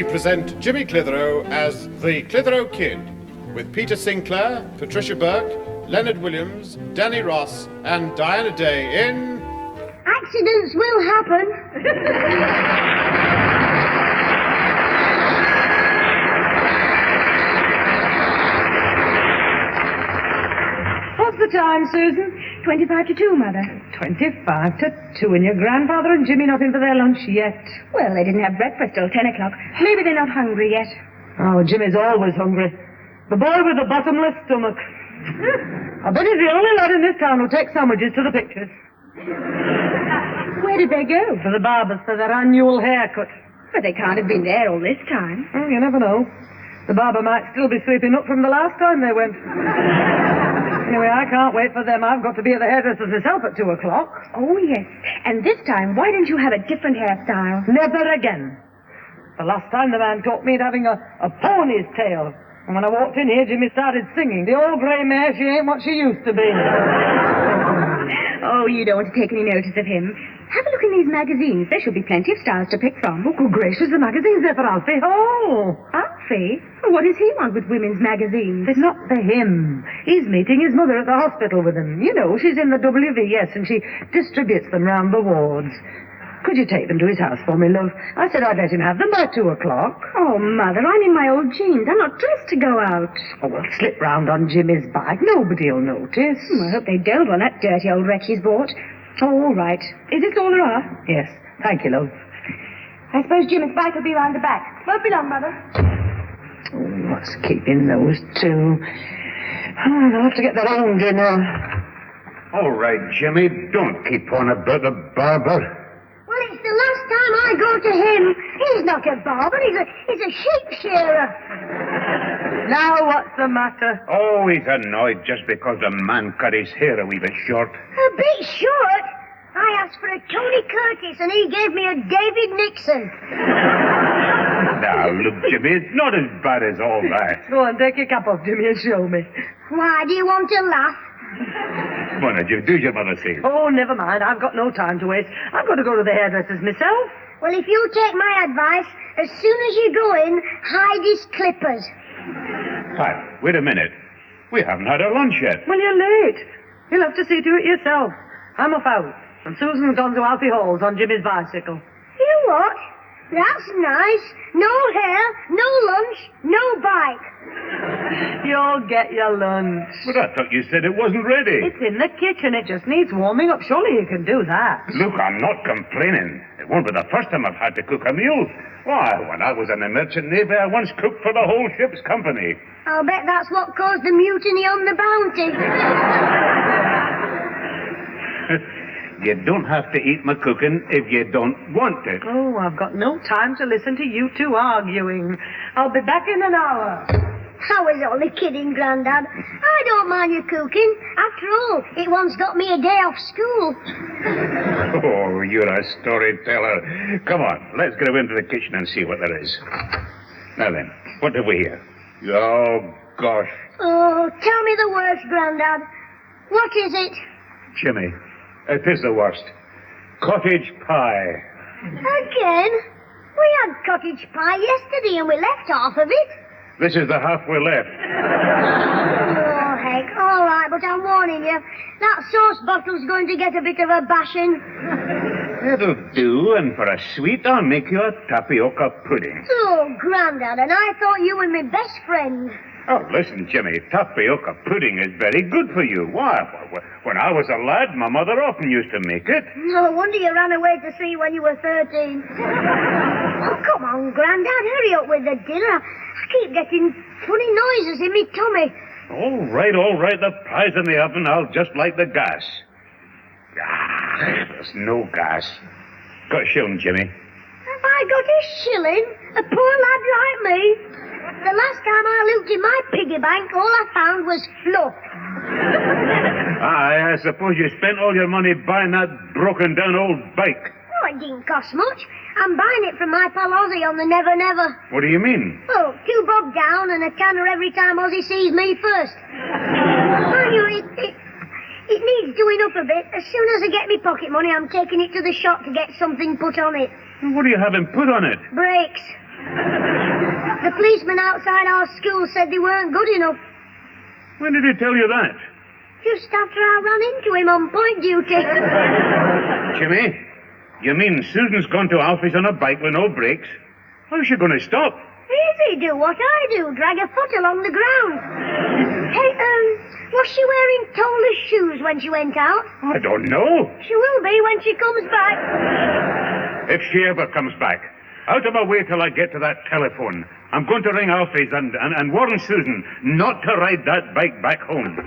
present Jimmy Clitheroe as the Clitheroe Kid, with Peter Sinclair, Patricia Burke, Leonard Williams, Danny Ross, and Diana Day in... Accidents will happen. What's the time, Susan? 25 to 2, Mother. 25 to 2, and your grandfather and Jimmy not in for their lunch yet. Well, they didn't have breakfast till 10 o'clock. Maybe they're not hungry yet. Oh, Jimmy's always hungry. The boy with the bottomless stomach. I bet he's the only lad in this town who takes sandwiches to the pictures. Where did they go? To the barber's for their annual haircut. But they can't have been there all this time. Oh, you never know. The barber might still be sweeping up from the last time they went. Anyway, I can't wait for them. I've got to be at the hairdresser's myself at 2 o'clock. Oh, yes. And this time, why don't you have a different hairstyle? Never again. The last time the man taught me having a pony's tail. And when I walked in here, Jimmy started singing. The old grey mare, she ain't what she used to be. Oh, you don't want to take any notice of him. Have a look in these magazines. There should be plenty of styles to pick from. Oh, good gracious, the magazines are for Alfie Hall. Alfie? What does he want with women's magazines? It's not for him. He's meeting his mother at the hospital with him. You know, she's in the WVS and she distributes them round the wards. Could you take them to his house for me, love? I said I'd let him have them by 2 o'clock. Oh, Mother, I'm in my old jeans. I'm not dressed to go out. Oh, well, slip round on Jimmy's bike. Nobody'll notice. I hope they don't on that dirty old wreck he's bought. Oh, all right. Is this all there are? Yes. Thank you, love. I suppose Jimmy's bike will be round the back. Won't be long, Mother. Oh, what's keeping those two? Oh, they'll have to get their own dinner. All right, Jimmy, don't keep on about the barber. Well, it's the last time I go to him. He's not a barber. He's a sheep shearer. Now, what's the matter? Oh, he's annoyed just because the man cut his hair a wee bit short. A bit short? I asked for a Tony Curtis, and he gave me a David Nixon. Now, look, Jimmy, it's not as bad as all that. Go on, take your cap off, Jimmy, and show me. Why, do you want to laugh? Why not you do your mother say? Oh, never mind. I've got no time to waste. I've got to go to the hairdresser's myself. Well, if you take my advice, as soon as you go in, hide his clippers. Hi, wait a minute. We haven't had our lunch yet. Well, you're late. You'll have to see to it yourself. I'm off out. And Susan's gone to Alfie Hall's on Jimmy's bicycle. You what? That's nice. No hair, no lunch, no bike. You'll get your lunch. But I thought you said it wasn't ready. It's in the kitchen. It just needs warming up. Surely you can do that. Look, I'm not complaining. It won't be the first time I've had to cook a meal. Why, when I was in the Merchant Navy, I once cooked for the whole ship's company. I'll bet that's what caused the mutiny on the Bounty. You don't have to eat my cooking if you don't want it. Oh, I've got no time to listen to you two arguing. I'll be back in an hour. I was only kidding, Grandad. I don't mind you cooking. After all, it once got me a day off school. Oh, you're a storyteller. Come on, let's go into the kitchen and see what there is. Now then, what have we here? Oh, gosh. Oh, tell me the worst, Grandad. What is it? Jimmy, it is the worst. Cottage pie. Again? We had cottage pie yesterday and we left half of it. This is the half we left. Oh, heck. All right, but I'm warning you. That sauce bottle's going to get a bit of a bashing. It'll do, and for a sweet, I'll make you a tapioca pudding. Oh, Grandad, and I thought you were my best friend. Oh, listen, Jimmy, tapioca pudding is very good for you. Why? When I was a lad, my mother often used to make it. No wonder you ran away to sea when you were 13. Oh, come on, Grandad, hurry up with the dinner. I keep getting funny noises in me tummy. All right, the pie's in the oven. I'll just light the gas. Ah, there's no gas. Got a shilling, Jimmy. Have I got a shilling? A poor lad like me? The last time I looked in my piggy bank, all I found was fluff. Aye, I suppose you spent all your money buying that broken-down old bike. Oh, it didn't cost much. I'm buying it from my pal Ozzy on the Never Never. What do you mean? Oh, 2 bob down and a tanner every time Ozzy sees me first. I knew it needs doing up a bit. As soon as I get me pocket money, I'm taking it to the shop to get something put on it. What are you having put on it? Brakes. The policeman outside our school said they weren't good enough. When did he tell you that? Just after I ran into him on point duty. Jimmy, you mean Susan's gone to Alfie's on a bike with no brakes? How's she going to stop? Easy, do what I do, drag a foot along the ground. Hey, was she wearing toeless shoes when she went out? I don't know. She will be when she comes back. If she ever comes back. Out of my way till I get to that telephone. I'm going to ring Alfie's and warn Susan not to ride that bike back home.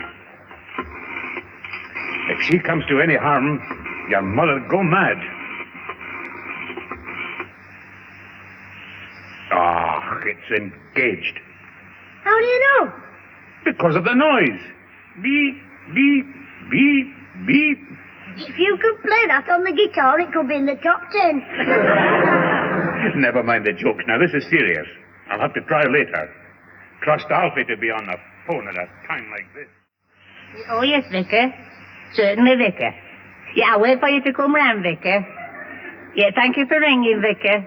If she comes to any harm, your mother'll go mad. Ah, it's engaged. How do you know? Because of the noise. Beep, beep, beep, beep. If you could play that on the guitar, it could be in the top 10. Never mind the jokes now. This is serious. I'll have to try later. Trust Alfie to be on the phone at a time like this. Oh, yes, Vicar. Certainly, Vicar. Yeah, I'll wait for you to come round, Vicar. Yeah, thank you for ringing, Vicar.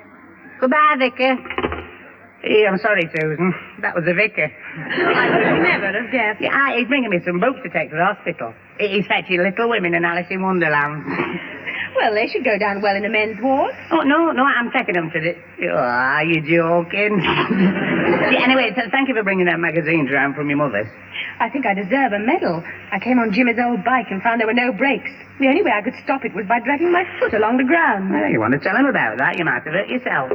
Goodbye, Vicar. I'm sorry, Susan. That was the Vicar. I would never have guessed. Yeah, he's bringing me some books to take to the hospital. He's fetching Little Women and Alice in Wonderland. Well, they should go down well in a men's ward. Oh, no, I'm taking them to the... Oh, are you joking? Yeah, anyway, thank you for bringing them magazines round from your mother's. I think I deserve a medal. I came on Jimmy's old bike and found there were no brakes. The only way I could stop it was by dragging my foot along the ground. Well, you want to tell him about that? You might have hurt yourself.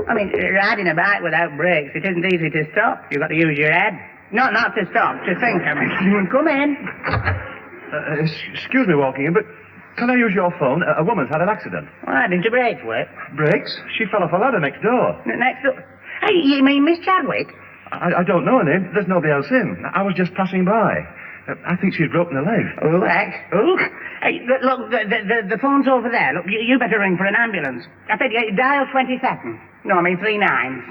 I mean, riding a bike without brakes, it isn't easy to stop. You've got to use your head. Not to stop, to think. I mean, come in. Excuse me walking in, but can I use your phone? A woman's had an accident. Why didn't your brakes work? Brakes? She fell off a ladder next door. Next door. Hey, you mean Miss Chadwick? I don't know her name. There's nobody else in. I was just passing by. I think she's broken her leg. Oh, heck. Oh. Hey, look, the phone's over there. Look, you better ring for an ambulance. I said, dial 22nd. No, I mean 3 9s.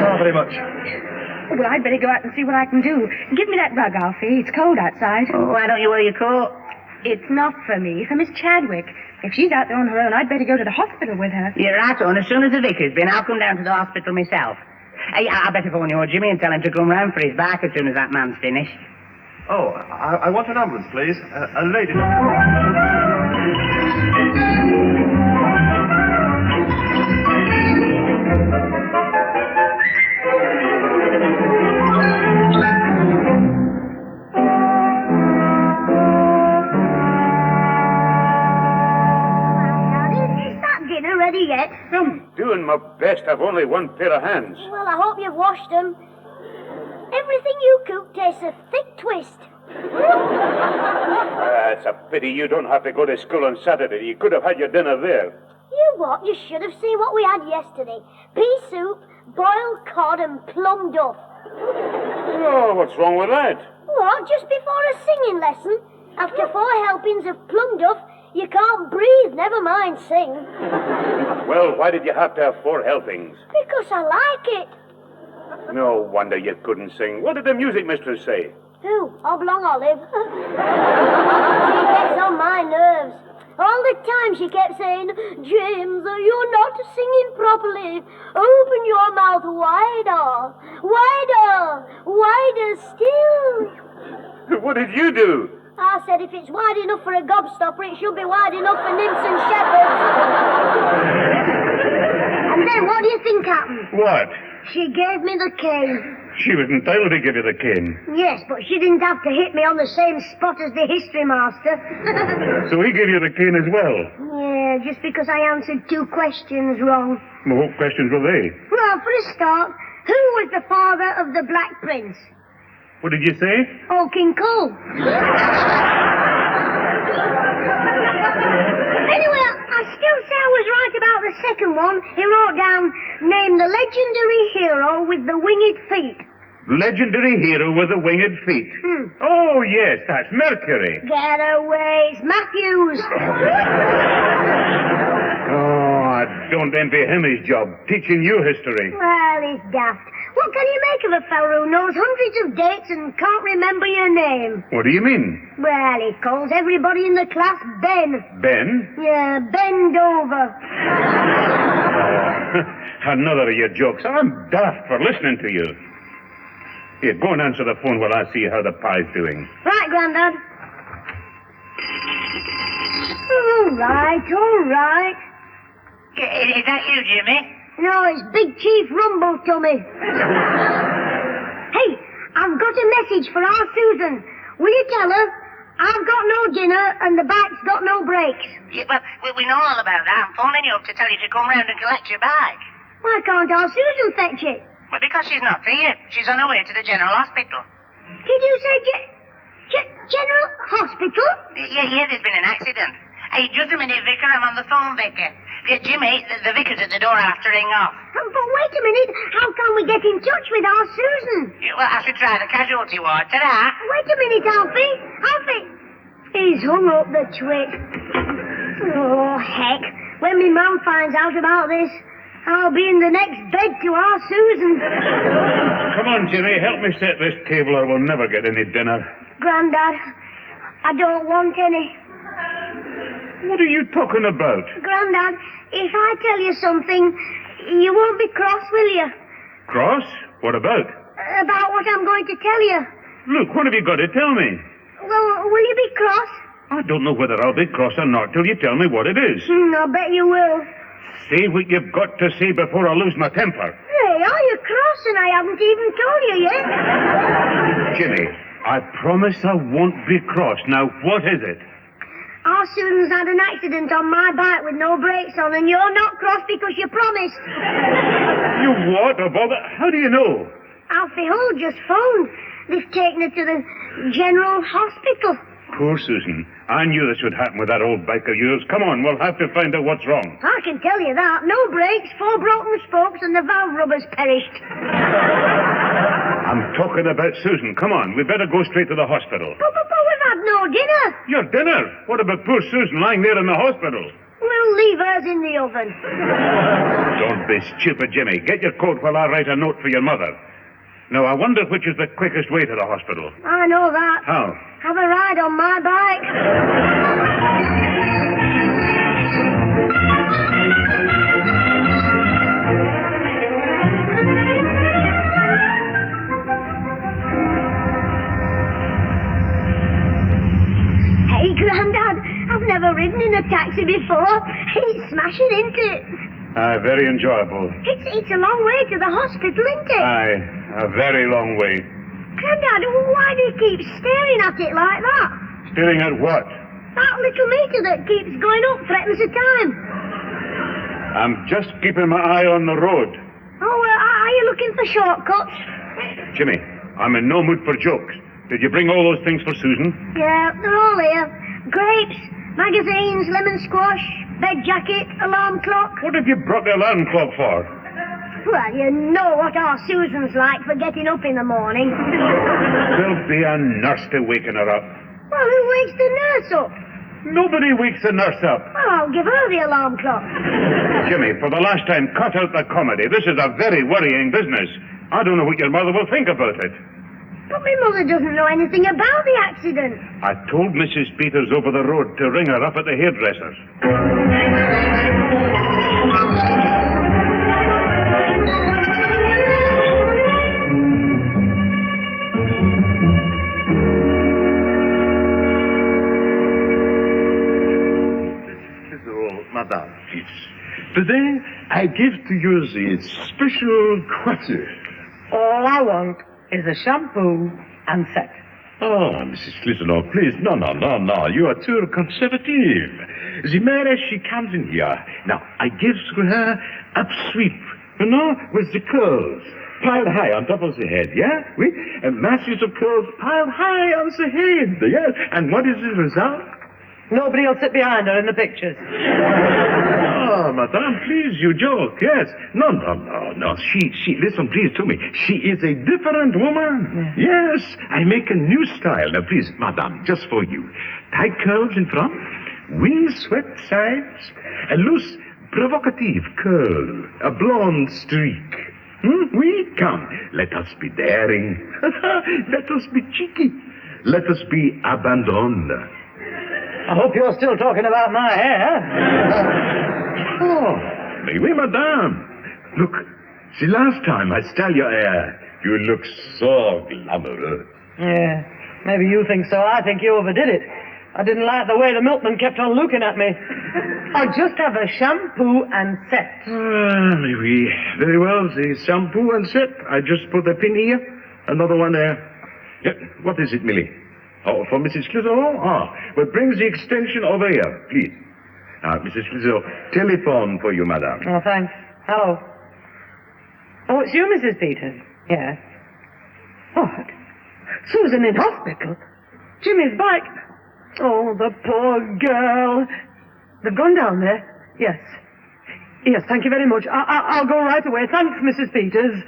Sorry very much. Well, I'd better go out and see what I can do. Give me that rug, Alfie. It's cold outside. Oh, why don't you wear your coat? It's not for me, for Miss Chadwick. If she's out there on her own, I'd better go to the hospital with her. You're right on. As soon as the vicar's been, I'll come down to the hospital myself. Hey, I better phone your Jimmy and tell him to come round for his bike as soon as that man's finished. Oh, I want an ambulance, please. A lady... Ready yet? I'm doing my best. I've only one pair of hands. Well, I hope you've washed them. Everything you cook tastes a thick twist. It's a pity you don't have to go to school on Saturday. You could have had your dinner there. You what? You should have seen what we had yesterday. Pea soup, boiled cod and plum duff. Oh, what's wrong with that? What? Just before a singing lesson? After 4 helpings of plum duff, you can't breathe, never mind sing. Well, why did you have to have 4 helpings? Because I like it. No wonder you couldn't sing. What did the music mistress say? Who? Oblong Olive. She gets on my nerves. All the time she kept saying, James, you're not singing properly. Open your mouth wider. Wider. Wider still. What did you do? I said if it's wide enough for a gobstopper, it should be wide enough for nymphs and shepherds. And then what do you think happened? What? She gave me the cane. She was entitled to give you the cane. Yes, but she didn't have to hit me on the same spot as the history master. So he gave you the cane as well? Yeah, just because I answered 2 questions wrong. Well, what questions were they? Well, for a start, who was the father of the Black Prince? What did you say? Oh, King Cole. Anyway, I still say I was right about the second one. He wrote down, name the legendary hero with the winged feet. Legendary hero with the winged feet. Oh, yes, that's Mercury. Get away, it's Matthews. Oh, I don't envy him his job, teaching you history. Well, he's daft. What can you make of a fellow who knows hundreds of dates and can't remember your name? What do you mean? Well, he calls everybody in the class Ben. Ben? Yeah, bend over. Another of your jokes. I'm daft for listening to you. Here, go and answer the phone while I see how the pie's doing. Right, Grandad. All right. Is that you, Jimmy? No, it's Big Chief Rumble Tummy. Hey, I've got a message for our Susan. Will you tell her? I've got no dinner and the bike's got no brakes. Yeah, well, we know all about that. I'm phoning you up to tell you to come round and collect your bike. Why can't our Susan fetch it? Well, because she's not here. She's on her way to the General Hospital. Did you say General Hospital? Yeah, there's been an accident. Hey, just a minute, Vicar. I'm on the phone, Vicar. Jimmy, the vicar's at the door after ring off. But wait a minute. How can we get in touch with our Susan? Yeah, well, I should try the casualty ward. Ta-da. Wait a minute, Alfie. He's hung up the twit. Oh, heck. When me mum finds out about this, I'll be in the next bed to our Susan. Come on, Jimmy, help me set this table or we'll never get any dinner. Grandad, I don't want any. What are you talking about? Grandad, if I tell you something, you won't be cross, will you? Cross? What about? About what I'm going to tell you. Look, what have you got to tell me? Well, will you be cross? I don't know whether I'll be cross or not till you tell me what it is. I bet you will. Say what you've got to say before I lose my temper. Hey, are you cross and I haven't even told you yet? Jimmy, I promise I won't be cross. Now, what is it? Our Susan's had an accident on my bike with no brakes on, and you're not cross because you promised. You what, a bother? How do you know? Alfie Hull just phoned. They've taken her to the General Hospital. Poor Susan. I knew this would happen with that old bike of yours. Come on, we'll have to find out what's wrong. I can tell you that. No brakes, 4 broken spokes, and the valve rubbers perished. I'm talking about Susan. Come on, we'd better go straight to the hospital. But we've had no dinner. Your dinner? What about poor Susan lying there in the hospital? We'll leave hers in the oven. Don't be stupid, Jimmy. Get your coat while I write a note for your mother. Now, I wonder which is the quickest way to the hospital. I know that. How? Have a ride on my bike. Hey, Grandad, I've never ridden in a taxi before. It's smashing, isn't it? Aye, very enjoyable. It's a long way to the hospital, isn't it? Aye, a very long way. Grandad, why do you keep staring at it like that? Staring at what? That little meter that keeps going up threatens the time. I'm just keeping my eye on the road. Oh, are you looking for shortcuts? Jimmy, I'm in no mood for jokes. Did you bring all those things for Susan? Yeah, they're all here. Grapes, magazines, lemon squash, bed jacket, alarm clock. What have you brought the alarm clock for? Well, you know what our Susan's like for getting up in the morning. There'll be a nurse to waken her up. Well, who wakes the nurse up? Nobody wakes the nurse up. Well, I'll give her the alarm clock. Jimmy, for the last time, cut out the comedy. This is a very worrying business. I don't know what your mother will think about it. But my mother doesn't know anything about the accident. I told Mrs. Peters over the road to ring her up at the hairdresser's. Madame, please. Today, I give to you the special quarter. All I want is a shampoo and set. Oh, Mrs. Clitheroe, please. No. You are too conservative. The minute she comes in here, now, I give to her upsweep, with the curls piled high on top of the head, yeah? Oui? And masses of curls piled high on the head, yes? And what is the result? Nobody will sit behind her in the pictures. Oh, madame, please, you joke, yes. No. She, listen, please to me. She is a different woman. Yes, I make a new style. Now, please, madame, just for you. Tight curls in front, wing swept sides, a loose, provocative curl, a blonde streak. We come. Let us be daring. Let us be cheeky. Let us be abandoned. I hope you're still talking about my hair. Oh, mais oui, madame. Look, see, last time I styled your hair, you look so glamorous. Yeah, maybe you think so. I think you overdid it. I didn't like the way the milkman kept on looking at me. I'll just have a shampoo and set. Mais oui. Very well, the shampoo and set. I just put a pin here, another one there. Yeah, what is it, Millie? Oh, for Mrs. Clitheroe? Ah, well, bring the extension over here, please. Mrs. Clitheroe, telephone for you, madam. Oh, thanks. Hello. Oh, it's you, Mrs. Peters? Yes. What? Susan in hospital? Jimmy's back? Oh, the poor girl. They've gone down there? Yes. Yes, thank you very much. I'll go right away. Thanks, Mrs. Peters.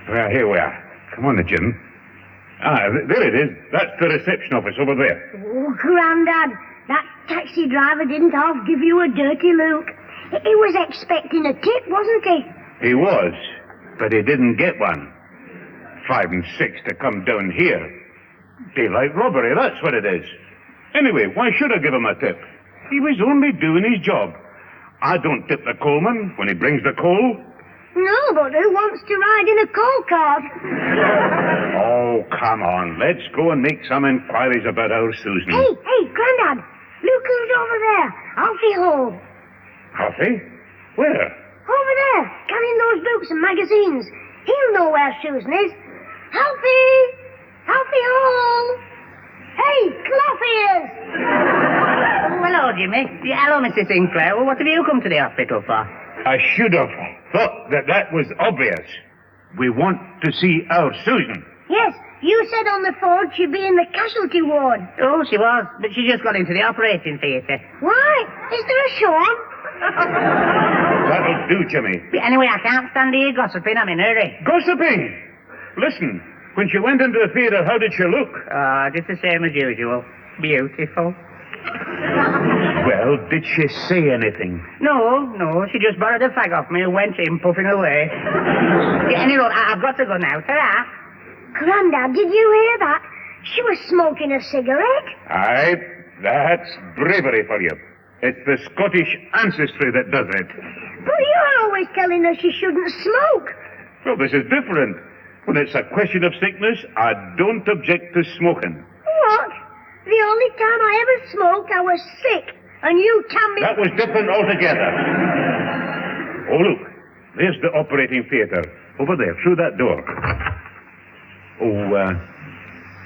Well, here we are. Come on, Jim. There it is. That's the reception office over there. Oh, Grandad, that taxi driver didn't half give you a dirty look. He was expecting a tip, wasn't he? He was, but he didn't get one. 5 and 6 to come down here. Daylight robbery, that's what it is. Anyway, why should I give him a tip? He was only doing his job. I don't tip the coalman when he brings the coal. No, but who wants to ride in a coal cart? Oh, come on. Let's go and make some inquiries about our Susan. Hey, Grandad, look who's over there. Alfie Hall. Alfie? Where? Over there, carrying those books and magazines. He'll know where Susan is. Alfie! Alfie Hall! Hey, cloth ears! Oh, hello, Jimmy. Yeah, hello, Mrs. Sinclair. Well, what have you come to the hospital for? I should have thought that was obvious. We want to see our Susan. Yes, you said on the phone she'd be in the casualty ward. Oh, she was, but she just got into the operating theatre. Why? Is there a show on? That'll do, Jimmy. Anyway, I can't stand here gossiping. I'm in a hurry. Gossiping! Listen, when she went into the theatre, how did she look? Just the same as usual. Beautiful. Well, did she say anything? No, she just borrowed a fag off me and went in puffing away. Anyway, I've got to go now. Ta-ra. Grandad, did you hear that? She was smoking a cigarette. Aye, that's bravery for you. It's the Scottish ancestry that does it. But you're always telling her she shouldn't smoke. Well, this is different. When it's a question of sickness, I don't object to smoking. What? The only time I ever smoked, I was sick. And you tell me... That was different altogether. Oh, look. There's the operating theatre. Over there, through that door. Oh,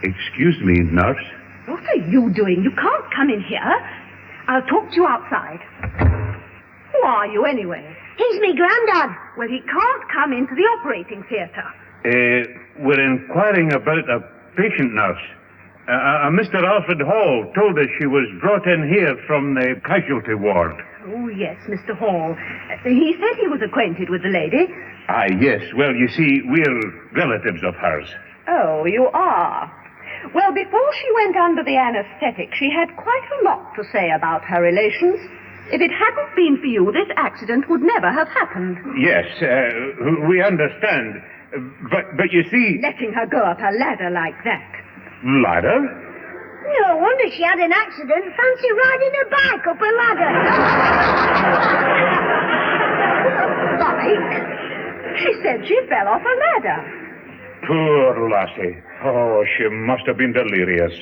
excuse me, nurse. What are you doing? You can't come in here. I'll talk to you outside. Who are you, anyway? He's me Grandad. Well, he can't come into the operating theatre. We're inquiring about a patient, nurse. Mr. Alfred Hall told us she was brought in here from the casualty ward. Oh, yes, Mr. Hall. He said he was acquainted with the lady. Ah, yes. Well, you see, we're relatives of hers. Oh, you are. Well, before she went under the anesthetic, she had quite a lot to say about her relations. If it hadn't been for you, this accident would never have happened. Yes, we understand. But you see... Letting her go up a ladder like that. Ladder? No wonder she had an accident. Fancy riding a bike up a ladder. Bike? She said she fell off a ladder. Poor lassie. Oh, she must have been delirious.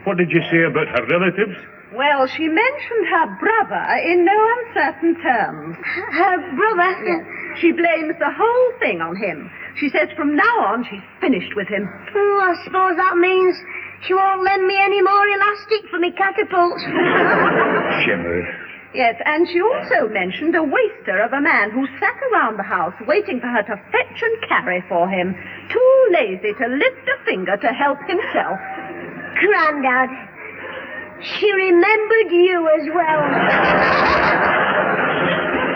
What did you say about her relatives? Well, she mentioned her brother in no uncertain terms. Her brother? Yes. She blames the whole thing on him. She says from now on she's finished with him. Oh, I suppose that means she won't lend me any more elastic for me catapult. Shimmer. Yes, and she also mentioned a waster of a man who sat around the house waiting for her to fetch and carry for him, too lazy to lift a finger to help himself. Grandad, she remembered you as well.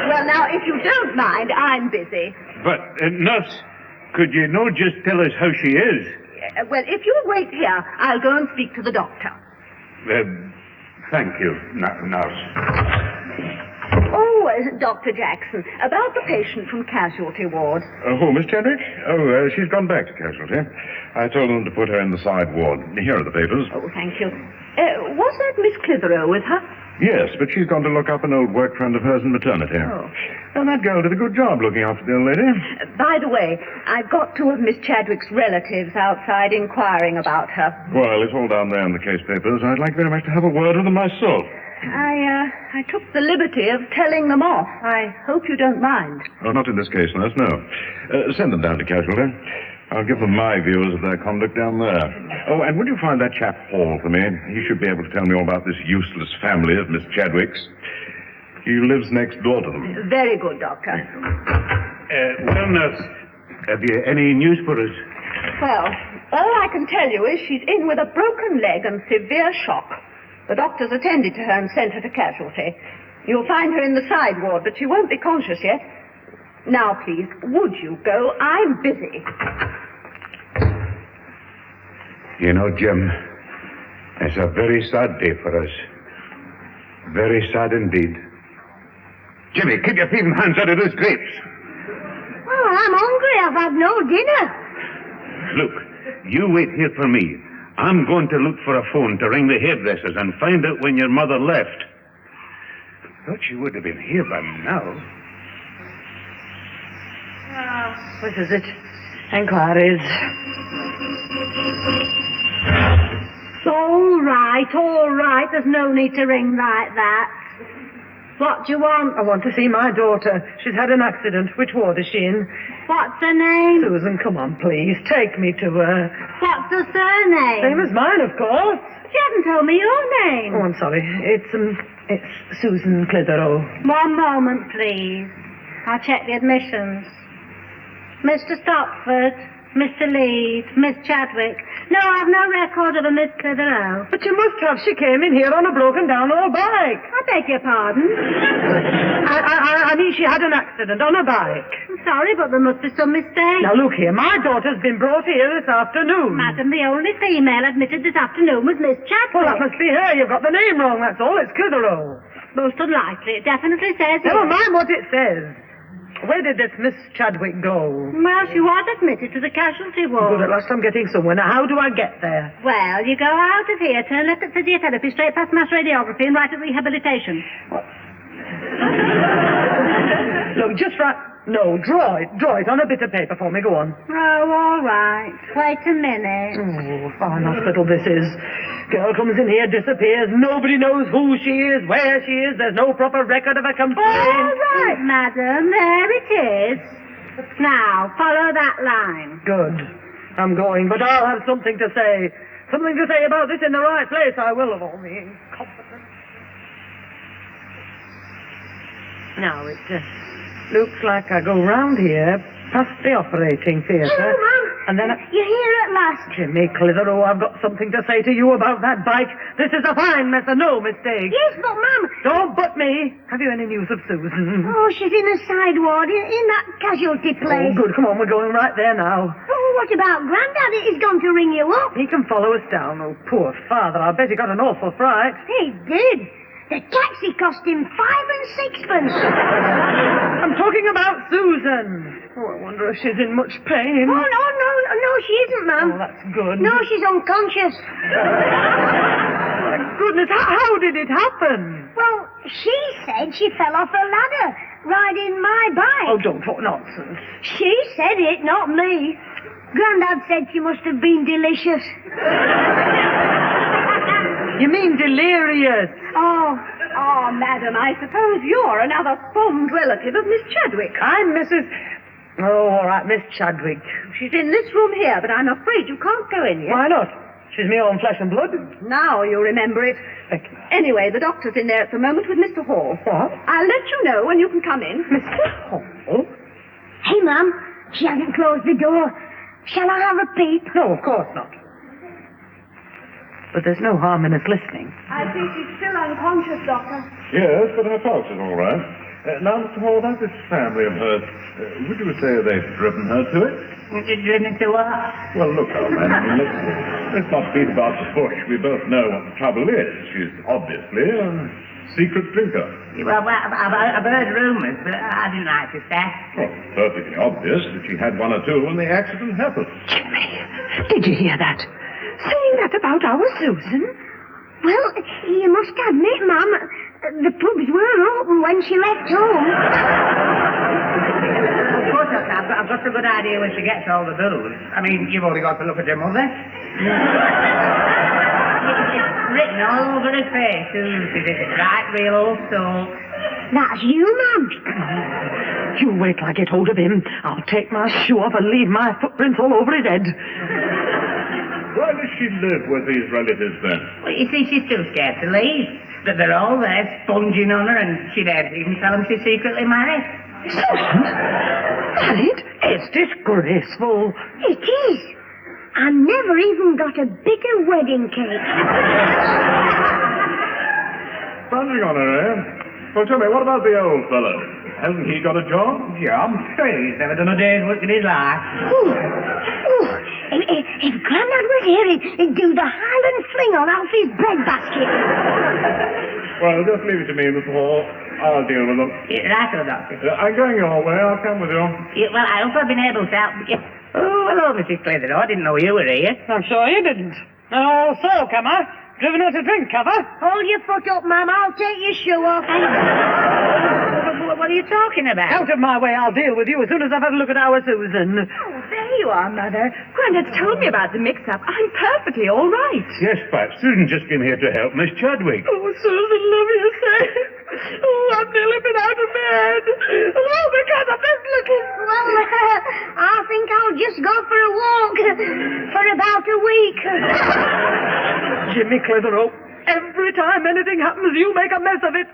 Well, now, if you don't mind, I'm busy. But, nurse, could you no just tell us how she is? Well, if you'll wait here, I'll go and speak to the doctor. Thank you, nurse. Oh, Dr. Jackson, about the patient from casualty ward. Oh, Miss Chadwick? Oh, she's gone back to casualty. I told them to put her in the side ward. Here are the papers. Oh, thank you. Was that Miss Clitheroe with her? Yes, but she's gone to look up an old work friend of hers in maternity. Oh. And that girl did a good job looking after the old lady. By the way, I've got two of Miss Chadwick's relatives outside inquiring about her. Well, it's all down there in the case papers. I'd like very much to have a word with them myself. I took the liberty of telling them off. I hope you don't mind. Oh, not in this case, nurse, no. Send them down to casualty. I'll give them my views of their conduct down there. Oh, and would you find that chap Hall for me? He should be able to tell me all about this useless family of Miss Chadwick's. He lives next door to them. Very good, Doctor. Well, nurse, have you any news for us? Well, all I can tell you is she's in with a broken leg and severe shock. The doctors attended to her and sent her to casualty. You'll find her in the side ward, but she won't be conscious yet. Now, please, would you go? I'm busy. You know, Jim, it's a very sad day for us. Very sad indeed. Jimmy, keep your feet and hands out of those grapes. Oh, I'm hungry. I've had no dinner. Look, you wait here for me. I'm going to look for a phone to ring the hairdressers and find out when your mother left. Thought she would have been here by now. What is it? Enquiries. All right. There's no need to ring like that. What do you want? I want to see my daughter. She's had an accident. Which ward is she in? What's her name? Susan, come on, please. Take me to her. What's her surname? Same as mine, of course. She hasn't told me your name. Oh, I'm sorry. It's Susan Clitheroe. One moment, please. I'll check the admissions. Mr. Stopford, Mr. Leeds, Miss Chadwick. No, I've no record of a Miss Clitheroe. But you must have. She came in here on a broken-down old bike. I beg your pardon. I mean, she had an accident on a bike. I'm sorry, but there must be some mistake. Now, look here. My daughter's been brought here this afternoon. Madam, the only female admitted this afternoon was Miss Chadwick. Well, that must be her. You've got the name wrong, that's all. It's Clitheroe. Most unlikely. It definitely says Never here. mind what it says. Where did this Miss Chadwick go? Well, she was admitted to the casualty ward. Good, at last I'm getting somewhere. Now, how do I get there? Well, you go out of here, turn left at physiotherapy, straight past mass radiography, and right at rehabilitation. Look, just right... No, draw it on a bit of paper for me. Go on. Oh, all right. Wait a minute. Oh, fine hospital this is. Girl comes in here, disappears. Nobody knows who she is, where she is. There's no proper record of a complaint. All right, madam. There it is. Now, follow that line. Good. I'm going, but I'll have something to say. Something to say about this in the right place, I will, of all the incompetence. Now, it looks like I go round here, past the operating theatre. Hello, Mum. And then You're here at last. Jimmy Clitheroe, I've got something to say to you about that bike. This is a fine mess, no mistake. Yes, but, Mum... Don't butt me. Have you any news of Susan? Oh, she's in a side ward, in that casualty place. Oh, good. Come on, we're going right there now. Oh, what about Grandad? He's going to ring you up. He can follow us down. Oh, poor father. I bet he got an awful fright. He did. The taxi cost him 5 and 6pence. I'm talking about Susan. Oh, I wonder if she's in much pain. Oh, no, she isn't, Mum. Oh, that's good. No, she's unconscious. My goodness, how did it happen? Well, she said she fell off a ladder riding my bike. Oh, don't talk nonsense. She said it, not me. Grandad said she must have been delicious. You mean delirious? Oh, madam, I suppose you're another fond relative of Miss Chadwick. I'm Mrs... Oh, all right, Miss Chadwick. She's in this room here, but I'm afraid you can't go in yet. Why not? She's my own flesh and blood. Now you remember it. Anyway, the doctor's in there at the moment with Mr. Hall. What? I'll let you know when you can come in. Mr. Hall? Hey, Mum, she hasn't closed the door. Shall I have a peep? No, of course not. But there's no harm in us listening. I think she's still unconscious, Doctor. Yes, but her pulse is all right. Now, Mr. Hall, about this family of hers, would you say they've driven her to it? Driven to what? Well, look, old man, I mean, let's not beat about the bush. We both know what the trouble is. She's obviously a secret drinker. Well, I've heard rumours, but I didn't like to say. Well, perfectly obvious that she had one or two when the accident happened. Jimmy, did you hear that? Saying that about our Susan? Well, you must admit, Mum, the pubs were open when she left home. Of course, Doctor, I've got a good idea when she gets all the bills. I mean, you've only got to look at her mother. It's written all over her face, Susie. It's right real old soul. That's you, Mum. You wait till I get hold of him. I'll take my shoe off and leave my footprints all over his head. Why does she live with these relatives, then? Well, you see, she's too scared to leave. That they're all there sponging on her, and she daren't even tell them she's secretly married. Susan? Married? It's disgraceful. It is. I never even got a bigger wedding cake. Sponging on her, eh? Well, tell me, what about the old fellow? Hasn't he got a job? Yeah, I'm sure he's never done a day's work in his life. If Grandad was here, he'd do the Highland Fling on Alfie's breadbasket. Well, just leave it to me, Mr. Hall. I'll deal with them. Right, old Doctor. I'm going your way. I'll come with you. Well, I hope I've been able to help you. Oh, hello, Mrs. Clitheroe. I didn't know you were here. I'm sure you didn't. Oh, so, come on. Driven her to drink, have I? Hold your foot up, Mum. I'll take your shoe off. What are you talking about? Out of my way, I'll deal with you as soon as I've had a look at our Susan. Oh, there you are, Mother. Grandad's told me about the mix-up. I'm perfectly all right. Yes, Pat. Susan just came here to help Miss Chadwick. Oh, Susan, love you, say. Oh, I've nearly been out of bed. Oh, because of this little... Well, I think I'll just go for a walk for about a week. Jimmy Clitheroe, every time anything happens, you make a mess of it.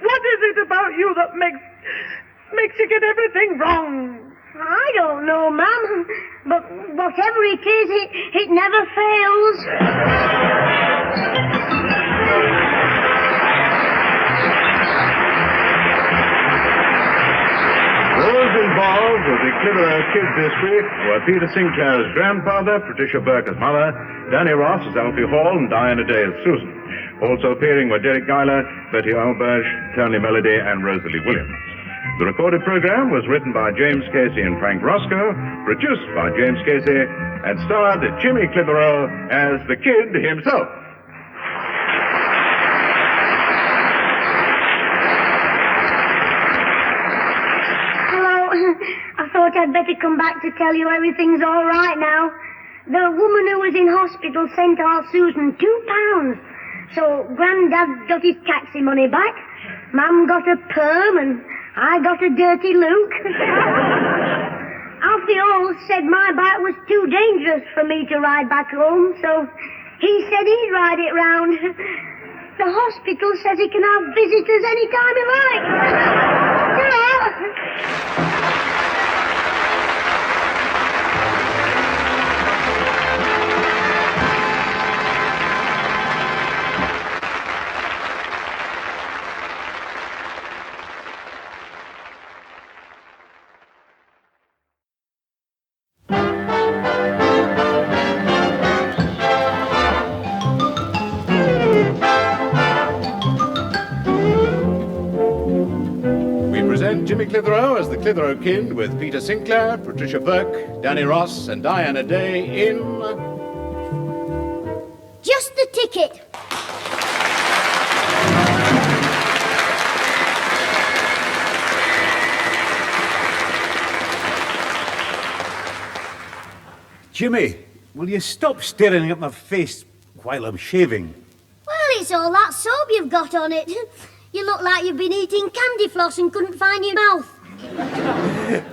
What is it about you that makes you get everything wrong? I don't know, Mum, but whatever it is, it never fails. Those involved with the Clitheroe Kids Mystery were Peter Sinclair's grandfather, Patricia Burke as mother, Danny Ross as Alfie Hall, and Diana Day as Susan. Also appearing were Derek Guyler, Betty Alberge, Tony Melody, and Rosalie Williams. The recorded program was written by James Casey and Frank Roscoe, produced by James Casey, and starred Jimmy Clitheroe as the Kid himself. I thought I'd better come back to tell you everything's all right now. The woman who was in hospital sent our Susan £2. So Grandad got his taxi money back, Mum got a perm, and I got a dirty look. Alfie Hall said my bike was too dangerous for me to ride back home, so he said he'd ride it round. The hospital says he can have visitors any time he likes. Ta-ra! Jimmy Clitheroe as the Clitheroe Kid with Peter Sinclair, Patricia Burke, Danny Ross, and Diana Day in... Just the ticket. Jimmy, will you stop staring at my face while I'm shaving? Well, it's all that soap you've got on it. You look like you've been eating candy floss and couldn't find your mouth.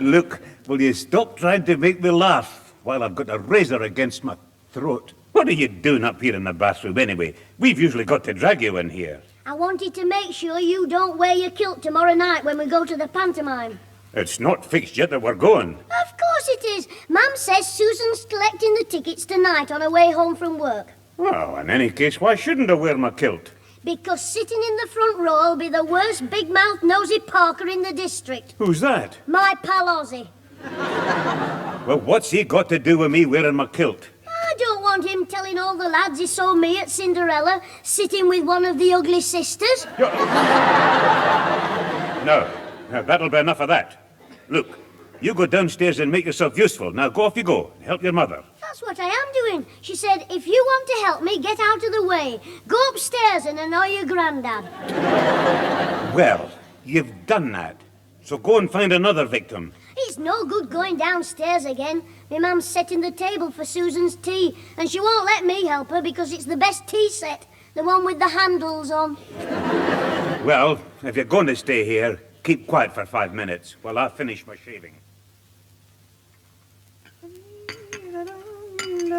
Look, will you stop trying to make me laugh while I've got a razor against my throat? What are you doing up here in the bathroom anyway? We've usually got to drag you in here. I wanted to make sure you don't wear your kilt tomorrow night when we go to the pantomime. It's not fixed yet that we're going. Of course it is. Mum says Susan's collecting the tickets tonight on her way home from work. Well, in any case, why shouldn't I wear my kilt? Because sitting in the front row will be the worst big-mouthed nosy Parker in the district. Who's that? My pal Ozzy. Well, what's he got to do with me wearing my kilt? I don't want him telling all the lads he saw me at Cinderella sitting with one of the ugly sisters. No, that'll be enough of that. Look, you go downstairs and make yourself useful. Now go off you go. Help your mother. That's what I am doing. She said, if you want to help me, get out of the way. Go upstairs and annoy your granddad. Well, you've done that. So go and find another victim. It's no good going downstairs again. My mum's setting the table for Susan's tea, and she won't let me help her because it's the best tea set, the one with the handles on. Well, if you're going to stay here, keep quiet for 5 minutes while I finish my shaving. Is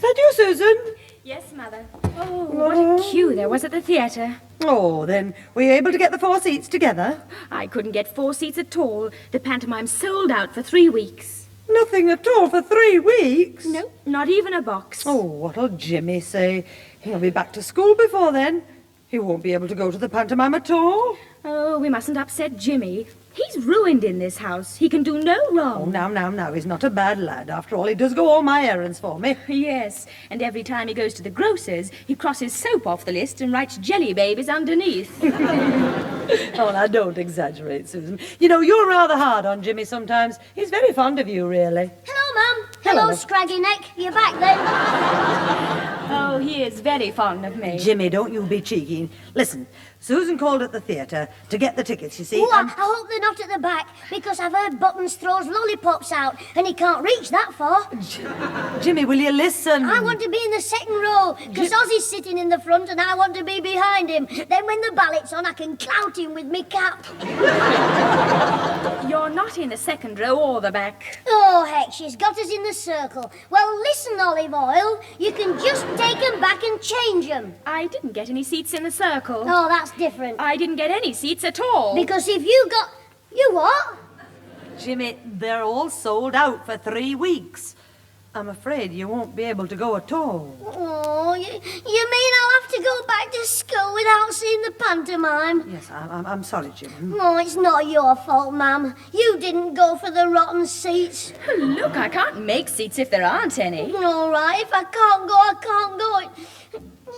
that you, Susan? Yes, Mother. Oh, what a queue there was at the theatre. Oh, then, were you able to get the 4 seats together? I couldn't get 4 seats at all. The pantomime sold out for 3 weeks. Nothing at all for 3 weeks? No, not even a box. Oh, what'll Jimmy say? He'll be back to school before then. He won't be able to go to the pantomime at all. Oh, we mustn't upset Jimmy. He's ruined in this house. He can do no Oh, wrong. now, he's not a bad lad. After all, he does go all my errands for me. Yes, and every time he goes to the grocer's, he crosses soap off the list and writes jelly babies underneath. Oh, now, don't exaggerate, Susan. You know, you're rather hard on Jimmy sometimes. He's very fond of you, really. Hello, Mum. Hello. Hello, Scraggy Neck. You're back then. Oh, he is very fond of me. Jimmy, don't you be cheeky. Listen, Susan called at the theatre to get the tickets, you see. Oh, I hope they're not at the back, because I've heard Buttons throws lollipops out, and he can't reach that far. Jimmy, will you listen? I want to be in the second row, because Ozzy's sitting in the front, and I want to be behind him. Then when the ballet's on, I can clout him with me cap. You're not in the second row or the back. Oh, heck, she's got us in the circle. Well, listen, Olive Oil, you can just take them back and change them. I didn't get any seats in the circle. Oh, that's different. I didn't get any seats at all. Because if you got... You what? Jimmy, they're all sold out for 3 weeks. I'm afraid you won't be able to go at all. Oh, you mean I'll have to go back to school without seeing the pantomime? Yes, I'm sorry, Jimmy. No, it's not your fault, Ma'am. You didn't go for the rotten seats. Look, I can't make seats if there aren't any. All right, if I can't go, I can't go.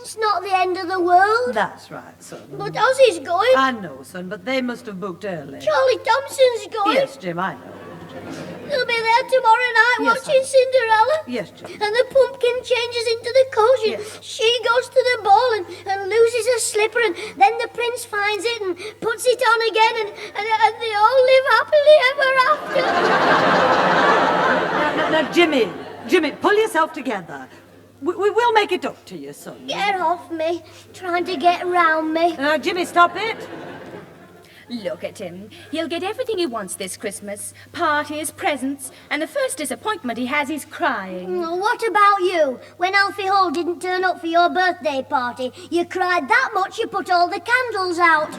It's not the end of the world. That's right, son. But Ozzy's going. I know, son, but they must have booked early. Charlie Thompson's going. Yes, Jim, I know. He'll be there tomorrow night Yes, watching Cinderella. Yes, Jim. And the pumpkin changes into the coach, and Yes. she goes to the ball and loses her slipper, and then the prince finds it and puts it on again, and they all live happily ever after. Now, Jimmy, pull yourself together. We will make it up to you, son. Get off me, trying to get round me. Now, Jimmy, stop it. Look at him. He'll get everything he wants this Christmas. Parties, presents, and the first disappointment he has is crying. What about you? When Alfie Hall didn't turn up for your birthday party, you cried that much you put all the candles out.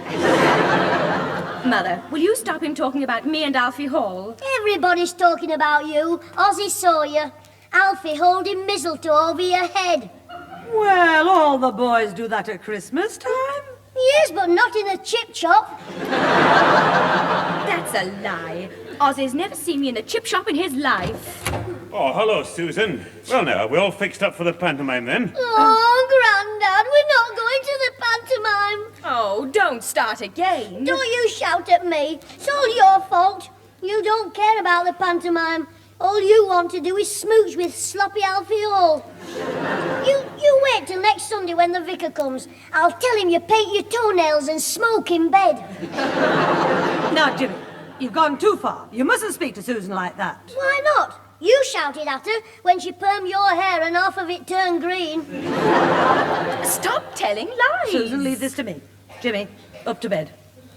Mother, will you stop him talking about me and Alfie Hall? Everybody's talking about you. Ozzy saw you. Alfie holding mistletoe over your head. Well, all the boys do that at Christmas time. Yes, but not in a chip shop. That's a lie. Ozzy's never seen me in a chip shop in his life. Oh, hello, Susan. Well, now, are we all fixed up for the pantomime then? Oh, Grandad, we're not going to the pantomime. Oh, don't start again. Don't you shout at me. It's all your fault. You don't care about the pantomime. All you want to do is smooch with sloppy Alfie Hall. You wait till next Sunday when the vicar comes. I'll tell him you paint your toenails and smoke in bed. Now, Jimmy, you've gone too far. You mustn't speak to Susan like that. Why not? You shouted at her when she permed your hair and half of it turned green. Stop telling lies. Susan, leave this to me. Jimmy, up to bed.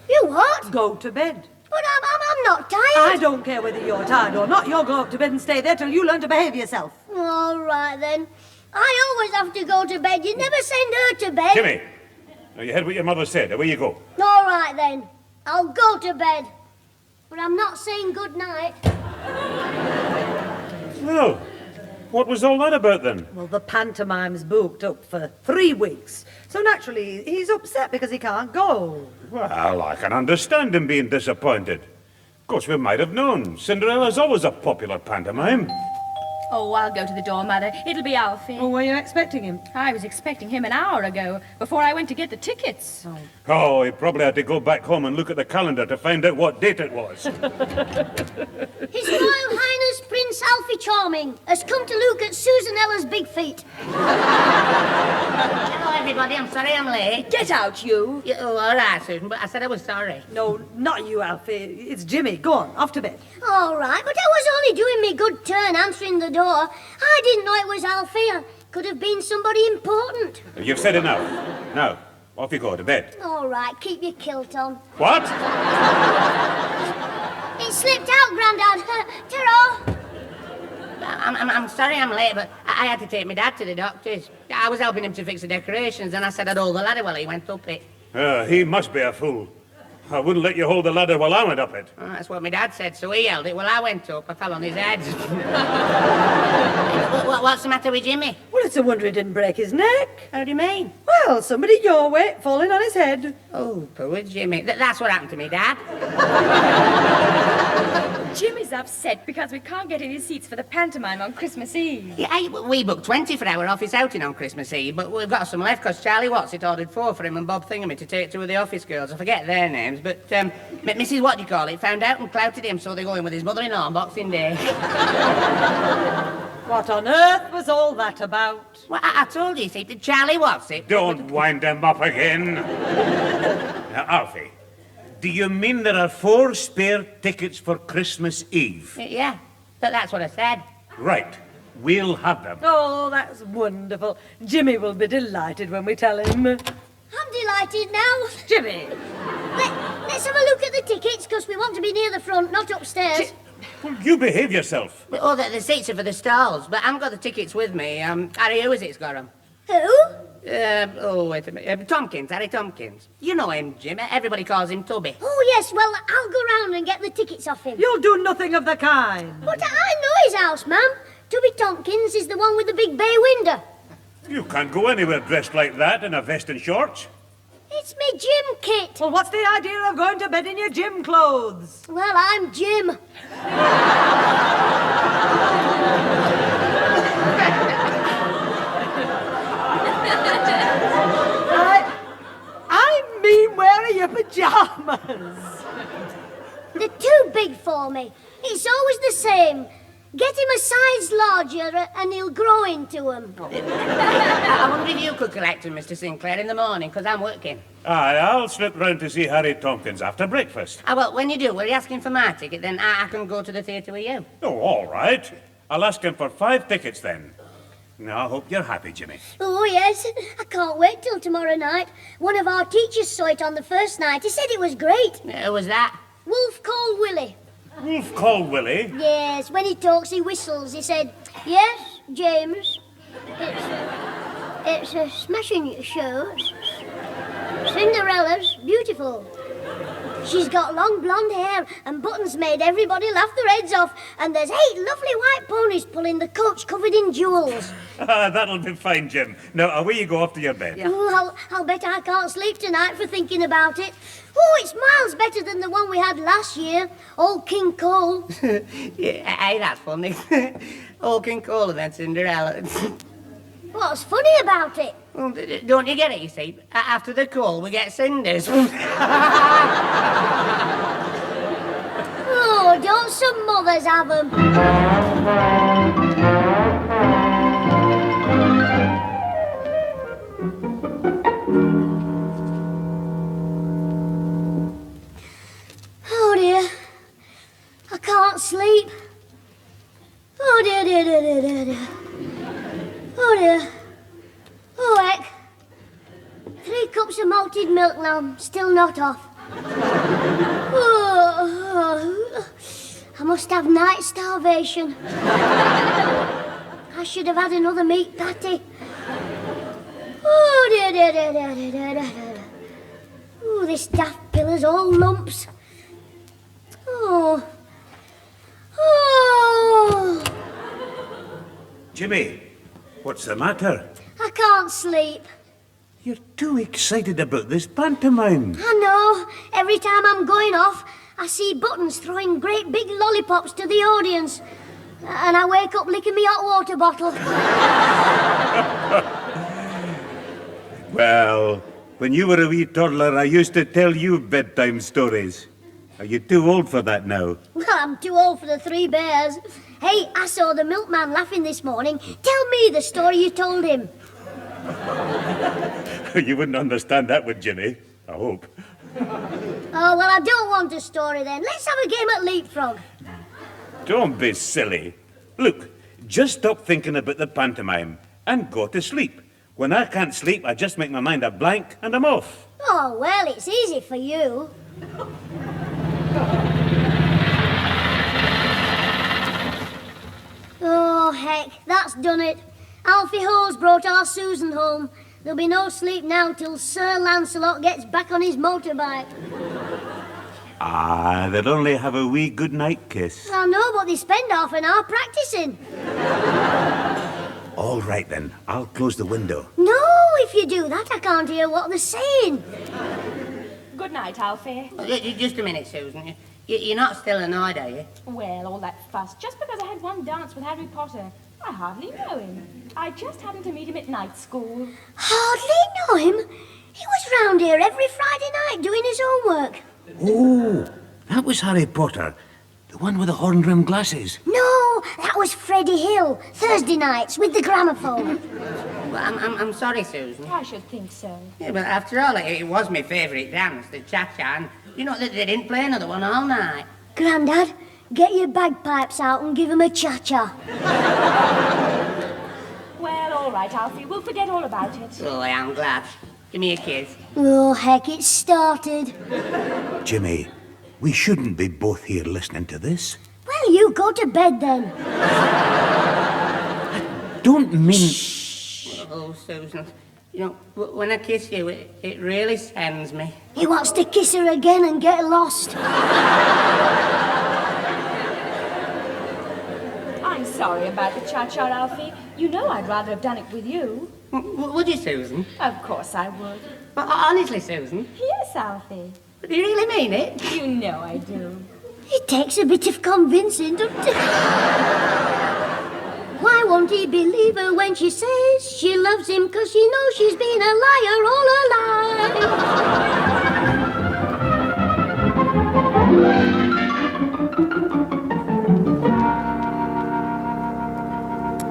You what? Go to bed. But I'm not tired. I don't care whether you're tired or not. You'll go up to bed and stay there till you learn to behave yourself. All right, then. I always have to go to bed. You never send her to bed. Jimmy, now you heard what your mother said. Away you go. All right, then. I'll go to bed. But I'm not saying good night. Well, what was all that about then? Well, the pantomime's booked up for 3 weeks. So naturally, he's upset because he can't go. Well, I can understand him being disappointed. Of course, we might have known. Cinderella's always a popular pantomime. Oh, I'll go to the door, Mother. It'll be Alfie. Oh, were you expecting him? I was expecting him an hour ago, before I went to get the tickets. Oh, he probably had to go back home and look at the calendar to find out what date it was. His Royal Highness Prince Alfie Charming has come to look at Susanella's big feet. Hello, everybody. I'm sorry I'm late. Get out, you. Yeah, oh, all right, Susan, but I said I was sorry. No, not you, Alfie. It's Jimmy. Go on, off to bed. All right, but I was only doing me good turn answering the door. I didn't know it was Alfie. Could have been somebody important. You've said enough. Now, off you go to bed. All right, keep your kilt on. What? It slipped out, Grandad. Ta-ra! I'm sorry I'm late, but I had to take my dad to the doctor's. I was helping him to fix the decorations, and I said I'd hold the ladder while he went up it. He must be a fool. I wouldn't let you hold the ladder while I went up it. Oh, that's what my dad said, so he held it while I went up. I fell on his head. What's the matter with Jimmy? Well, it's a wonder he didn't break his neck. How do you mean? Well, somebody your way falling on his head. Oh, poor Jimmy. That's what happened to me, Dad. Jimmy's upset because we can't get any seats for the pantomime on Christmas Eve. Yeah, we booked 20 for our office outing on Christmas Eve, but we've got some left because Charlie Watts ordered 4 for him and Bob Thingamy to take 2 of the office girls. I forget their names, but Mrs. What-do-you-call-it found out and clouted him, so they're going with his mother-in-law on Boxing Day. What on earth was all that about? Well, I told you, see, Charlie Watts it. Don't wind them up again. Now, Alfie, do you mean there are 4 spare tickets for Christmas Eve? Yeah, that's what I said. Right. We'll have them. Oh, that's wonderful. Jimmy will be delighted when we tell him. I'm delighted now. Jimmy! Let's have a look at the tickets, because we want to be near the front, not upstairs. Well, you behave yourself. Oh, the seats are for the stalls, but I haven't got the tickets with me. Harry, who is it's got them? Who? Wait a minute. Tompkins, Harry Tompkins. You know him, Jim. Everybody calls him Tubby. Oh, yes, well, I'll go round and get the tickets off him. You'll do nothing of the kind. But I know his house, ma'am. Tubby Tompkins is the one with the big bay window. You can't go anywhere dressed like that in a vest and shorts. It's me gym kit. Well, what's the idea of going to bed in your gym clothes? Well, I'm Jim. I mean, where are your pajamas? They're too big for me. It's always the same. Get him a size larger and he'll grow into them. I wonder if you could collect him, Mr. Sinclair, in the morning, because I'm working. Aye, I'll slip round to see Harry Tompkins after breakfast. Well, when you do, will you ask him for my ticket? Then I can go to the theatre with you. Oh, all right. I'll ask him for 5 tickets then. Now, I hope you're happy, Jimmy. Oh, yes. I can't wait till tomorrow night. One of our teachers saw it on the first night. He said it was great. Who was that? Wolf called Willie. Wolf called Willie? Yes, when he talks, he whistles. He said, "Yes, James, it's a smashing show. Cinderella's beautiful. She's got long blonde hair and buttons made everybody laugh their heads off. And there's 8 lovely white ponies pulling the coach covered in jewels." That'll be fine, Jim. Now, away you go off to your bed. Yeah. Oh, I'll bet I can't sleep tonight for thinking about it. Oh, it's miles better than the one we had last year. Old King Cole. Yeah, hey, that's funny. Old King Cole and then Cinderella. What's funny about it? Well, don't you get it, you see? After the call, we get cinders. Oh, don't some mothers have them? Oh dear, I can't sleep. Oh dear, dear, dear, dear, dear, dear. Oh dear. Oh heck. 3 cups of malted milk now, still not off. Oh. I must have night starvation. I should have had another meat patty. Oh, dear, dear, dear, dear, dear, dear, dear. Oh, this daft pillar's all lumps. Oh. Oh. Jimmy, what's the matter? I can't sleep. You're too excited about this pantomime. I know. Every time I'm going off, I see Buttons throwing great big lollipops to the audience. And I wake up licking me hot water bottle. Well, when you were a wee toddler, I used to tell you bedtime stories. Are you too old for that now? Well, I'm too old for the Three Bears. Hey, I saw the milkman laughing this morning. Tell me the story you told him. You wouldn't understand that one, Jimmy. I hope. Oh, well, I don't want a story then. Let's have a game at leapfrog. Don't be silly. Look, just stop thinking about the pantomime and go to sleep. When I can't sleep, I just make my mind a blank and I'm off. Oh, well, it's easy for you. Oh, heck, that's done it. Alfie Ho's brought our Susan home. There'll be no sleep now till Sir Lancelot gets back on his motorbike. Ah, they'll only have a wee good-night kiss. I know, but they spend half an hour practicing. All right, then. I'll close the window. No, if you do that, I can't hear what they're saying. Good night, Alfie. Just a minute, Susan. You're not still annoyed, are you? Well, all that fuss, just because I had one dance with Harry Potter. I hardly know him. I just happened to meet him at night school. Hardly know him? He was round here every Friday night doing his homework. Oh, that was Harry Potter. The one with the horn-rimmed glasses. No, that was Freddie Hill, Thursday nights with the gramophone. Well, I'm sorry, Susan. I should think so. Yeah, but after all, it was my favourite dance, the cha-cha, and you know, they didn't play another one all night. Grandad, get your bagpipes out and give him a cha-cha. Well, all right, Alfie, we'll forget all about it. Oh, I'm glad. Give me a kiss. Oh, heck, it's started. Jimmy, we shouldn't be both here listening to this. Well, you go to bed then. Don't mean... Oh, Susan, you know, when I kiss you, it really sends me. He wants to kiss her again and get lost. I'm sorry about the cha-cha, Alfie. You know I'd rather have done it with you. Would you, Susan? Of course I would. But honestly, Susan? Yes, Alfie. Do you really mean it? You know I do. It takes a bit of convincing, doesn't it? Why won't he believe her when she says she loves him, 'cause she knows she's been a liar all her life?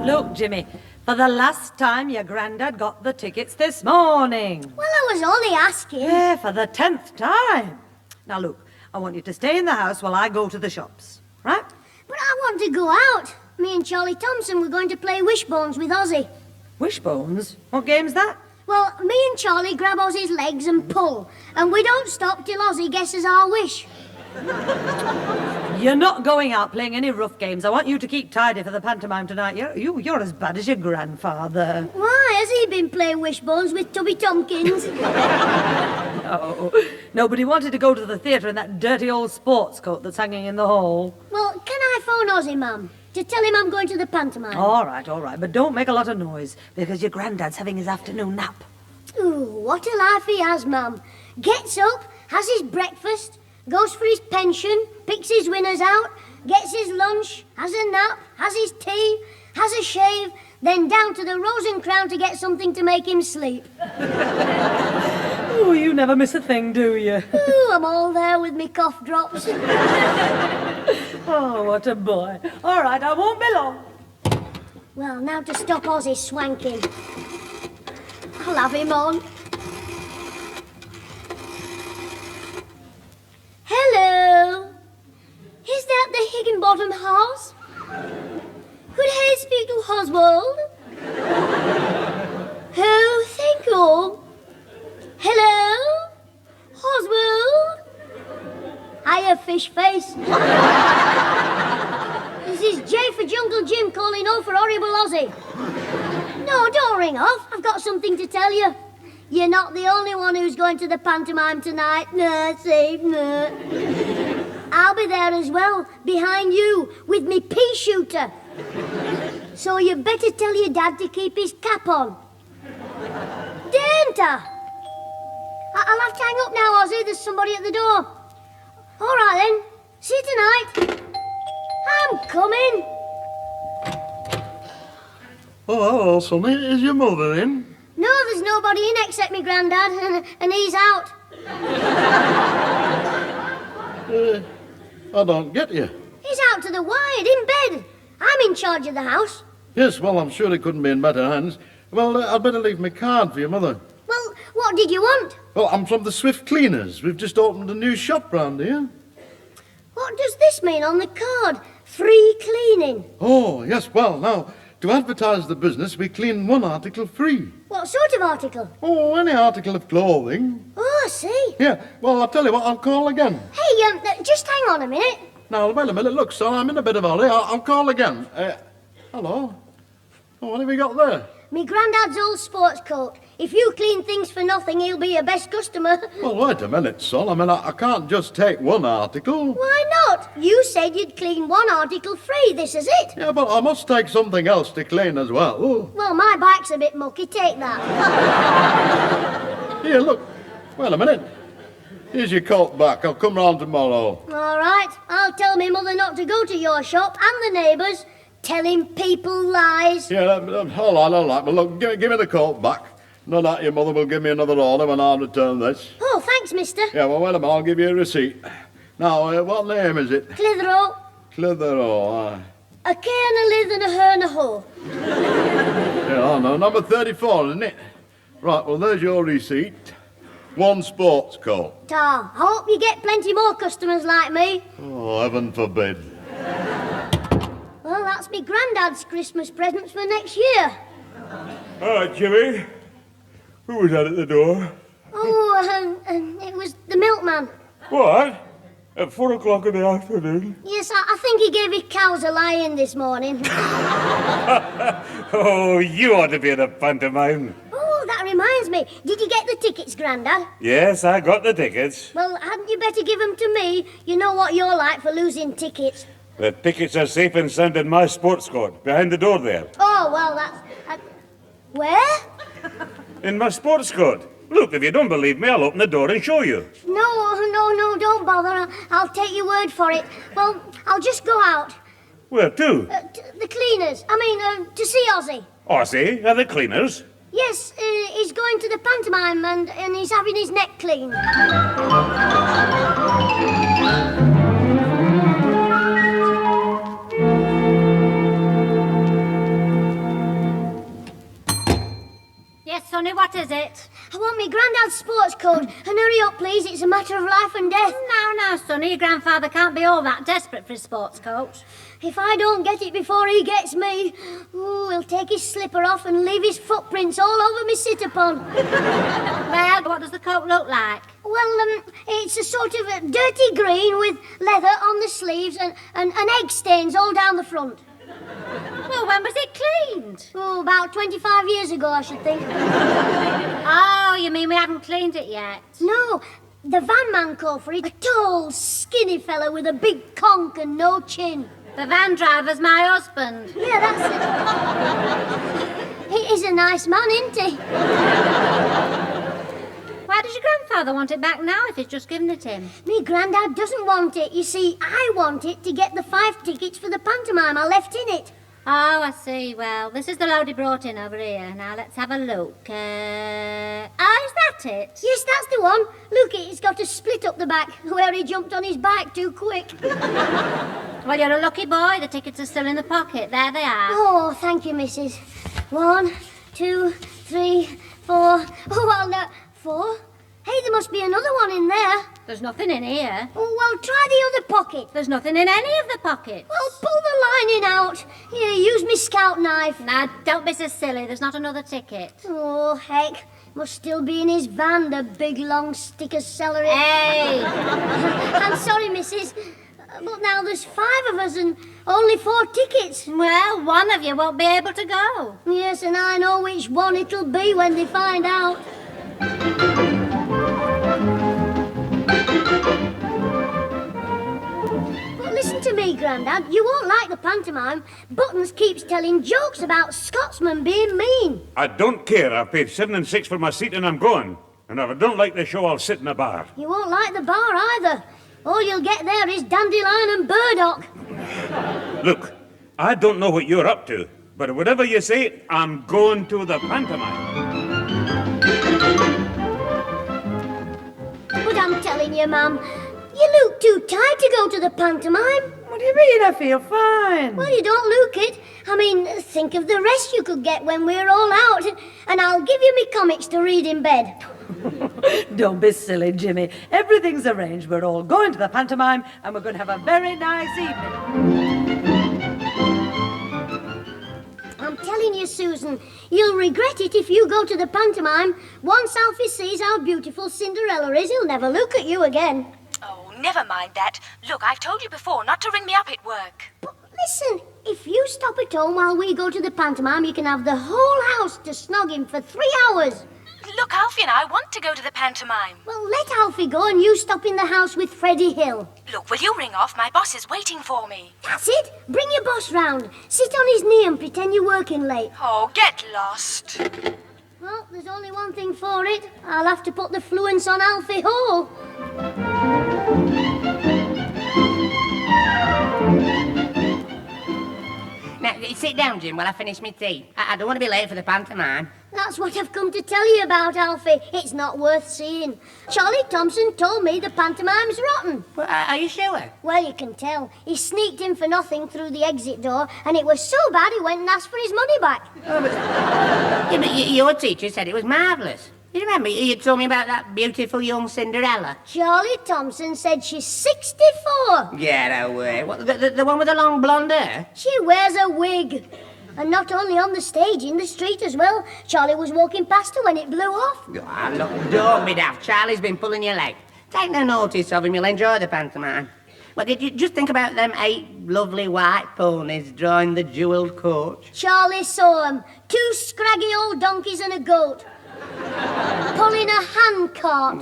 Look, Jimmy, for the last time your granddad got the tickets this morning. Well, I was only asking. Yeah, for the 10th time. Now, look, I want you to stay in the house while I go to the shops, right? But I want to go out. Me and Charlie Thompson were going to play Wishbones with Ozzy. Wishbones? What game's that? Well, me and Charlie grab Ozzy's legs and pull, and we don't stop till Ozzy guesses our wish. You're not going out playing any rough games. I want you to keep tidy for the pantomime tonight. You're as bad as your grandfather. Why, has he been playing Wishbones with Tubby Tompkins? No, nobody wanted to go to the theatre in that dirty old sports coat that's hanging in the hall. Well, can I phone Ozzy, Mum, to tell him I'm going to the pantomime? All right, but don't make a lot of noise, because your granddad's having his afternoon nap. Ooh, what a life he has, Mum. Gets up, has his breakfast, goes for his pension, picks his winners out, gets his lunch, has a nap, has his tea, has a shave, then down to the Rose and Crown to get something to make him sleep. Oh, you never miss a thing, do you? Ooh, I'm all there with me cough drops. Oh, what a boy. All right, I won't be long. Well, now to stop Ozzy swanking. I'll have him on. Hello? Is that the Higginbottom house? Could I speak to Oswald? Oh, thank you. Hello? Oswald? Hiya, fish face. Ozzy. No, don't ring off. I've got something to tell you. You're not the only one who's going to the pantomime tonight. No, Steve, no. I'll be there as well, behind you, with me pea shooter. So you better tell your dad to keep his cap on. Don't I? I'll have to hang up now, Ozzy. There's somebody at the door. All right, then. See you tonight. I'm coming. Oh, hello, Sonny. Is your mother in? No, there's nobody in except me granddad, and he's out. I don't get you. He's out to the wide, in bed. I'm in charge of the house. Yes, well, I'm sure he couldn't be in better hands. Well, I'd better leave my card for your mother. Well, what did you want? Well, I'm from the Swift Cleaners. We've just opened a new shop round here. What does this mean on the card? Free cleaning. Oh, yes, well, now, to advertise the business, we clean one article free. What sort of article? Oh, any article of clothing. Oh, I see. Yeah, well, I'll tell you what, I'll call again. Hey, just hang on a minute. Now, wait a minute. Look, son, I'm in a bit of a hurry. I'll call again. Hello? Oh, what have you got there? Me granddad's old sports coat. If you clean things for nothing, he'll be your best customer. Well, wait a minute, son. I mean, I can't just take one article. Why not? You said you'd clean one article free. This is it. Yeah, but I must take something else to clean as well. Oh. Well, my bike's a bit mucky. Take that. Here, look. Wait a minute. Here's your coat back. I'll come round tomorrow. All right. I'll tell me mother not to go to your shop and the neighbours. Telling people lies. Yeah, all right. Well, look, give me the coat back. No doubt your mother will give me another order when I return this. Oh, thanks, mister. Yeah, well, wait a minute. I'll give you a receipt. Now, what name is it? Clitheroe. Clitheroe, A K and a lith and a her and a ho. Yeah, I know. Number 34, isn't it? Right, well, there's your receipt. One sports coat. Ta, I hope you get plenty more customers like me. Oh, heaven forbid. Well, that's me granddad's Christmas presents for next year. Jimmy. Who was that at the door? Oh, it was the milkman. What? At 4 o'clock in the afternoon? Yes, I think he gave his cows a lie-in this morning. Oh, you ought to be in a pantomime. Oh, that reminds me. Did you get the tickets, Grandad? Yes, I got the tickets. Well, hadn't you better give them to me? You know what you're like for losing tickets. The tickets are safe and sound in my sports coat, behind the door there. Oh, well, that's... where? In my sports coat. Look, if you don't believe me, I'll open the door and show you. No, don't bother. I'll take your word for it. Well, I'll just go out. Where to? The cleaners. To see Ozzy. Ozzy? Are the cleaners? Yes, he's going to the pantomime and he's having his neck cleaned. Yes, Sonny, what is it? I want me granddad's sports coat. And hurry up, please. It's a matter of life and death. Now, Sonny, your grandfather can't be all that desperate for his sports coat. If I don't get it before he gets me, he'll take his slipper off and leave his footprints all over me sit-upon. Well, what does the coat look like? Well, it's a sort of a dirty green with leather on the sleeves and egg stains all down the front. Well, when was it cleaned? Oh, about 25 years ago, I should think. Oh, you mean we haven't cleaned it yet? No, the van man called for it. A tall, skinny fella with a big conch and no chin. The van driver's my husband. Yeah, that's it. He is a nice man, isn't he? Why does your grandfather want it back now if he's just given it him? Me granddad doesn't want it. You see, I want it to get the 5 tickets for the pantomime I left in it. Oh, I see. Well, this is the load he brought in over here. Now, let's have a look. Is that it? Yes, that's the one. Look, it's got a split up the back where he jumped on his bike too quick. Well, you're a lucky boy. The tickets are still in the pocket. There they are. Oh, thank you, missus. 1, 2, 3, 4. Oh, well, no, 4. Hey, there must be another one in there. There's nothing in here. Oh, well, try the other pocket. There's nothing in any of the pockets. Well, pull the lining out. Here, use me scout knife. Now, don't be so silly. There's not another ticket. Oh, heck. Must still be in his van, the big, long stick of celery. Hey! I'm sorry, missus. But now there's 5 of us and only 4 tickets. Well, one of you won't be able to go. Yes, and I know which one it'll be when they find out. But listen to me, Grandad. You won't like the pantomime. Buttons keeps telling jokes about Scotsmen being mean. I don't care. I've paid 7 and 6 for my seat and I'm going. And if I don't like the show, I'll sit in a bar. You won't like the bar either. All you'll get there is dandelion and burdock. Look, I don't know what you're up to, but whatever you say, I'm going to the pantomime. But I'm telling you, Mum, you look too tired to go to the pantomime. What do you mean? I feel fine. Well, you don't look it. I mean, think of the rest you could get when we're all out. And I'll give you me comics to read in bed. Don't be silly, Jimmy. Everything's arranged. We're all going to the pantomime and we're going to have a very nice evening. I'm telling you, Susan, you'll regret it if you go to the pantomime. Once Alfie sees how beautiful Cinderella is, he'll never look at you again. Oh, never mind that. Look, I've told you before not to ring me up at work. But listen, if you stop at home while we go to the pantomime, you can have the whole house to snog him for 3 hours. Look, Alfie and I want to go to the pantomime. Well, let Alfie go and you stop in the house with Freddie Hill. Look, will you ring off? My boss is waiting for me. That's it. Bring your boss round. Sit on his knee and pretend you're working late. Oh, get lost. Well, there's only one thing for it. I'll have to put the fluence on Alfie Hall. Now, sit down, Jim, while I finish my tea. I don't want to be late for the pantomime. That's what I've come to tell you about, Alfie. It's not worth seeing. Charlie Thompson told me the pantomime's rotten. Well, are you sure? Well, you can tell. He sneaked in for nothing through the exit door, and it was so bad he went and asked for his money back. Oh, but... yeah, but your teacher said it was marvellous. You remember you told me about that beautiful young Cinderella? Charlie Thompson said she's 64. Get away. What, the one with the long blonde hair? She wears a wig. And not only on the stage, in the street as well. Charlie was walking past her when it blew off. Oh, look, don't be daft. Charlie's been pulling your leg. Take no notice of him. You'll enjoy the pantomime. Well, did you just think about them 8 lovely white ponies drawing the jewelled coach? Charlie saw 'em. 2 scraggy old donkeys and a goat. Pulling a hand cart.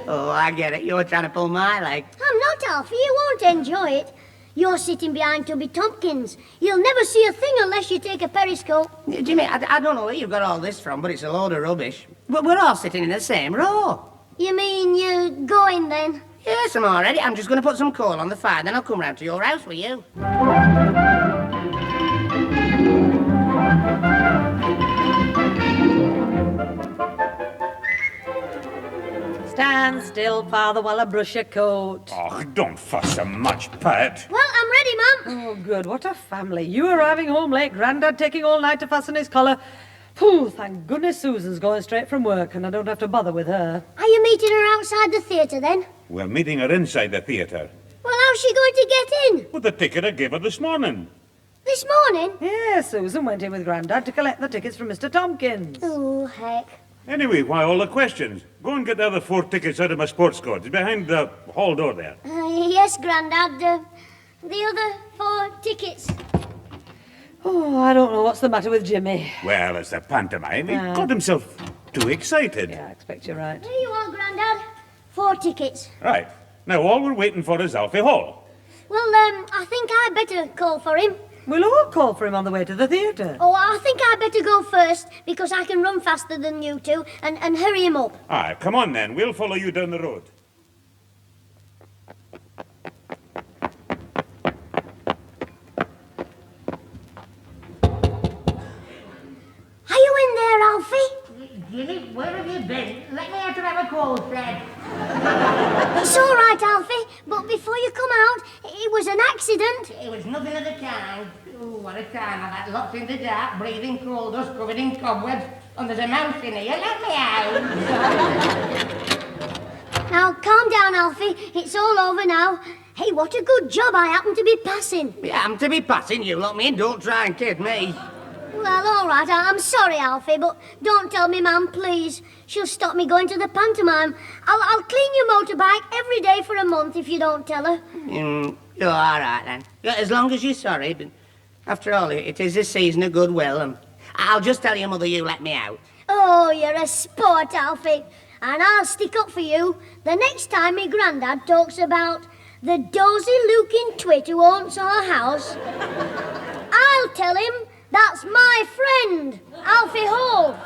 Oh, I get it. You're trying to pull my leg. I'm not, Alfie. You won't enjoy it. You're sitting behind Tubby Tompkins. You'll never see a thing unless you take a periscope. Jimmy, I don't know where you've got all this from, but it's a load of rubbish. But we're all sitting in the same row. You mean you're going then? Yes, I'm all ready. I'm just going to put some coal on the fire, then I'll come round to your house with you. Stand still, Father, while I brush your coat. Oh, don't fuss so much, Pat. Well, I'm ready, Mum. Oh, good. What a family. You arriving home late, Grandad taking all night to fasten his collar. Phew, thank goodness Susan's going straight from work and I don't have to bother with her. Are you meeting her outside the theatre then? We're meeting her inside the theatre. Well, how's she going to get in? With the ticket I gave her this morning. This morning? Yes, Susan went in with Grandad to collect the tickets from Mr. Tompkins. Oh, heck. Anyway, why all the questions? Go and get the other 4 tickets out of my sports coat. It's behind the hall door there. Yes, Grandad. The other 4 tickets. Oh, I don't know what's the matter with Jimmy. Well, it's the pantomime. He got himself too excited. Yeah, I expect you're right. Here you are, Grandad. 4 tickets. Right. Now, all we're waiting for is Alfie Hall. Well, I think I'd better call for him. We'll all call for him on the way to the theatre. Oh, I think I'd better go first, because I can run faster than you two, and hurry him up. Ah, come on then. We'll follow you down the road. Are you in there, Alfie? Jimmy, where have you been? Let me out to have a call, Fred. It's all right, Alfie, but before you come out, it was an accident. It was nothing of the kind. Oh, what a time. I got locked in the dark, breathing coal dust, covered in cobwebs, and there's a mouse in here. Let me out. Now, calm down, Alfie. It's all over now. Hey, what a good job I happened to be passing. Yeah, I'm to be passing you. Lock me in. Don't try and kid me. Well, all right, I'm sorry, Alfie, but don't tell me, Mum, please. She'll stop me going to the pantomime. I'll clean your motorbike every day for a month if you don't tell her. You're all right, then. Yeah, as long as you're sorry, but after all, it is a season of goodwill, and I'll just tell your mother you let me out. Oh, you're a sport, Alfie. And I'll stick up for you the next time me grandad talks about the dozy-looking twit who owns our house. I'll tell him that's my friend, Alfie Hall.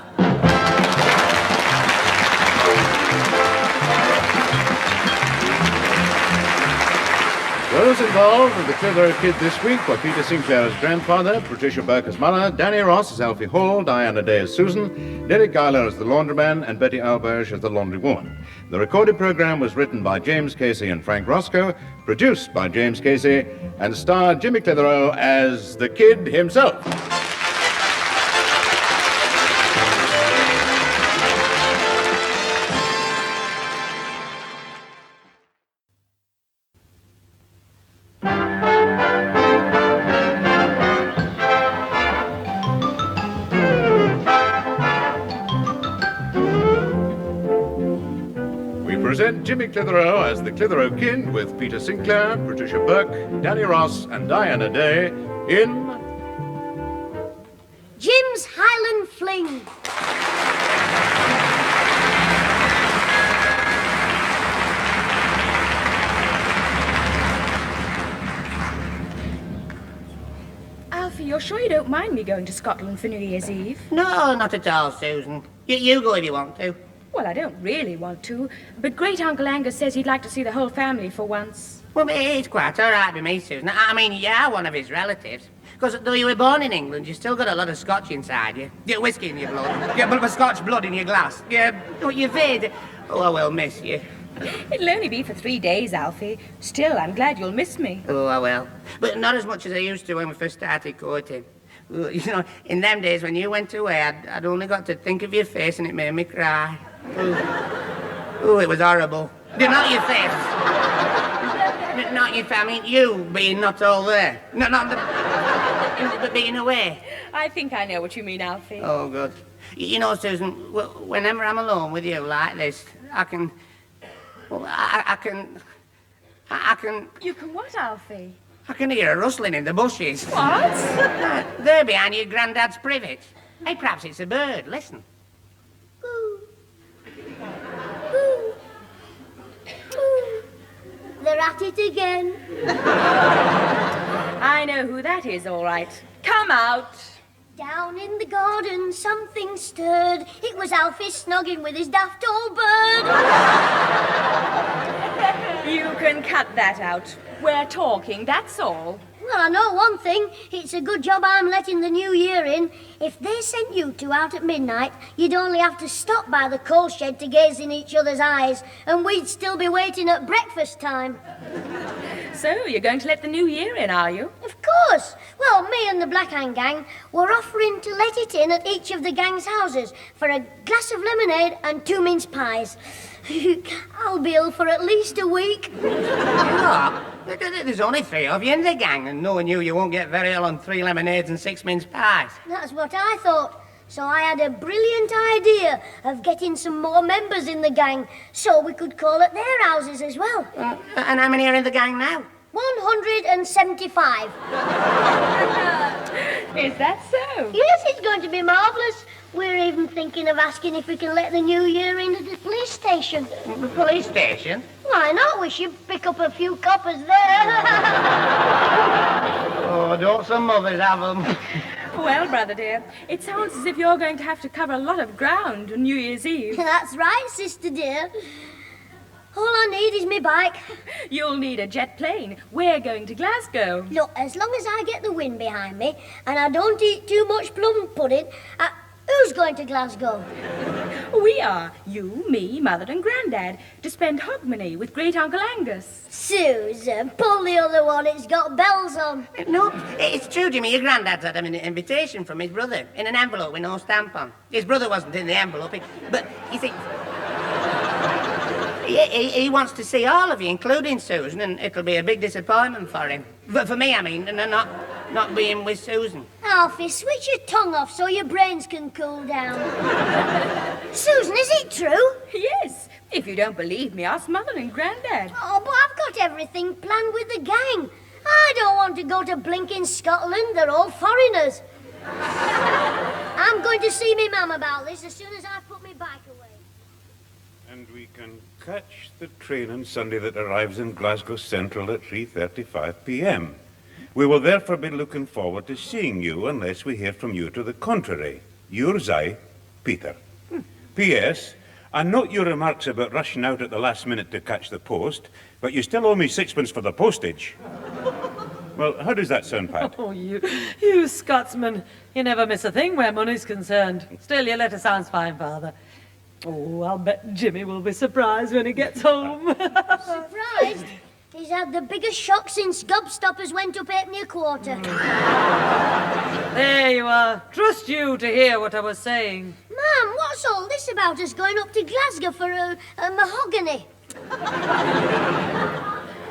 Those involved in the Clitheroe Kid this week were Peter Sinclair as grandfather, Patricia Burke as mother, Danny Ross as Alfie Hall, Diana Day as Susan, Derek Guyler as the laundryman, and Betty Alberge as the laundrywoman. The recorded program was written by James Casey and Frank Roscoe, produced by James Casey, and starred Jimmy Clitheroe as the Kid himself. Present Jimmy Clitheroe as the Clitheroe Kid with Peter Sinclair, Patricia Burke, Danny Ross, and Diana Day in Jim's Highland Fling. Alfie, you're sure you don't mind me going to Scotland for New Year's Eve? No, not at all, Susan. You go if you want to. Well, I don't really want to, but Great Uncle Angus says he'd like to see the whole family for once. Well, it's quite all right with me, Susan. I mean, you are one of his relatives. Because though you were born in England, you've still got a lot of Scotch inside you. You got whiskey in your blood. You got Scotch blood in your glass. You're fade. Oh, I will miss you. It'll only be for 3 days, Alfie. Still, I'm glad you'll miss me. Oh, I will. But not as much as I used to when we first started courting. You know, in them days when you went away, I'd only got to think of your face and it made me cry. Oh, it was horrible. Not your face. Not your family. You being not all there. But being away. I think I know what you mean, Alfie. Oh, good. You know, Susan, whenever I'm alone with you like this, I can... Well, I can... You can what, Alfie? I can hear a rustling in the bushes. What? There behind your granddad's privet. Hey, perhaps it's a bird. Listen. They're at it again. I know who that is, all right. Come out. Down in the garden, something stirred. It was Alfie snogging with his daft old bird. You can cut that out. We're talking, that's all. Well, I know one thing. It's a good job I'm letting the new year in. If they sent you two out at midnight, you'd only have to stop by the coal shed to gaze in each other's eyes, and we'd still be waiting at breakfast time. So, you're going to let the new year in, are you? Of course. Well, me and the Black Hand gang were offering to let it in at each of the gang's houses for a glass of lemonade and 2 mince pies. I'll be ill for at least a week. Look, there's only 3 of you in the gang, and knowing you won't get very ill on 3 lemonades and 6 mince pies. That's what I thought. So I had a brilliant idea of getting some more members in the gang so we could call at their houses as well. And how many are in the gang now? 175. Is that so? Yes, it's going to be marvellous. We're even thinking of asking if we can let the new year in at the police station. The police station? Why not? We should pick up a few coppers there. Oh, don't some mothers have them? Well, brother dear, it sounds as if you're going to have to cover a lot of ground on New Year's Eve. That's right, sister dear. All I need is my bike. You'll need a jet plane. We're going to Glasgow. Look, as long as I get the wind behind me and I don't eat too much plum pudding, who's going to Glasgow? We are. You, me, Mother and Grandad, to spend Hogmanay with Great Uncle Angus. Susan, pull the other one. It's got bells on. No, it's true, Jimmy. Your granddad's had him an invitation from his brother in an envelope with no stamp on. His brother wasn't in the envelope, but you see... He wants to see all of you, including Susan, and it'll be a big disappointment for him. But for me, I mean, not being with Susan. Alfie, switch your tongue off so your brains can cool down. Susan, is it true? Yes. If you don't believe me, ask Mother and Grandad. Oh, but I've got everything planned with the gang. I don't want to go to blinking Scotland. They're all foreigners. I'm going to see me mum about this as soon as I put my bike away. And we can catch the train on Sunday that arrives in Glasgow Central at 3:35 p.m. We will therefore be looking forward to seeing you unless we hear from you to the contrary. Yours I, Peter. P.S. I note your remarks about rushing out at the last minute to catch the post, but you still owe me sixpence for the postage. Well, how does that sound, Pat? Oh, you Scotsman. You never miss a thing where money's concerned. Still, your letter sounds fine, Father. Oh, I'll bet Jimmy will be surprised when he gets home. Surprised? He's had the biggest shock since gobstoppers went up halfpenny a quarter. There you are. Trust you to hear what I was saying. Ma'am, what's all this about us going up to Glasgow for a mahogany?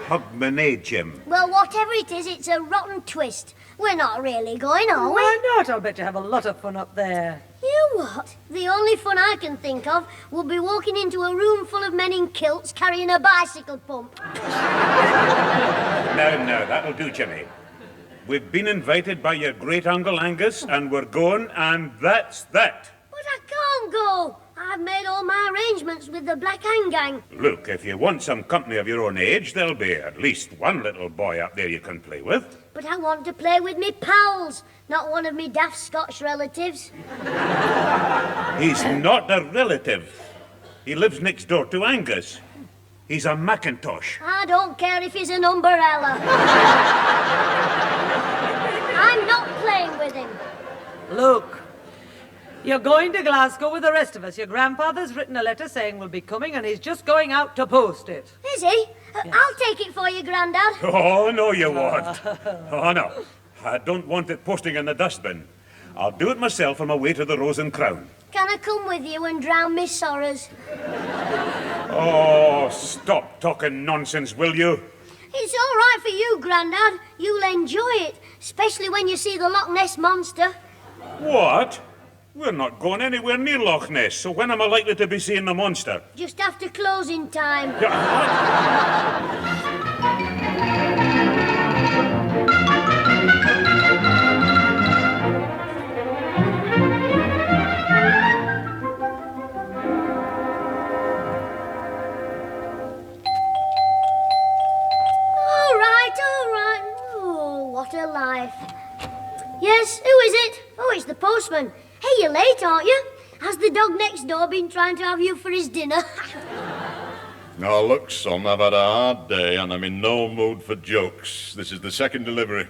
Hogmanay, Jim. Well, whatever it is, it's a rotten twist. We're not really going, are we? Why not? I'll bet you have a lot of fun up there. You what? The only fun I can think of will be walking into a room full of men in kilts carrying a bicycle pump. No, that'll do, Jimmy. We've been invited by your great uncle Angus, and we're going, and that's that. But I can't go. I've made all my arrangements with the Black Hand Gang. Look, if you want some company of your own age, there'll be at least one little boy up there you can play with. But I want to play with me pals, not one of me daft Scotch relatives. He's not a relative. He lives next door to Angus. He's a Macintosh. I don't care if he's an umbrella. I'm not playing with him. Look, you're going to Glasgow with the rest of us. Your grandfather's written a letter saying we'll be coming, and he's just going out to post it. Is he? I'll take it for you, Grandad. Oh, no, you won't. Oh, no. I don't want it posting in the dustbin. I'll do it myself on my way to the Rose and Crown. Can I come with you and drown me sorrows? Oh, stop talking nonsense, will you? It's all right for you, Grandad. You'll enjoy it, especially when you see the Loch Ness Monster. What? We're not going anywhere near Loch Ness, so when am I likely to be seeing the monster? Just after closing time. All right. Oh, what a life. Yes, who is it? Oh, it's the postman. Hey, you're late, aren't you? Has the dog next door been trying to have you for his dinner? Now, look, son, I've had a hard day and I'm in no mood for jokes. This is the second delivery.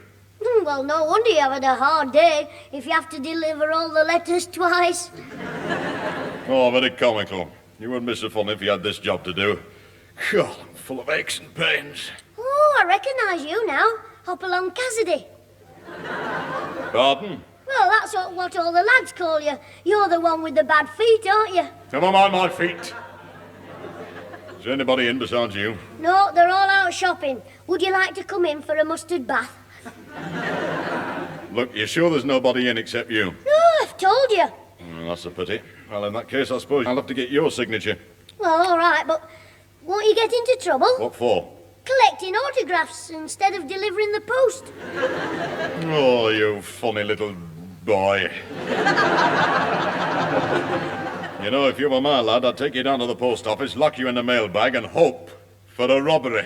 Well, no wonder you have had a hard day if you have to deliver all the letters twice. Oh, very comical. You wouldn't be so funny if you had this job to do. God, I'm full of aches and pains. Oh, I recognise you now. Hopalong Cassidy. Pardon? Well, that's what all the lads call you. You're the one with the bad feet, aren't you? Never mind my feet. Is there anybody in besides you? No, they're all out shopping. Would you like to come in for a mustard bath? Look, you sure there's nobody in except you? No, I've told you. Well, that's a pity. Well, in that case, I suppose I'll have to get your signature. Well, all right, but won't you get into trouble? What for? Collecting autographs instead of delivering the post. Oh, you funny little boy. You know, if you were my lad, I'd take you down to the post office, lock you in the mailbag, and hope for a robbery.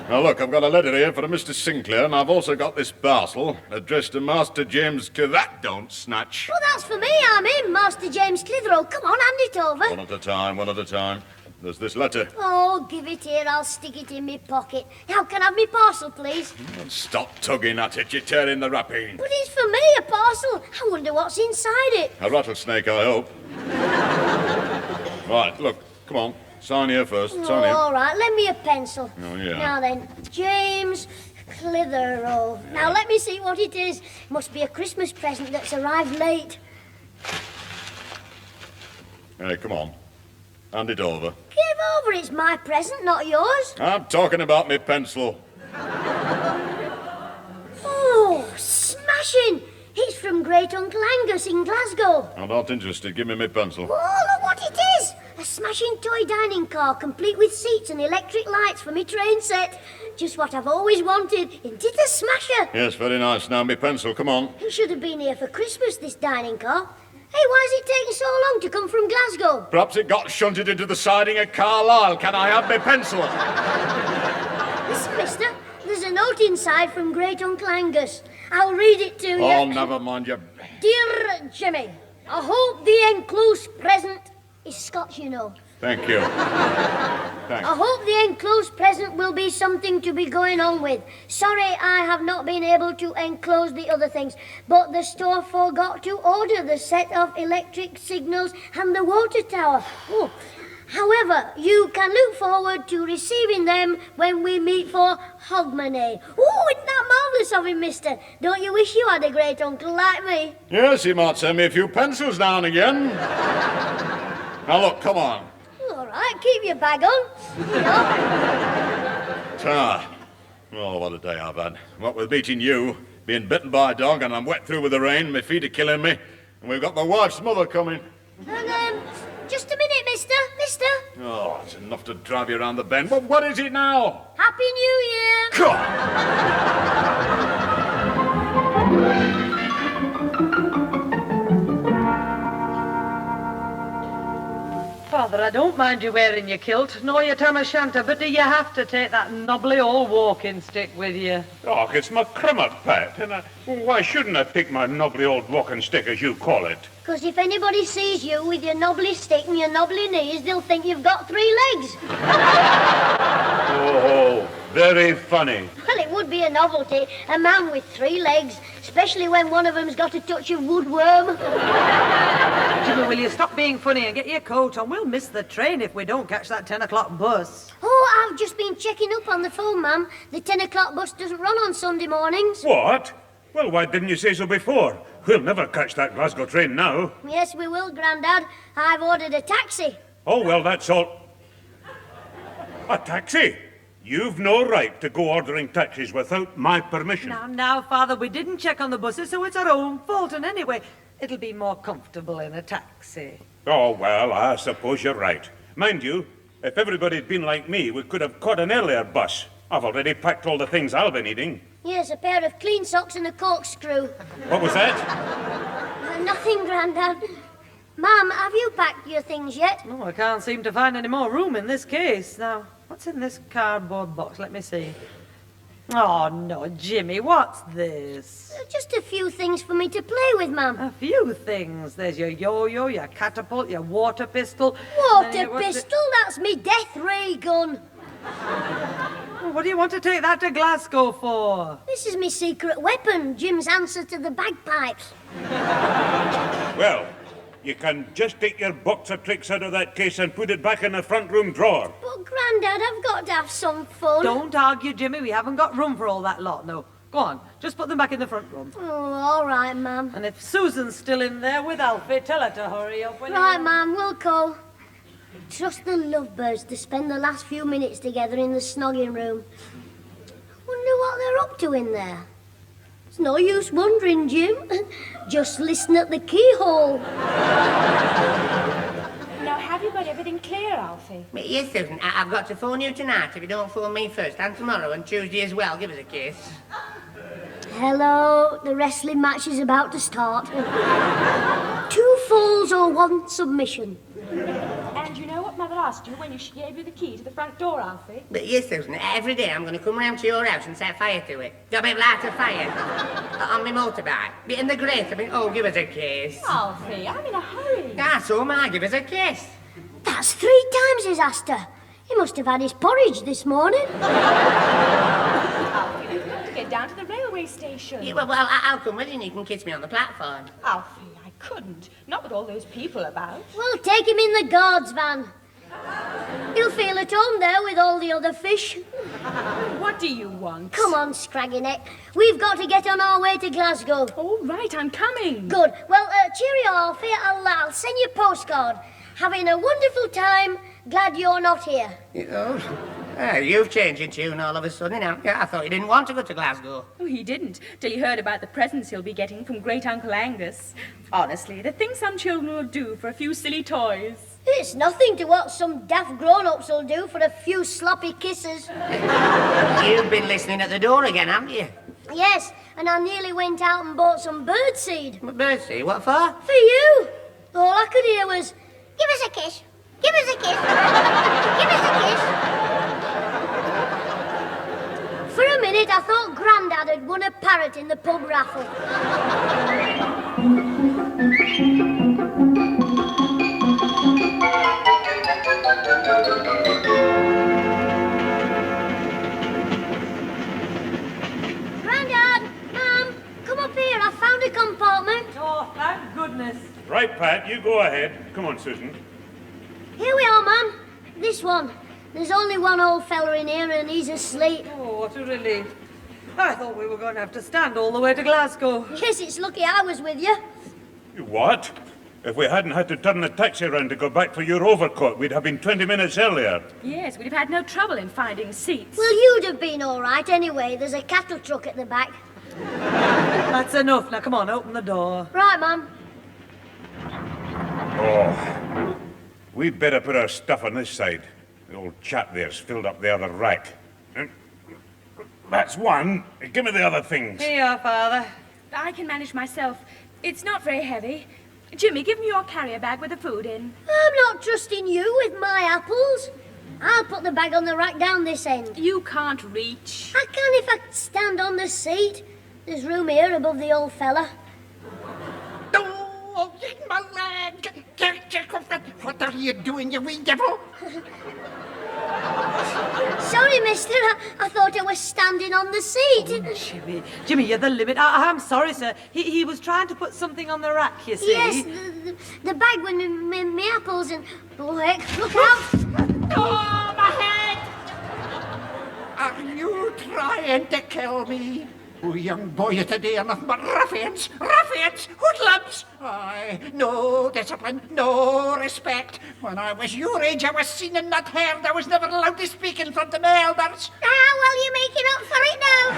Now, look, I've got a letter here for a Mr. Sinclair, and I've also got this parcel addressed to Master James That don't snatch. Well, that's for me. I'm in, Master James Clitheroe. Come on, hand it over. One at a time, one at a time. There's this letter. Oh, give it here. I'll stick it in my pocket. Now, can I have my parcel, please? Stop tugging at it. You're tearing the wrapping. But it's for me, a parcel. I wonder what's inside it. A rattlesnake, I hope. Right, look, come on. Sign here first. Sign here. All right, lend me a pencil. Oh, yeah. Now then, James Clitheroe. Now, let me see what it is. Must be a Christmas present that's arrived late. Hey, come on. Hand it over. Give over. It's my present, not yours. I'm talking about me pencil. Oh, smashing. It's from Great Uncle Angus in Glasgow. I'm not interested. Give me my pencil. Oh, look what it is. A smashing toy dining car, complete with seats and electric lights for me train set. Just what I've always wanted. Isn't it a smasher? Yes, very nice. Now, my pencil, come on. It should have been here for Christmas, this dining car. Hey, why is it taking so long to come from Glasgow? Perhaps it got shunted into the siding at Carlisle. Can I have my pencil? Listen, mister, there's a note inside from Great Uncle Angus. I'll read it to you. Oh, never mind you. Dear Jimmy, I hope the enclosed present is Scotch, you know. Thank you. Thanks. I hope the enclosed present will be something to be going on with. Sorry I have not been able to enclose the other things, but the store forgot to order the set of electric signals and the water tower. Oh. However, you can look forward to receiving them when we meet for Hogmanay. Oh, isn't that marvellous of him, mister? Don't you wish you had a great uncle like me? Yes, he might send me a few pencils now and again. Now, look, come on. All right, keep your bag on. Oh, what a day I've had. What with meeting you, being bitten by a dog, and I'm wet through with the rain, my feet are killing me, and we've got my wife's mother coming. And, just a minute, mister. Oh, it's enough to drive you around the bend. But what is it now? Happy New Year. Father, I don't mind you wearing your kilt, nor your tam o' shanter, but do you have to take that knobbly old walking stick with you? Oh, it's my crummock, Pat. And why shouldn't I take my knobbly old walking stick, as you call it? Because if anybody sees you with your knobbly stick and your knobbly knees, they'll think you've got 3 legs. Oh, very funny. Well, it would be a novelty, a man with 3 legs, especially when one of them's got a touch of woodworm. Jimmy, will you stop being funny and get your coat on? We'll miss the train if we don't catch that 10 o'clock bus. Oh, I've just been checking up on the phone, ma'am. The 10 o'clock bus doesn't run on Sunday mornings. What? Well, why didn't you say so before? We'll never catch that Glasgow train now. Yes, we will, Grandad. I've ordered a taxi. Oh, well, that's all. A taxi? You've no right to go ordering taxis without my permission. Now, Father, we didn't check on the buses, so it's our own fault. And anyway, it'll be more comfortable in a taxi. Oh, well, I suppose you're right. Mind you, if everybody'd been like me, we could have caught an earlier bus. I've already packed all the things I'll be needing. Yes, a pair of clean socks and a corkscrew. What was that? Nothing, Grandad. Ma'am, have you packed your things yet? No, I can't seem to find any more room in this case. Now, what's in this cardboard box? Let me see. Oh, no, Jimmy, what's this? Just a few things for me to play with, ma'am. A few things. There's your yo-yo, your catapult, your water pistol. Water pistol? That's me death ray gun. Well, what do you want to take that to Glasgow for? This is my secret weapon, Jim's answer to the bagpipes. Well, you can just take your box of tricks out of that case and put it back in the front room drawer. But, Grandad, I've got to have some fun. Don't argue, Jimmy. We haven't got room for all that lot, no. Go on, just put them back in the front room. Oh, all right, ma'am. And if Susan's still in there with Alfie, tell her to hurry up. Right, ma'am, we'll go. Trust the lovebirds to spend the last few minutes together in the snogging room. Wonder what they're up to in there. It's no use wondering, Jim. Just listen at the keyhole. Now, have you got everything clear, Alfie? Yes, Susan. I've got to phone you tonight if you don't phone me first, and tomorrow and Tuesday as well. Give us a kiss. Hello, the wrestling match is about to start. 2 falls or 1 submission. And you know what Mother asked you when she gave you the key to the front door, Alfie? But yes, Susan, every day I'm going to come round to your house and set fire to it. Got a bit of light of fire. On my motorbike. Bit in the grate. Oh, give us a kiss. Alfie, I'm in a hurry. Ah, so am I. Give us a kiss. That's 3 times he's asked her. He must have had his porridge this morning. Alfie, we've got to get down to the railway station. Yeah, well, I'll come with you and you can kiss me on the platform. Alfie, I couldn't. Not with all those people about. Well, take him in the guard's van. He'll feel at home there with all the other fish. What do you want? Come on, Scraggy Neck. We've got to get on our way to Glasgow. All right, I'm coming. Good. Well, cheerio, Alfie. I'll send you a postcard. Having a wonderful time. Glad you're not here. You've changed your tune all of a sudden, haven't you? I thought you didn't want to go to Glasgow. Oh, he didn't, till he heard about the presents he'll be getting from Great Uncle Angus. Honestly, the things some children will do for a few silly toys. It's nothing to what some daft grown-ups will do for a few sloppy kisses. You've been listening at the door again, haven't you? Yes, and I nearly went out and bought some birdseed. Birdseed, what for? For you. All I could hear was, give us a kiss. Give us a kiss. Give us a kiss. For a minute, I thought Grandad had won a parrot in the pub raffle. Grandad, Mum, come up here. I found a compartment. Oh, thank goodness. Right, Pat, you go ahead. Come on, Susan. Here we are, Mum. This one. There's only one old fella in here and he's asleep. Oh, what a relief. I thought we were going to have to stand all the way to Glasgow. Yes, it's lucky I was with you. What? If we hadn't had to turn the taxi around to go back for your overcoat, we'd have been 20 minutes earlier. Yes, we'd have had no trouble in finding seats. Well, you'd have been all right anyway. There's a cattle truck at the back. That's enough. Now, come on, open the door. Right, Mum. Oh, we'd better put our stuff on this side. The old chap there's filled up the other rack. That's one. Give me the other things. Here you are, Father. I can manage myself. It's not very heavy. Jimmy, give me your carrier bag with the food in. I'm not trusting you with my apples. I'll put the bag on the rack down this end. You can't reach. I can if I stand on the seat. There's room here above the old fella. Oh, my leg! What are you doing, you wee devil? Sorry, mister. I thought I was standing on the seat. Jimmy, you're the limit. I'm sorry, sir. He was trying to put something on the rack, you see. Yes, the bag with me apples and... Oh, heck, look out! Oh, my head! Are you trying to kill me? Oh, young boy, today are nothing but ruffians, hoodlums. Aye, no discipline, no respect. When I was your age, I was seen and not heard. I was never allowed to speak in front of my elders. Ah, well, you're making up for it now.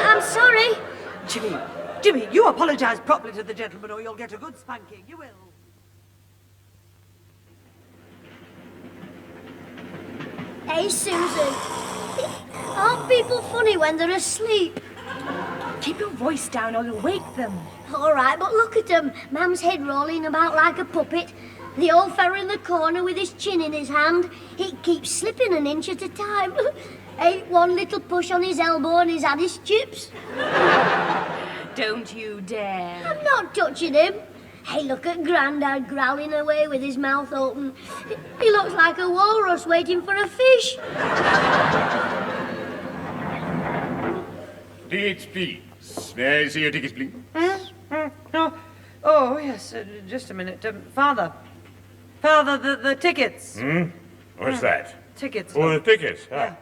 I'm sorry. Jimmy, you apologise properly to the gentleman or you'll get a good spanking. You will. Hey, Susan. Aren't people funny when they're asleep? Keep your voice down or you'll wake them. All right, but look at them. Mum's head rolling about like a puppet. The old fella in the corner with his chin in his hand. He keeps slipping an inch at a time. Ain't one little push on his elbow and he's had his chips. Don't you dare. I'm not touching him. Hey, look at Grandad growling away with his mouth open. He looks like a walrus waiting for a fish. Tickets, please. May I see your tickets, please? No. Oh, yes, just a minute. Father, the tickets. What's that? Tickets. Oh, the tickets. Yeah.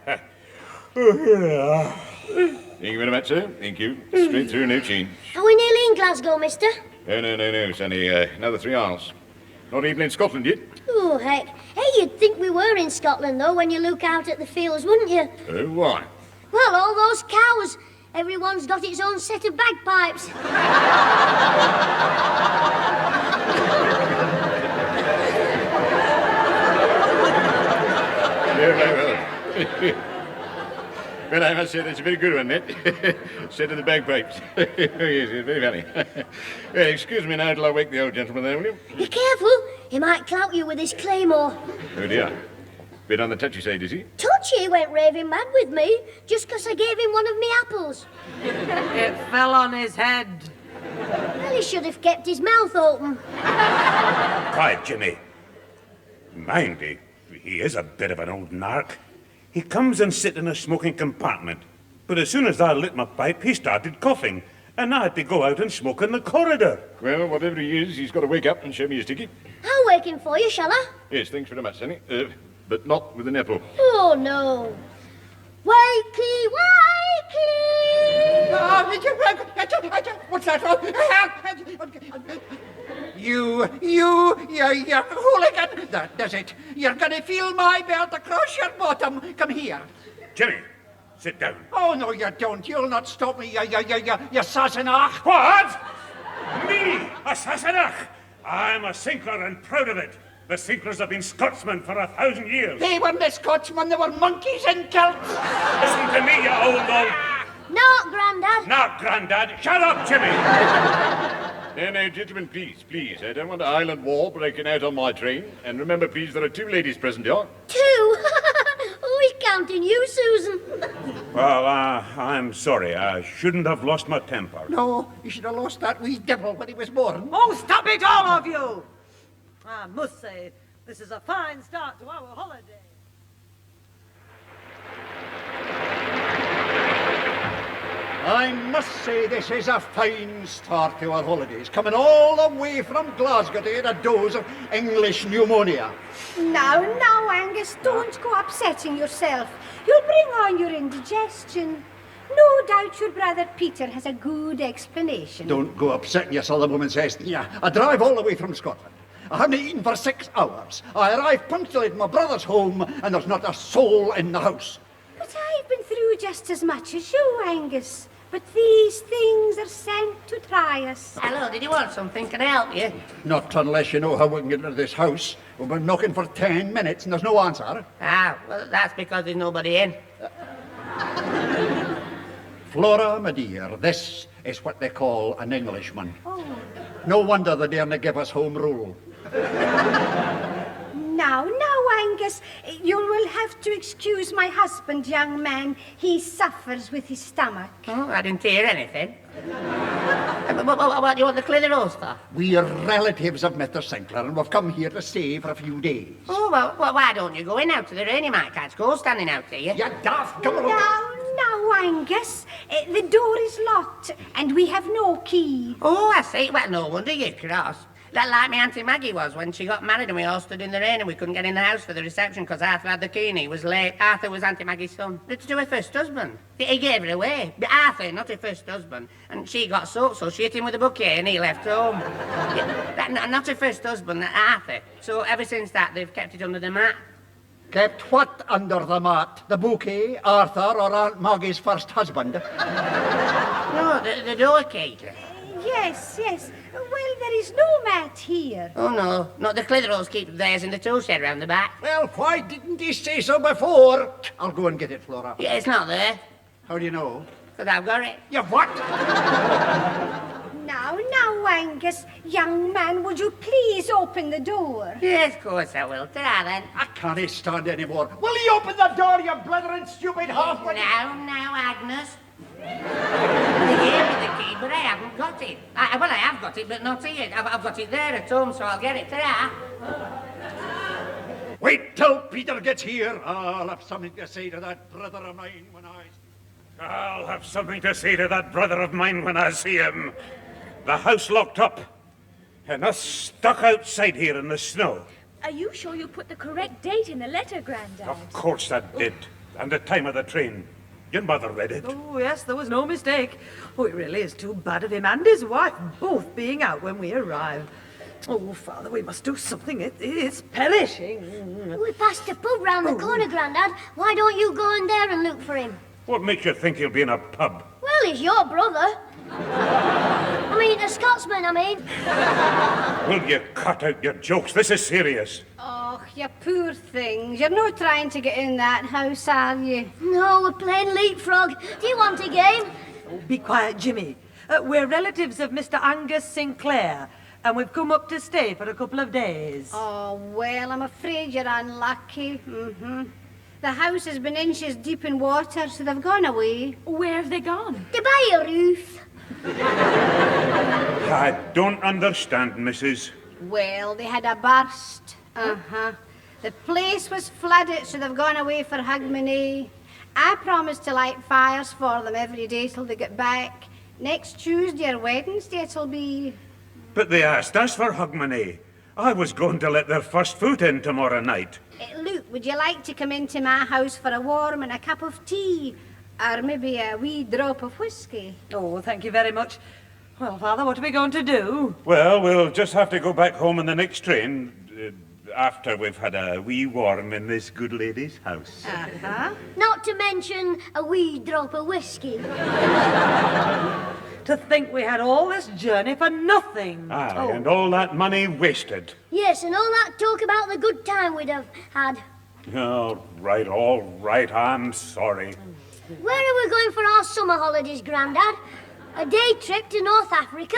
Thank you very much, sir. Thank you. Straight through, no change. Are we nearly in Glasgow, mister? No, sonny. Another 3 hours. Not even in Scotland yet. Oh, heck. Hey, you'd think we were in Scotland, though, when you look out at the fields, wouldn't you? Oh, why? Well, all those cows. Everyone's got its own set of bagpipes. Very well. Well, I must say that's a very good one, that. Set of the bagpipes. Oh, yes, it's very funny. Well, excuse me now till I wake the old gentleman there, will you? Be careful. He might clout you with his claymore. Oh, dear. Bit on the touchy side, is he? Touchy went raving mad with me just 'cause I gave him one of me apples. It fell on his head. Well, he should have kept his mouth open. Quiet, Jimmy. Mind, he is a bit of an old narc. He comes and sits in a smoking compartment. But as soon as I lit my pipe, he started coughing. And I had to go out and smoke in the corridor. Well, whatever he is, he's got to wake up and show me his ticket. I'll wake him for you, shall I? Yes, thanks very much, Sonny. But not with an apple. Oh, no. Wakey, wakey! What's that? You young hooligan. That does it. You're gonna feel my belt across your bottom. Come here. Jimmy, sit down. Oh, no, you don't. You'll not stop me, you Sassenach. What? Me, a Sassenach? I'm a Sinclair and proud of it. The Sinclairs have been Scotsmen for 1,000 years. They weren't the Scotsmen, they were monkeys in kilts. Listen to me, you old. No, Grandad. Not Grandad. Shut up, Jimmy. No, gentlemen, please. I don't want a Highland war breaking out on my train. And remember, please, there are 2 ladies present here. 2? Who's counting you, Susan? Well, I'm sorry. I shouldn't have lost my temper. No, you should have lost that wee devil when he was born. Oh, stop it, all of you! I must say, this is a fine start to our holiday. I must say this is a fine start to our holidays, coming all the way from Glasgow to get a dose of English pneumonia. Now, Angus, don't go upsetting yourself. You'll bring on your indigestion. No doubt your brother Peter has a good explanation. Don't go upsetting yourself, the woman says. Yeah, I drive all the way from Scotland. I haven't eaten for 6 hours. I arrive punctually at my brother's home, and there's not a soul in the house. But I've been through just as much as you, Angus. But these things are sent to try us. Hello, did you want something? Can I help you? Not unless you know how we can get into this house. We've been knocking for 10 minutes and there's no answer. Ah, well, that's because there's nobody in. Flora, my dear, this is what they call an Englishman. Oh. No wonder they daren't give us home rule. Now, Angus, you will have to excuse my husband, young man. He suffers with his stomach. Oh, I didn't hear anything. What do you want the Clitheroe for? We are relatives of Mr. Sinclair and we've come here to stay for a few days. Oh, well, why don't you go in out to the rain? You might catch cold standing out there. You daft, come on. Now, Angus, the door is locked and we have no key. Oh, I see. Well, no wonder you're cross. Like my Auntie Maggie was when she got married and we all stood in the rain and we couldn't get in the house for the reception because Arthur had the key and he was late. Arthur was Auntie Maggie's son. It's to her first husband. He gave her away. But Arthur, not her first husband. And she got soaked, so she hit him with a bouquet and he left home. Not her first husband, Arthur. So ever since that, they've kept it under the mat. Kept what under the mat? The bouquet, Arthur, or Aunt Maggie's first husband? No, the door key. Yes. Well, there is no mat here. Oh, no. Not the Clitheroes keep theirs in the tool shed round the back. Well, why didn't he say so before? I'll go and get it, Flora. Yeah, it's not there. How do you know? Because I've got it. You what? Now, Angus, young man, would you please open the door? Yes, of course I will. Ta-ra, then. I can't stand anymore. Will you open the door, you blithering stupid half-wit? Now, Agnes. They gave me the key, but I haven't got it. I have got it, but not here. I've got it there at home, so I'll get it. Ta-ra. Wait till Peter gets here. I'll have something to say to that brother of mine when I'll have something to say to that brother of mine when I see him. The house locked up, and us stuck outside here in the snow. Are you sure you put the correct date in the letter, Grandad? Of course I did. And the time of the train. Your mother read it. Oh, yes, there was no mistake. Oh, it really is too bad of him and his wife both being out when we arrived. Oh, Father, we must do something. It's perishing. We passed a pub round the corner, Grandad. Why don't you go in there and look for him? What makes you think he'll be in a pub? Well, he's your brother. I mean, a Scotsman, I mean. Will you cut out your jokes? This is serious. Oh, you poor things. You're not trying to get in that house, are you? No, we're playing leapfrog. Do you want a game? Oh, be quiet, Jimmy. We're relatives of Mr. Angus Sinclair, and we've come up to stay for a couple of days. Oh, well, I'm afraid you're unlucky. The house has been inches deep in water, so they've gone away. Where have they gone? To buy a roof. I don't understand, Mrs. Well, they had a burst. The place was flooded, so they've gone away for Hogmanay. I promised to light fires for them every day till they get back. Next Tuesday or Wednesday it'll be. But they asked us for Hogmanay. I was going to let their first foot in tomorrow night. Luke, would you like to come into my house for a warm and a cup of tea? Or maybe a wee drop of whiskey? Oh, thank you very much. Well, Father, what are we going to do? Well, we'll just have to go back home on the next train after we've had a wee warm in this good lady's house. Not to mention a wee drop of whiskey. To think we had all this journey for nothing. Aye, and all that money wasted. Yes, and all that talk about the good time we'd have had. All right, I'm sorry. Where are we going for our summer holidays, Grandad? A day trip to North Africa?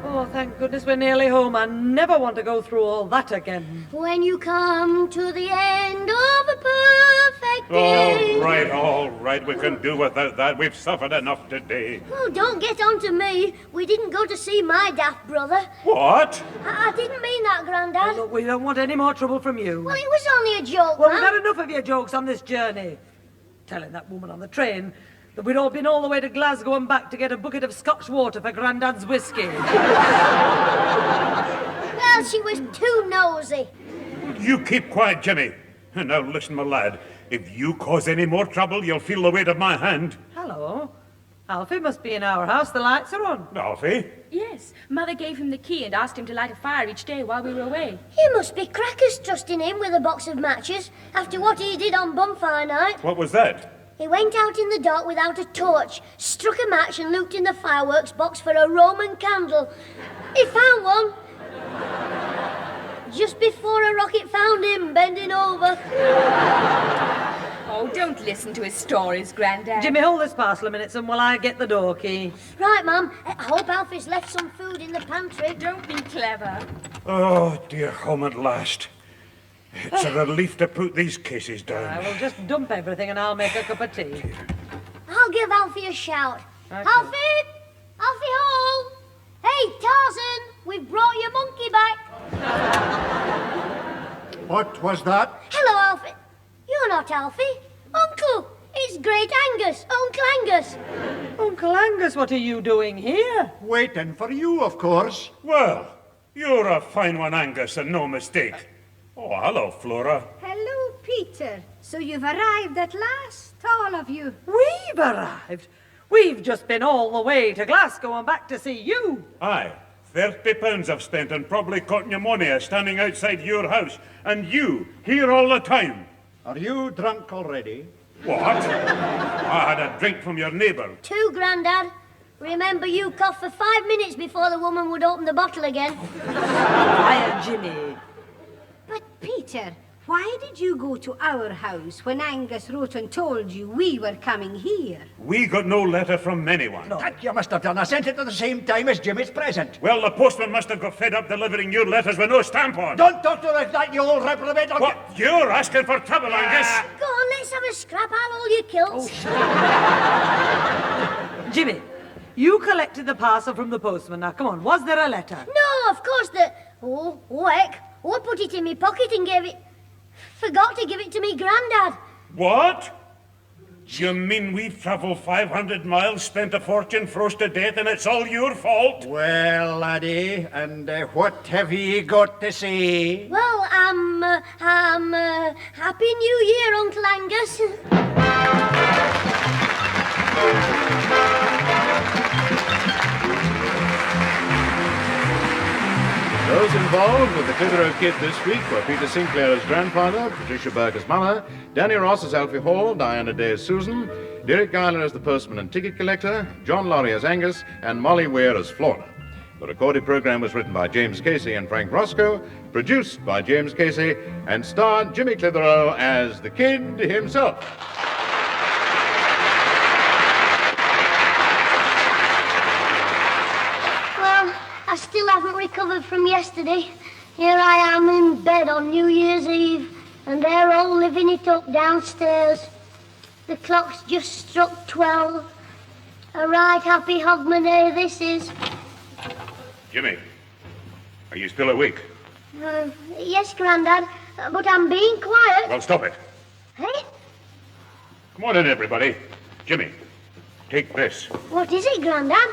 Oh, thank goodness we're nearly home. I never want to go through all that again. When you come to the end of a perfect day. All right, we can do without that. We've suffered enough today. Oh, don't get on to me. We didn't go to see my daft brother. What? I didn't mean that, Grandad. Oh, look, we don't want any more trouble from you. Well, it was only a joke, Well, Mum. we've had enough of your jokes on this journey. Telling that woman on the train that we'd all been all the way to Glasgow and back to get a bucket of Scotch water for Grandad's whiskey. Well, she was too nosy. You keep quiet, Jimmy. And now listen, my lad. If you cause any more trouble, you'll feel the weight of my hand. Hello. Alfie must be in our house. The lights are on. Alfie? Yes, Mother gave him the key and asked him to light a fire each day while we were away. He must be crackers trusting him with a box of matches after what he did on bonfire night. What was that? He went out in the dark without a torch, struck a match and looked in the fireworks box for a Roman candle. He found one. Just before a rocket found him, bending over. Oh, don't listen to his stories, Grandad. Jimmy, hold this parcel a minute, son, while I get the door key. Right, Mum. I hope Alfie's left some food in the pantry. Don't be clever. Oh, dear, home at last. It's a relief to put these cases I down. will just dump everything and I'll make a cup of tea. I'll give Alfie a shout. Okay. Alfie! Alfie Hall! Hey, Tarzan! We've brought your monkey back. What was that? Hello, Alfie. You're not Alfie. Uncle! It's Great Angus, Uncle Angus. Uncle Angus, what are you doing here? Waiting for you, of course. Well, you're a fine one, Angus, and no mistake. Oh, hello, Flora. Hello, Peter. So you've arrived at last, all of you. We've arrived. We've just been all the way to Glasgow and back to see you. Aye, £30 I've spent and probably caught pneumonia standing outside your house. And you, here all the time. Are you drunk already? What? I had a drink from your neighbour. 2, Grandad. Remember, you coughed for 5 minutes before the woman would open the bottle again. Hiya, Jimmy. But, Peter, why did you go to our house when Angus wrote and told you we were coming here? We got no letter from anyone. That you must have done. I sent it at the same time as Jimmy's present. Well, the postman must have got fed up delivering your letters with no stamp on. Don't talk to us like you old reprobate. What? You're asking for trouble, Angus. Go on, let's have a scrap out all your kilts. Jimmy, you collected the parcel from the postman. Now, come on, was there a letter? No, of course Oh, heck. I put it in my pocket and gave it... Forgot to give it to me Grandad. What? You mean we've travelled 500 miles, spent a fortune, froze to death, and it's all your fault? Well, laddie, and what have ye got to say? Well, Happy New Year, Uncle Angus. Those involved with the Clitheroe Kid this week were Peter Sinclair as grandfather, Patricia Burke as mother, Danny Ross as Alfie Hall, Diana Day as Susan, Derek Guyler as the postman and ticket collector, John Laurie as Angus, and Molly Weir as Flora. The recorded program was written by James Casey and Frank Roscoe, produced by James Casey, and starred Jimmy Clitheroe as the Kid himself. I still haven't recovered from yesterday. Here I am in bed on New Year's Eve, and they're all living it up downstairs. The clock's just struck 12. A right happy hogmanay this is. Jimmy, are you still awake? Yes, Grandad, but I'm being quiet. Well, stop it. Hey? Come on in, everybody. Jimmy, take this. What is it, Grandad?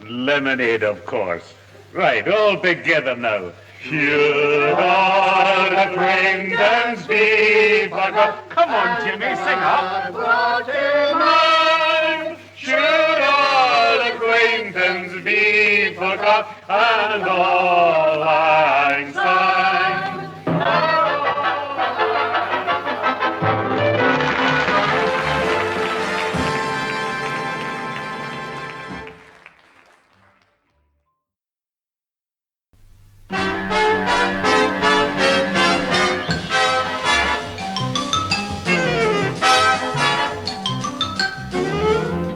Lemonade, of course. Right, all together now. Should all acquaintance be forgot? Come on, Jimmy, sing up. Should all acquaintance be forgot, and all lang syne.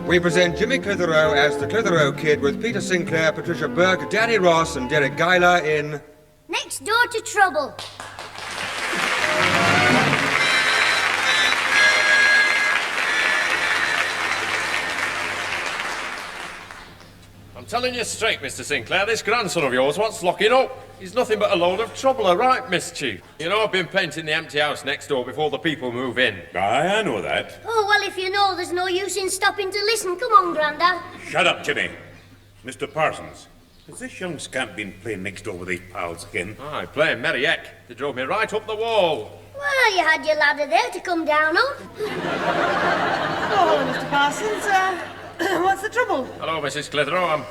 We present Jimmy Clitheroe as the Clitheroe Kid with Peter Sinclair, Patricia Burke, Danny Ross and Derek Guyler in... Next Door to Trouble. I'm telling you straight, Mr. Sinclair, this grandson of yours wants locking up. He's nothing but a load of trouble, all right, Miss Chief. You know, I've been painting the empty house next door before the people move in. Aye, I know that. Oh, well, if you know, there's no use in stopping to listen. Come on, Grandad. Shut up, Jimmy. Mr. Parsons, has this young scamp been playing next door with his pals again? Aye, playing merry heck. They drove me right up the wall. Well, you had your ladder there to come down on. Oh, hello, Mr. Parsons. What's the trouble? Hello, Mrs. Clitheroe.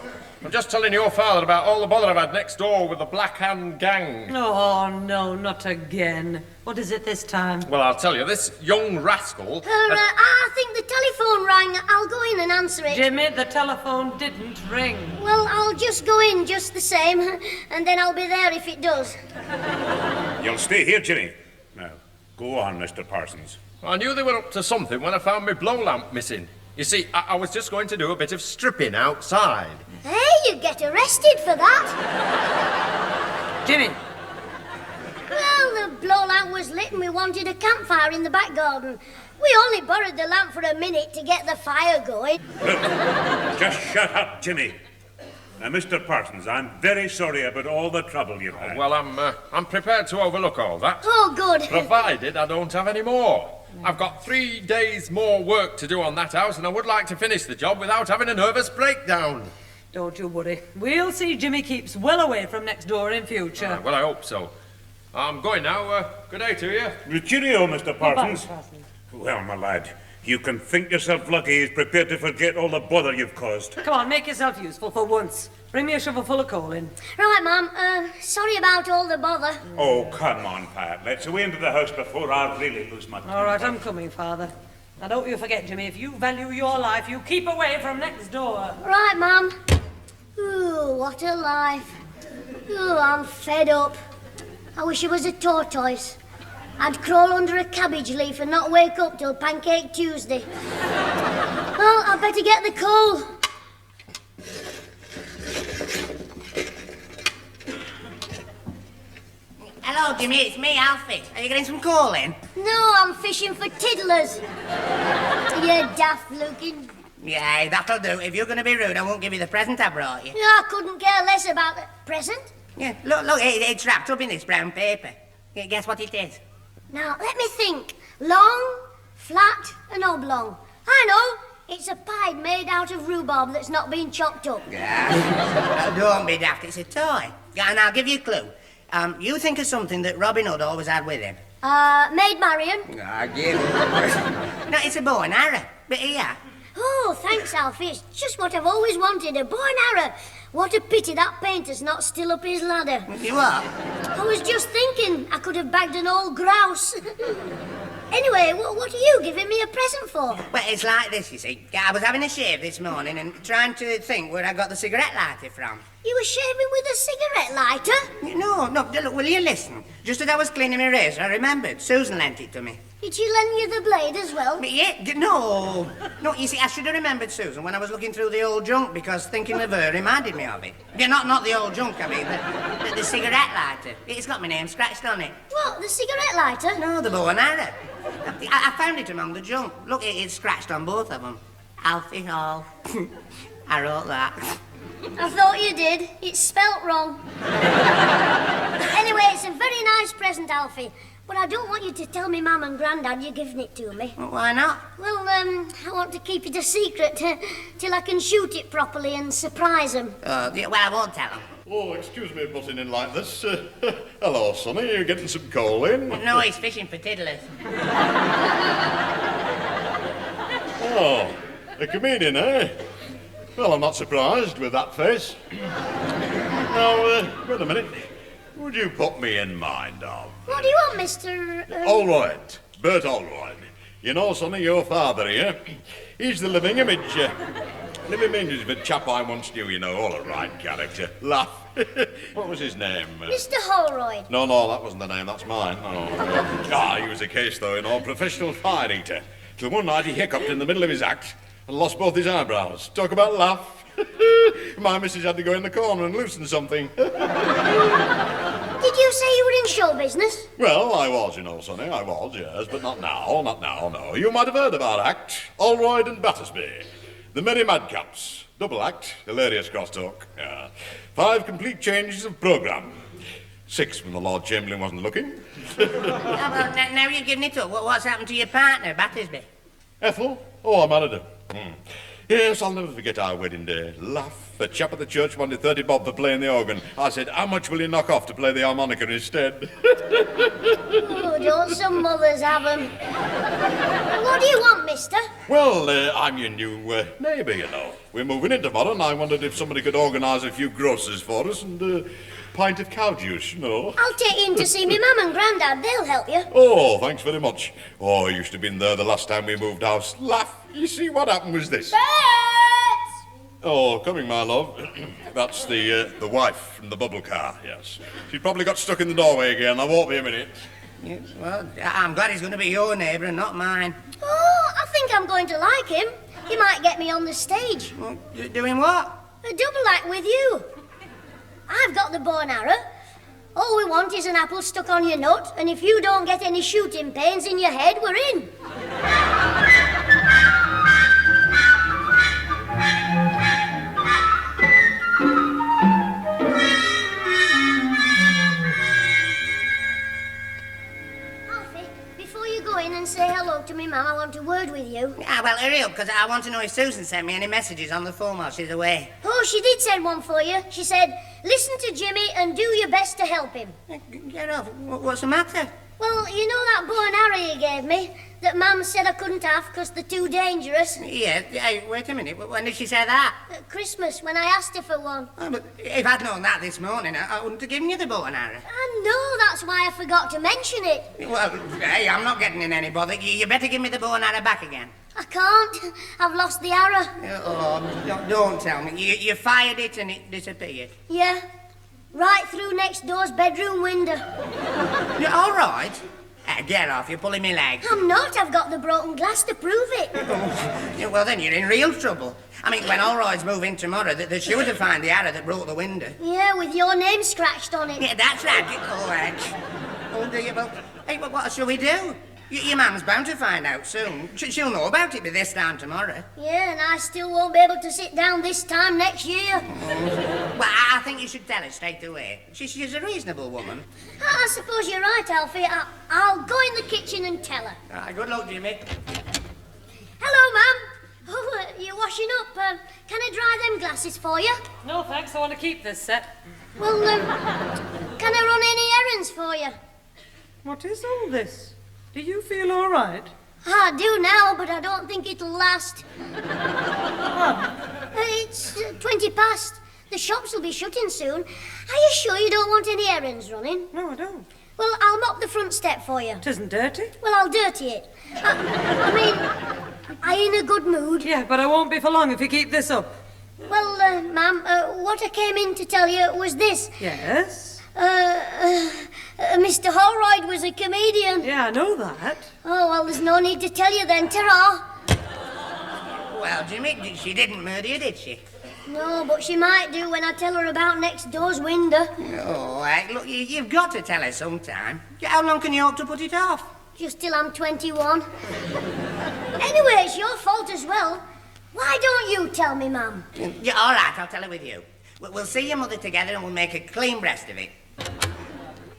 I'm just telling your father about all the bother I've had next door with the Black Hand gang. Oh, no, not again. What is it this time? Well, I'll tell you, this young rascal... I think the telephone rang. I'll go in and answer it. Jimmy, the telephone didn't ring. Well, I'll just go in just the same, and then I'll be there if it does. You'll stay here, Jimmy. Now, go on, Mr. Parsons. I knew they were up to something when I found my blow lamp missing. You see, I was just going to do a bit of stripping outside. Hey, you get arrested for that. Jimmy. Well, the blow lamp was lit and we wanted a campfire in the back garden. We only borrowed the lamp for a minute to get the fire going. Just shut up, Jimmy. Now, Mr. Parsons, I'm very sorry about all the trouble you've had. Well, I'm prepared to overlook all that. Oh, good. Provided I don't have any more. I've got 3 days more work to do on that house, and I would like to finish the job without having a nervous breakdown. Don't you worry. We'll see Jimmy keeps well away from next door in future. Well, I hope so. I'm going now. Good day to you. Cheerio, Mr. Parsons. Bye, Parsons. Well, my lad, you can think yourself lucky he's prepared to forget all the bother you've caused. Come on, make yourself useful for once. Bring me a shovel full of coal in. Right, Mum. Sorry about all the bother. Oh, come on, Pat. Let's away into the house before I really lose my temper. All right, I'm coming, Father. Now, don't you forget, Jimmy, if you value your life, you keep away from next door. Right, Mum. Ooh, what a life. Ooh, I'm fed up. I wish I was a tortoise. I'd crawl under a cabbage leaf and not wake up till Pancake Tuesday. Well, I'd better get the coal. Hello, Jimmy, it's me, Alfie. Are you getting some coal in? No, I'm fishing for tiddlers. You daft looking. Yeah, that'll do. If you're going to be rude, I won't give you the present I brought you. No, I couldn't care less about the present. Yeah, look, it's wrapped up in this brown paper. Yeah, guess what it is? Now, let me think. Long, flat, and oblong. I know. It's a pie made out of rhubarb that's not been chopped up. Yeah. Don't be daft, it's a toy. Yeah, and I'll give you a clue. You think of something that Robin Hood always had with him. Maid Marian. I give No, it's a bow and arrow. But here. Oh, thanks, Alfie. It's just what I've always wanted, a bow and arrow. What a pity that painter's not still up his ladder. You what? I was just thinking I could have bagged an old grouse. Anyway, what are you giving me a present for? Well, it's like this, you see. I was having a shave this morning and trying to think where I got the cigarette lighter from. You were shaving with a cigarette lighter? No, look, will you listen? Just as I was cleaning my razor, I remembered. Susan lent it to me. Did she lend you the blade as well? Yeah, no, you see, I should have remembered Susan when I was looking through the old junk because thinking of her reminded me of it. Yeah, not the old junk, I mean, the cigarette lighter. It's got my name scratched on it. What, the cigarette lighter? No, the bow and arrow. I found it among the junk. Look, it's scratched on both of them. Alfie Hall. I wrote that. I thought you did. It's spelt wrong. Anyway, it's a very nice present, Alfie. But I don't want you to tell me Mum and Grandad you're giving it to me. Well, why not? Well, I want to keep it a secret till I can shoot it properly and surprise them. Yeah, well, I won't tell them. Oh, excuse me butting in like this. Hello, Sonny. You getting some coal in? No, he's fishing for tiddlers. Oh, a comedian, eh? Well, I'm not surprised with that face. Now, wait a minute. Would you put me in mind of? What do you want, Mr. Allroyd. Bert Allroyd. You know, Sonny, your father here. He's the living image. Living image of a chap I once knew, you know, all a right character. Laugh. What was his name? Mr. Holroyd. No, that wasn't the name, that's mine. Oh, he was a case, though, you know, professional fire eater. Till one night he hiccuped in the middle of his act and lost both his eyebrows. Talk about laugh. My missus had to go in the corner and loosen something. Did you say you were in show business? Well, I was, you know, Sonny, I was, yes, but not now, no. You might have heard of our act, Allroyd and Battersby. The Merry Madcaps. Double act, hilarious crosstalk. Yeah. 5 complete changes of programme. 6 when the Lord Chamberlain wasn't looking. Now you're giving it up. What's happened to your partner, Battersby? Ethel? Oh, I married her. Yes, I'll never forget our wedding day. Laugh. The chap at the church wanted 30 bob for playing the organ. I said, how much will you knock off to play the harmonica instead? Oh, don't some mothers have 'em? What do you want, mister? Well, I'm your new neighbour, you know. We're moving in tomorrow, and I wondered if somebody could organise a few groceries for us and a pint of cow juice, you know. I'll take you in to see me mum and grandad. They'll help you. Oh, thanks very much. Oh, I used to have been there the last time we moved house. Laugh. You see, what happened was this. Oh, coming, my love. That's the wife from the bubble car, yes. She probably got stuck in the doorway again. I won't be a minute. Yes, well, I'm glad he's going to be your neighbour and not mine. Oh, I think I'm going to like him. He might get me on the stage. Well, doing what? A double act with you. I've got the bow and arrow. All we want is an apple stuck on your nut, and if you don't get any shooting pains in your head, we're in. Alfie, before you go in and say hello to me, Mum, I want a word with you. Well, hurry up, because I want to know if Susan sent me any messages on the phone while she's away. Oh, she did send one for you. She said, listen to Jimmy and do your best to help him. Get off. What's the matter? Well, you know that bow and arrow you gave me that Mum said I couldn't have because they're too dangerous? Yeah, hey, wait a minute. When did she say that? At Christmas, when I asked her for one. Oh, but if I'd known that this morning, I wouldn't have given you the bow and arrow. I know, that's why I forgot to mention it. Well, hey, I'm not getting in any bother. You better give me the bow and arrow back again. I can't. I've lost the arrow. Oh, don't tell me. You fired it and it disappeared. Yeah. Right through next door's bedroom window. You're all right? Get off, you're pulling me leg. I'm not. I've got the broken glass to prove it. Yeah, well, then you're in real trouble. I mean, when Allroyds move in tomorrow, they're sure to find the arrow that broke the window. Yeah, with your name scratched on it. Yeah, that's right. All right. Oh, dear, well, hey, what shall we do? Your mum's bound to find out soon. She'll know about it by this time tomorrow. Yeah, and I still won't be able to sit down this time next year. Well, I think you should tell her straight away. She's a reasonable woman. I suppose you're right, Alfie. I'll go in the kitchen and tell her. All right, good luck, Jimmy. Hello, Mum. Oh, you're washing up. Can I dry them glasses for you? No, thanks. I want to keep this set. Well, can I run any errands for you? What is all this? Do you feel all right? I do now, but I don't think it'll last. It's 20 past. The shops will be shutting soon. Are you sure you don't want any errands running? No, I don't. Well, I'll mop the front step for you. It isn't dirty. Well, I'll dirty it. I mean, are you in a good mood? Yeah, but I won't be for long if you keep this up. Well, Ma'am, what I came in to tell you was this. Yes? Mr. Holroyd was a comedian. Yeah, I know that. Oh, well, there's no need to tell you then. Ta-ra. Well, Jimmy, she didn't murder you, did she? No, but she might do when I tell her about next door's window. Oh, look, you've got to tell her sometime. How long can you hope to put it off? Just till I'm 21. Anyway, it's your fault as well. Why don't you tell me, Mum? Yeah, all right, I'll tell her with you. We'll see your mother together and we'll make a clean breast of it.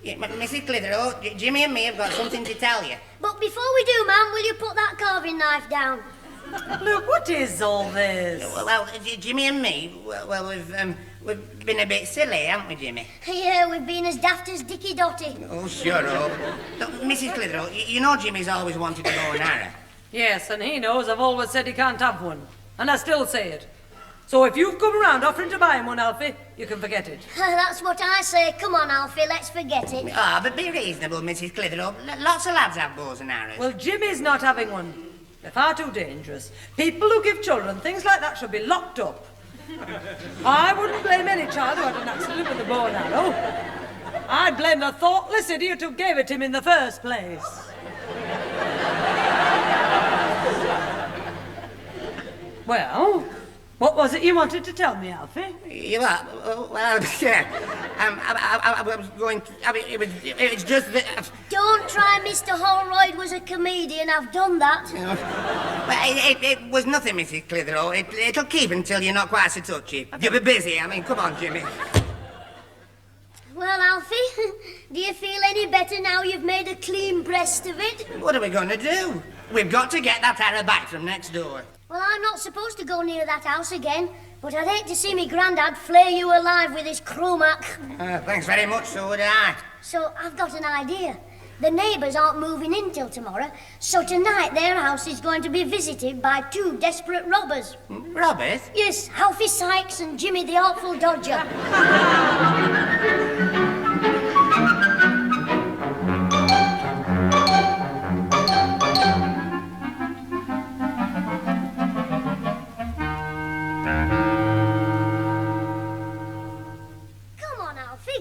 Yeah, Mrs. Clitheroe, Jimmy and me have got something to tell you. But before we do, Ma'am, will you put that carving knife down? Look, what is all this? Well, Jimmy and me, well, we've been a bit silly, haven't we, Jimmy? Yeah, we've been as daft as Dicky Dotty. Oh, shut up. Look, Mrs. Clitheroe, you know Jimmy's always wanted to go an arrow. Yes, and he knows I've always said he can't have one. And I still say it. So if you've come around offering to buy him one, Alfie, you can forget it. That's what I say. Come on, Alfie, let's forget it. Ah, but be reasonable, Mrs. Clitheroe. Lots of lads have bows and arrows. Well, Jimmy's not having one. They're far too dangerous. People who give children things like that should be locked up. I wouldn't blame any child who had an accident with a bow and arrow. I'd blame the thoughtless idiot who gave it him in the first place. Well, what was it you wanted to tell me, Alfie? Well, yeah. I was going to... I mean, it's just that... Don't try Mr. Holroyd was a comedian. I've done that. Well, it was nothing, Mrs. Clitheroe. It'll keep until you're not quite so touchy. You'll be busy. I mean, come on, Jimmy. Well, Alfie, do you feel any better now you've made a clean breast of it? What are we going to do? We've got to get that arrow back from next door. Well, I'm not supposed to go near that house again, but I'd hate to see me grandad flay you alive with his chromac. Thanks very much, so would I. So I've got an idea. The neighbours aren't moving in till tomorrow, so tonight their house is going to be visited by two desperate robbers. Robbers? Yes, Alfie Sykes and Jimmy the Artful Dodger.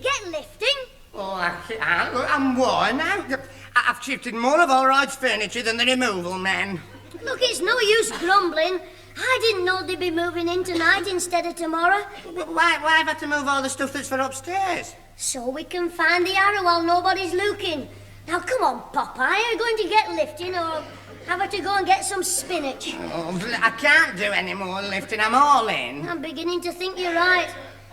Get lifting. Oh, I'm worn out. I've shifted more of Allroyd's furniture than the removal men. Look, it's no use grumbling. I didn't know they'd be moving in tonight instead of tomorrow. Why have I had to move all the stuff that's for upstairs? So we can find the arrow while nobody's looking. Now, come on, Popeye. Are you going to get lifting or have I to go and get some spinach? Oh, I can't do any more lifting. I'm all in. I'm beginning to think you're right.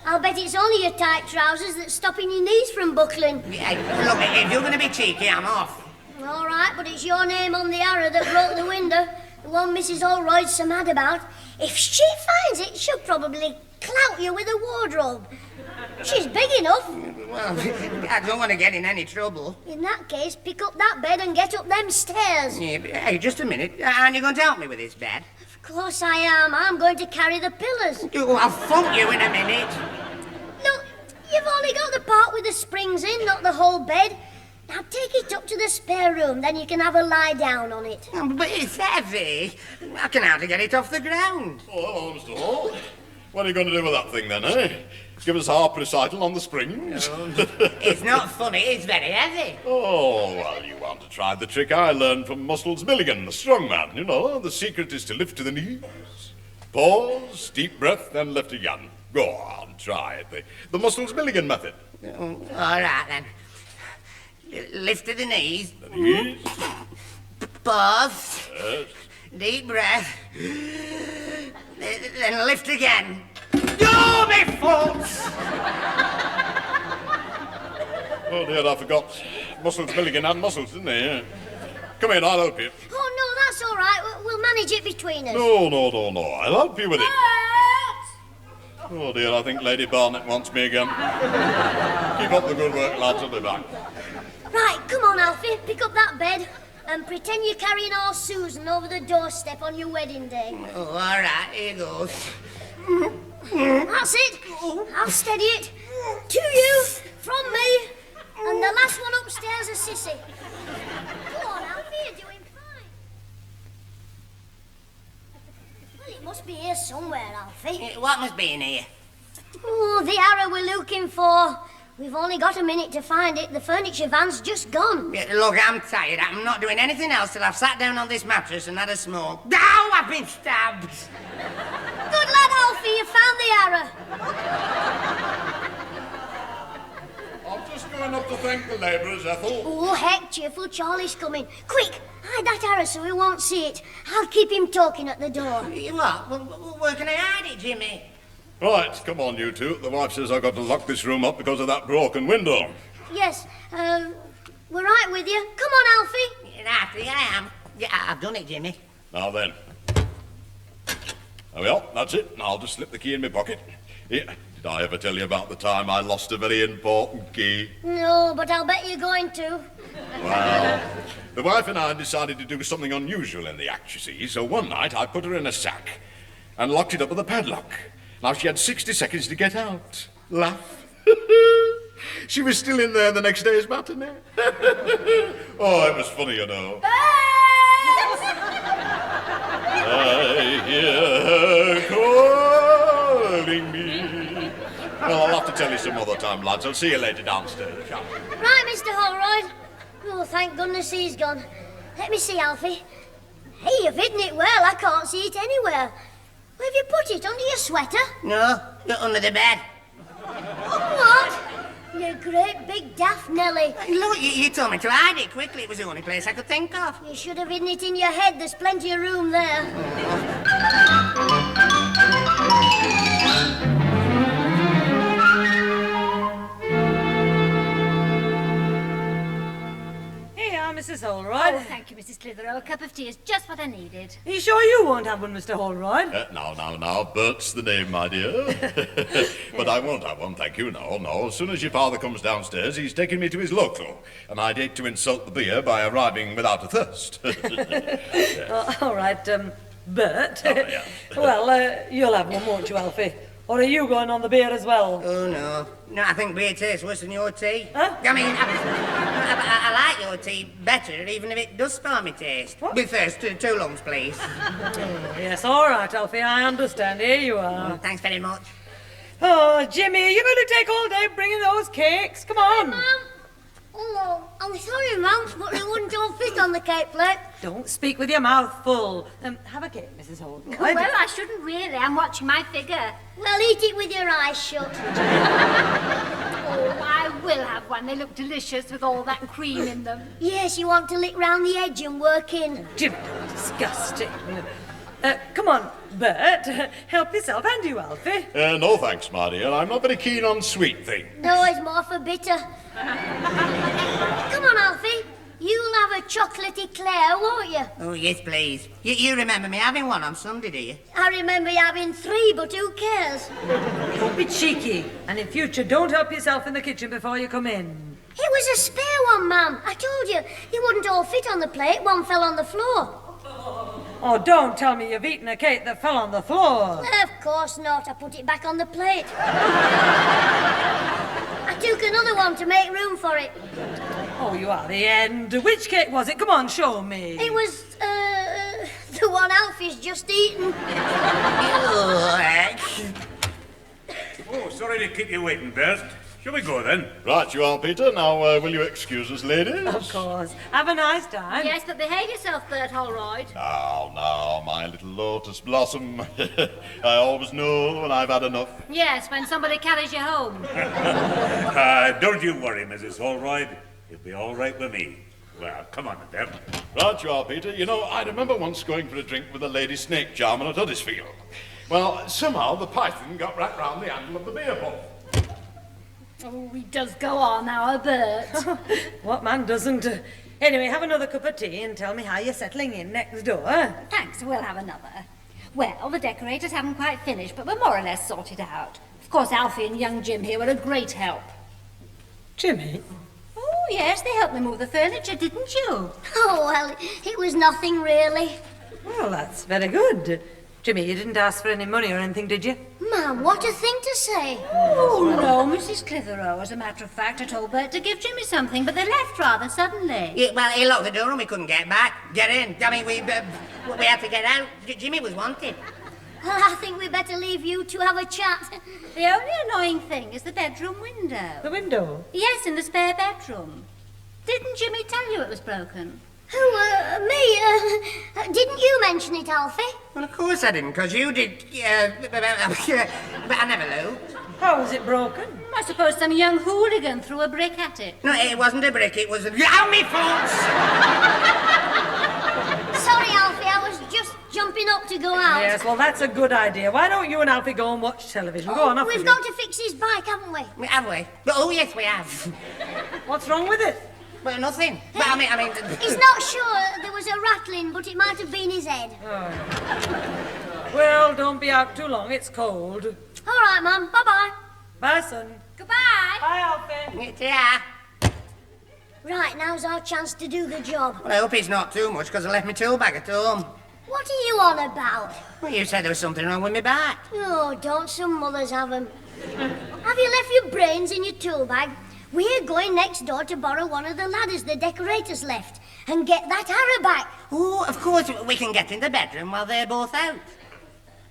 I'll bet it's only your tight trousers that's stopping your knees from buckling. Hey, look, if you're going to be cheeky, I'm off. All right, but it's your name on the arrow that broke the window, the one Mrs. Holroyd's so mad about. If she finds it, she'll probably clout you with a wardrobe. She's big enough. Well, I don't want to get in any trouble. In that case, pick up that bed and get up them stairs. Yeah, hey, just a minute. Aren't you going to help me with this bed? Of course I am. I'm going to carry the pillars. Oh, I'll funk you in a minute. Look, you've only got the part with the springs in, not the whole bed. Now take it up to the spare room, then you can have a lie down on it. But it's heavy. I can hardly get it off the ground. Oh, Mr. Hall. What are you going to do with that thing then, eh? Give us a harp recital on the springs? It's not funny, it's very heavy. Oh, well, you want to try the trick I learned from Muscles Milligan, the strong man. You know, the secret is to lift to the knees. Pause, deep breath, then lift again. Go on, try it. The Muscles Milligan method. All right, then. Lift to the knees. The knees. Pause. Yes. Deep breath. Then lift again. Oh, me faults! Oh, dear, I forgot. Muscles Milligan had muscles, didn't he? Come in, I'll help you. Oh, no, that's all right. We'll manage it between us. No. I'll help you with it. Oh, dear, I think Lady Barnett wants me again. Keep up the good work, lads. I'll be back. Right, come on, Alfie. Pick up that bed and pretend you're carrying our Susan over the doorstep on your wedding day. Oh, all right, here goes. That's it. I'll steady it. To you, from me, and the last one upstairs a sissy. Go on, Alfie, you're doing fine. Well, it must be here somewhere, Alfie. What must be in here? Oh, the arrow we're looking for. We've only got a minute to find it. The furniture van's just gone. Yeah, look, I'm tired. I'm not doing anything else till I've sat down on this mattress and had a smoke. Ow, I've been stabbed. Good lad, Alfie, you found the arrow. I'm just going up to thank the labourers, Ethel. Oh, heck, cheerful Charlie's coming. Quick, hide that arrow so he won't see it. I'll keep him talking at the door. What? Where can I hide it, Jimmy? Right, come on, you two. The wife says I've got to lock this room up because of that broken window. Yes, we're right with you. Come on, Alfie. Right, I am. Yeah, I've done it, Jimmy. Now then, Well, that's it. I'll just slip the key in my pocket. Here, did I ever tell you about the time I lost a very important key? No, but I'll bet you're going to. Well, the wife and I decided to do something unusual in the act, you see, so one night I put her in a sack and locked it up with a padlock. Now, she had 60 seconds to get out. Laugh. She was still in there the next day's matinee. Oh, it was funny, you know. I hear her calling me. Well, I'll have to tell you some other time, lads. I'll see you later downstairs. Shall I? Right, Mr. Holroyd. Oh, thank goodness he's gone. Let me see, Alfie. Hey, you've hidden it well. I can't see it anywhere. Where have you put it? Under your sweater? No, under the bed. What? You great big daft Nelly. Look, you told me to hide it quickly. It was the only place I could think of. You should have hidden it in your head. There's plenty of room there. Mrs. Holroyd. Oh, thank you, Mrs. Clitheroe. A cup of tea is just what I needed. Are you sure you won't have one, Mr. Holroyd? Now, Bert's the name, my dear. But I won't have one, thank you, no. As soon as your father comes downstairs, he's taking me to his local, and I'd hate to insult the beer by arriving without a thirst. Yes. All right, Bert. Oh, yeah. Well, you'll have one, won't you, Alfie? Or are you going on the beer as well? Oh, no. No, I think beer tastes worse than your tea. Huh? I mean, I like your tea better, even if it does spoil my taste. What? With first, 2 lumps, please. Yes, all right, Alfie, I understand. Here you are. Thanks very much. Oh, Jimmy, are you going to take all day bringing those cakes? Come on. Mum. Oh, I'm sorry, Mum, but they wouldn't all fit on the cake plate. Don't speak with your mouth full. Have a cake, Mrs. Holden. Well, I shouldn't really. I'm watching my figure. Well, eat it with your eyes shut. Oh, I will have one. They look delicious with all that cream in them. Yes, you want to lick round the edge and work in. Jimmy, disgusting. Come on, Bert. Help yourself, and you, Alfie. No thanks, my dear. I'm not very keen on sweet things. No, it's more for bitter. Come on, Alfie. You'll have a chocolatey Claire, won't you? Oh, yes, please. You remember me having one on Sunday, do you? I remember you having 3, but who cares? Don't be cheeky. And in future, don't help yourself in the kitchen before you come in. It was a spare one, Mum. I told you. They wouldn't all fit on the plate. One fell on the floor. Oh, don't tell me you've eaten a cake that fell on the floor. Of course not. I put it back on the plate. I took another one to make room for it. Oh, you are the end. Which cake was it? Come on, show me. It was, the one Alfie's just eaten. Oh, sorry to keep you waiting, Bert. Shall we go then? Right, you are, Peter. Now, will you excuse us, ladies? Of course. Have a nice time. Yes, but behave yourself, Bert Holroyd. Now, my little lotus blossom. I always know when I've had enough. Yes, when somebody carries you home. Don't you worry, Mrs. Holroyd. It'll be all right with me. Well, come on, then. Right, you are, Peter. You know, I remember once going for a drink with a lady snake charmer at Huddersfield. Well, somehow the python got wrapped round the handle of the beer pump. Oh, he does go on now, Bert. What man doesn't? Anyway, have another cup of tea and tell me how you're settling in next door. Thanks, we'll have another. Well, the decorators haven't quite finished, but we're more or less sorted out. Of course, Alfie and young Jim here were a great help. Jimmy? Oh, yes, they helped me move the furniture, didn't you? Oh, well, it was nothing really. Well, that's very good. Jimmy, you didn't ask for any money or anything, did you? Ma'am, what a thing to say. Oh, no, Mrs. Clitheroe. As a matter of fact, I told Bert to give Jimmy something, but they left rather suddenly. Yeah, well, he locked the door and we couldn't get back. Get in. I mean, we had to get out. Jimmy was wanted. Well, I think we better leave you to have a chat. The only annoying thing is the bedroom window. The window? Yes, in the spare bedroom. Didn't Jimmy tell you it was broken? Who, me? Didn't you mention it, Alfie? Well, of course I didn't, because you did. But I never looked. How was it broken? I suppose some young hooligan threw a brick at it. No, it wasn't a brick, it was a... Ow, me fault! Sorry, Alfie, I was just jumping up to go out. Yes, well, that's a good idea. Why don't you and Alfie go and watch television? Go on, off We've with got you. to fix his bike, haven't we? Have we? Oh, yes, we have. What's wrong with it? Well, nothing. But I mean... He's not sure there was a rattling, but it might have been his head. Well, don't be out too long. It's cold. All right, Mum. Bye-bye. Bye, son. Goodbye. Bye, Alfie. Yeah. Right, now's our chance to do the job. Well, I hope it's not too much, because I left my tool bag at home. What are you on about? Well, you said there was something wrong with my back. Oh, don't some mothers have 'em. Have you left your brains in your tool bag? We're going next door to borrow one of the ladders the decorators left and get that arrow back. Oh, of course, we can get in the bedroom while they're both out.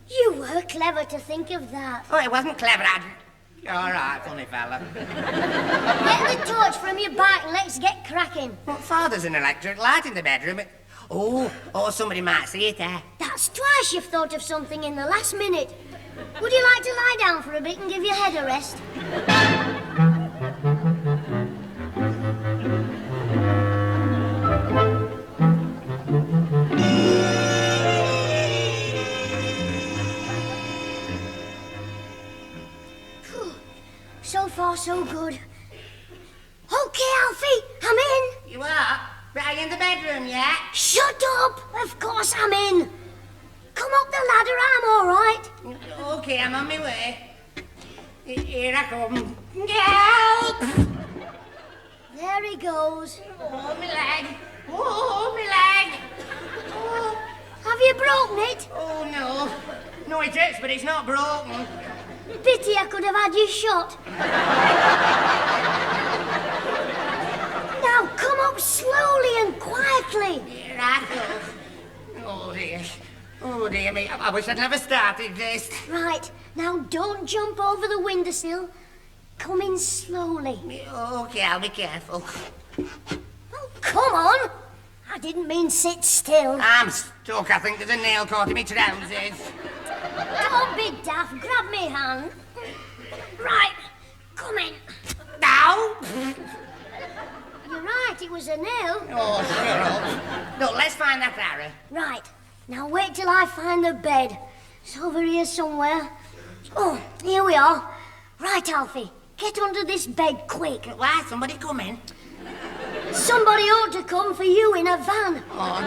You were clever to think of that. Oh, it wasn't clever, All right, funny fella. Get the torch from your back and let's get cracking. Well, Father's an electric light in the bedroom. Oh, somebody might see it there. That's twice you've thought of something in the last minute. Would you like to lie down for a bit and give your head a rest? So far, so good. Okay, Alfie, I'm in. You are? Are you in the bedroom yet? Shut up! Of course I'm in. Come up the ladder, I'm all right. Okay, I'm on my way. Here I come. Help! There he goes. Oh, my leg. Oh, my leg. Oh, have you broken it? Oh, no. No, it hurts, but it's not broken. Pity I could have had you shot. Now come up slowly and quietly. Here I go. Oh, dear. Oh, dear me. I wish I'd never started this. Right. Now don't jump over the windowsill. Come in slowly. Okay, I'll be careful. Oh, come on. I didn't mean sit still. I'm stuck. I think there's a nail caught in my trousers. Don't be daft. Grab me hand. Right. Come in. Now. You're right. It was a nail. Oh, sure. Look, let's find that arrow. Right. Now wait till I find the bed. It's over here somewhere. Oh, here we are. Right, Alfie. Get under this bed quick. Why? Somebody coming? Somebody ought to come for you in a van. Oh,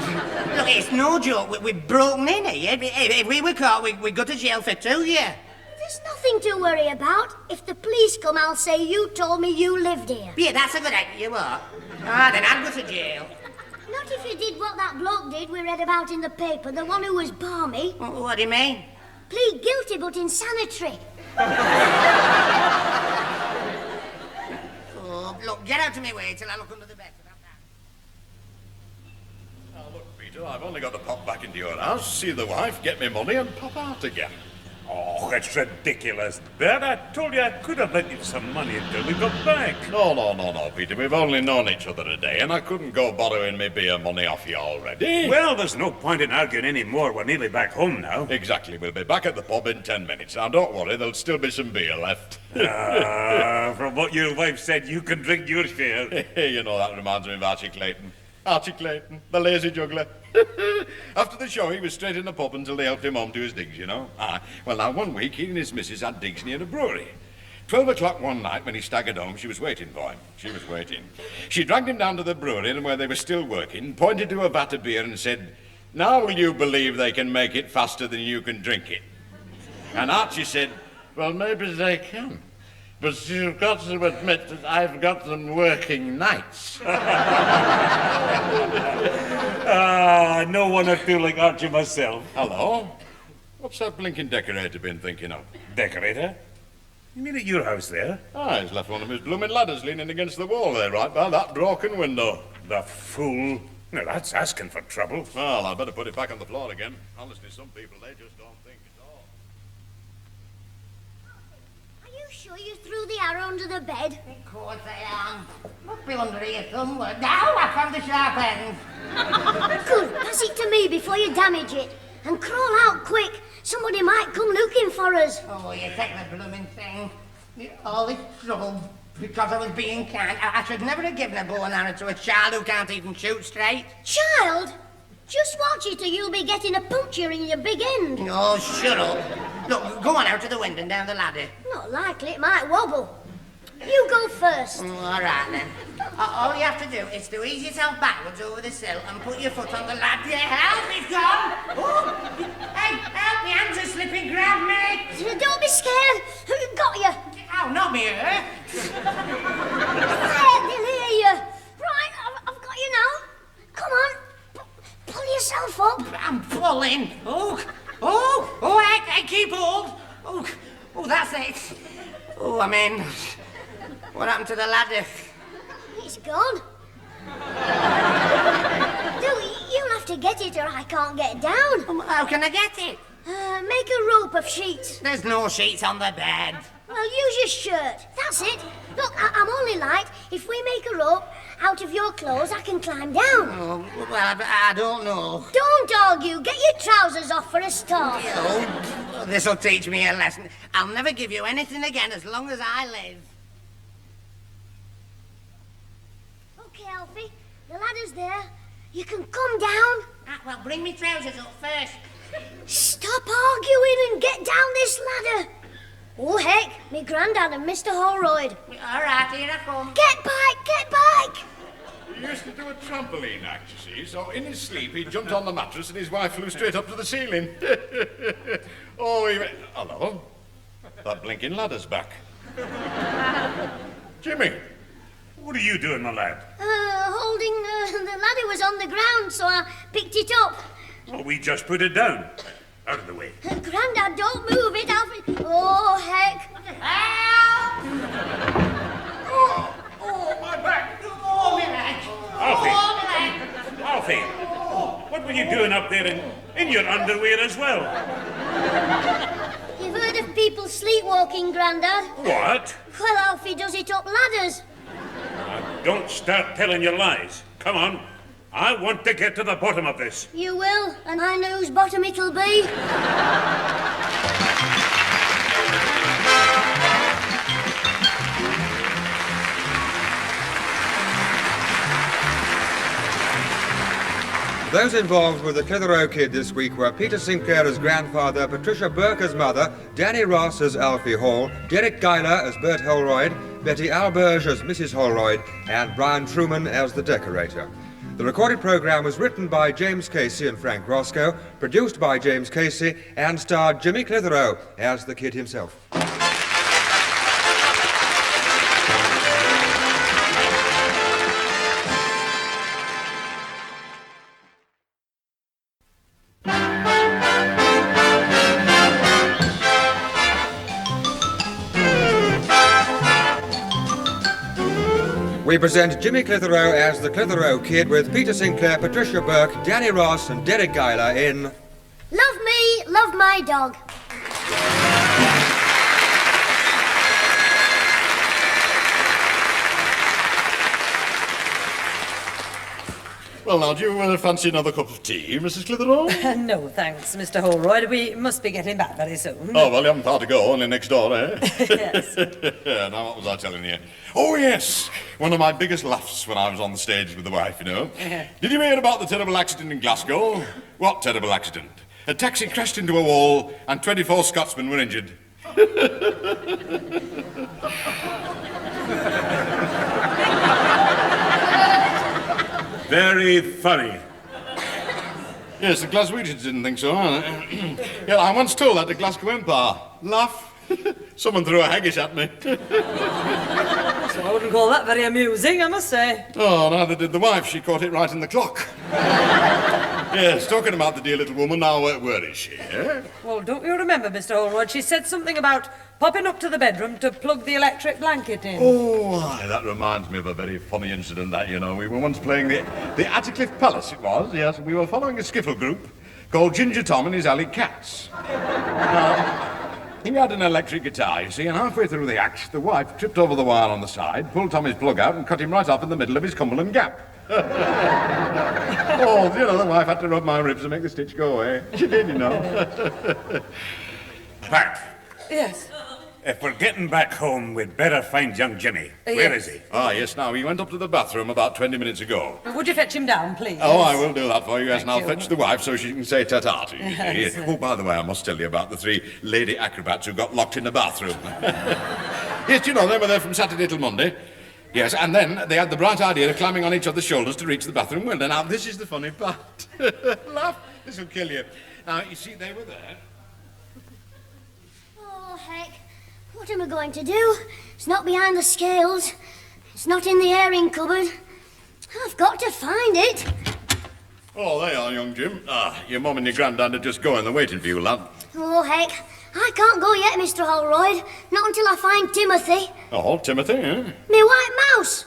look, it's no joke. We've broken in here. If we were caught, we'd go to jail for 2 years. There's nothing to worry about. If the police come, I'll say you told me you lived here. Yeah, that's a good idea. You what? Ah, then I'd go to jail. Not if you did what that bloke did we read about in the paper, the one who was balmy. What do you mean? Plead guilty but insanitary. Oh, look, get out of my way till I look under the bed. Oh, look, Peter, I've only got to pop back into your house, see the wife, get me money, and pop out again. Oh, it's ridiculous, Dad. I told you I could have lent you some money until we got back. No, Peter. We've only known each other a day, and I couldn't go borrowing me beer money off you already. Well, there's no point in arguing any more. We're nearly back home now. Exactly. We'll be back at the pub in 10 minutes. Now, don't worry. There'll still be some beer left. From what your wife said, you can drink your share. You know, that reminds me of Archie Clayton. Archie Clayton, the lazy juggler. After the show, he was straight in the pub until they helped him home to his digs, you know. Well, now, one week, he and his missus had digs near a brewery. 12 o'clock one night, when he staggered home, she was waiting for him. She dragged him down to the brewery, and where they were still working, pointed to a vat of beer and said, "Now will you believe they can make it faster than you can drink it?" And Archie said, "Well, maybe they can. But you've got to admit that I've got them working nights." No one would feel like Archie myself. Hello? What's that blinking decorator been thinking of? Decorator? You mean at your house there? He's left one of his blooming ladders leaning against the wall there, right by that broken window. The fool. Now, that's asking for trouble. Well, I'd better put it back on the floor again. Honestly, some people, they just don't think at all. Are you sure you threw the arrow under the bed? Of course I am. Must be under here somewhere. Now I found the sharp end. Good. Pass it to me before you damage it. And crawl out quick. Somebody might come looking for us. Oh, you take the blooming thing. All this trouble because I was being kind. I should never have given a bow and arrow to a child who can't even shoot straight. Child? Just watch it or you'll be getting a puncture in your big end. Oh, shut up. Look, go on out to the window and down the ladder. Not likely. It might wobble. You go first. All right, then. All you have to do is to ease yourself backwards over the sill and put your foot on the ladder. Help, it's gone! Oh, hey, help, my hands are slipping, grab me! Don't be scared. Got you. Oh, not me, eh? They'll hear you. Right, I've got you now. Come on. Pull yourself up. I'm pulling. Oh, hey, keep hold. Oh, that's it. Oh, I'm in. What happened to the ladder? It's gone. You'll have to get it or I can't get down. How can I get it? Make a rope of sheets. There's no sheets on the bed. Well, use your shirt. That's it. Look, I'm only light. If we make a rope out of your clothes, I can climb down. Oh, well, I don't know. Don't argue. Get your trousers off for a start. Oh, this'll teach me a lesson. I'll never give you anything again as long as I live. Okay, Alfie. The ladder's there. You can come down. Well, bring me trousers up first. Stop arguing and get down this ladder. Oh, heck, me grandad and Mr. Holroyd. All right, here I come. Get back! He used to do a trampoline act, you see, so in his sleep he jumped on the mattress and his wife flew straight up to the ceiling. Hello. That blinking ladder's back. Jimmy, what are you doing, my lad? Holding the ladder was on the ground, so I picked it up. Well, we just put it down. Out of the way. Grandad, don't move it, Alfie. Oh, heck. Help! Oh, my back! Oh, my leg! Alfie! Oh, my leg! Alfie! What were you doing up there in your underwear as well? You've heard of people sleepwalking, Grandad? What? Well, Alfie does it up ladders. Now, don't start telling your lies. Come on. I want to get to the bottom of this. You will, and I know whose bottom it'll be. Those involved with the Clitheroe Kid this week were Peter Sinclair as grandfather, Patricia Burke as mother, Danny Ross as Alfie Hall, Derek Guyler as Bert Holroyd, Betty Alberge as Mrs. Holroyd, and Brian Truman as the decorator. The recorded programme was written by James Casey and Frank Roscoe, produced by James Casey, and starred Jimmy Clitheroe as the kid himself. We present Jimmy Clitheroe as the Clitheroe Kid with Peter Sinclair, Patricia Burke, Danny Ross and Derek Guyler in... Love me, love my dog. Well, now, do you fancy another cup of tea, Mrs. Clitheroe? No, thanks, Mr. Holroyd. We must be getting back very soon. Oh, well, you haven't far to go, only next door, eh? Yes. Now, what was I telling you? Oh, yes. One of my biggest laughs when I was on the stage with the wife, you know. Did you hear about the terrible accident in Glasgow? What terrible accident? A taxi crashed into a wall and 24 Scotsmen were injured. Very funny. Yes, the Glaswegians didn't think so. Yeah, I once told that to Glasgow Empire. Laugh. Someone threw a haggis at me. So I wouldn't call that very amusing, I must say. Oh, neither did the wife. She caught it right in the clock. Yes, talking about the dear little woman, now where is she, eh? Well, don't you remember, Mr. Holroyd, she said something about popping up to the bedroom to plug the electric blanket in. Oh, aye, that reminds me of a very funny incident that, you know. We were once playing the Attercliff Palace, it was, yes. We were following a skiffle group called Ginger Tom and his alley cats. Now, he had an electric guitar, you see, and halfway through the act, the wife tripped over the wire on the side, pulled Tommy's plug out and cut him right off in the middle of his Cumberland Gap. Oh, you know, the wife had to rub my ribs to make the stitch go away. She did, you know. Pat, Yes. if we're getting back home, we'd better find young Jimmy. Where is he? Ah, yes, now, he went up to the bathroom about 20 minutes ago. Would you fetch him down, please? Oh, I will do that for you, yes, and I'll Thank you. fetch the wife so she can say ta-ta to you. Yes. Oh, by the way, I must tell you about the 3 lady acrobats who got locked in the bathroom. Yes, you know, they were there from Saturday till Monday. Yes, and then they had the bright idea of climbing on each other's shoulders to reach the bathroom window. Now, this is the funny part. Laugh, this will kill you. Now, you see, they were there. Oh, heck. What am I going to do? It's not behind the scales. It's not in the airing cupboard. I've got to find it. Oh, there you are, young Jim. Your mum and your granddad are just going. They're waiting for you, lad. Oh, heck. I can't go yet, Mr. Holroyd. Not until I find Timothy. Oh, Timothy, eh? Me white mouse.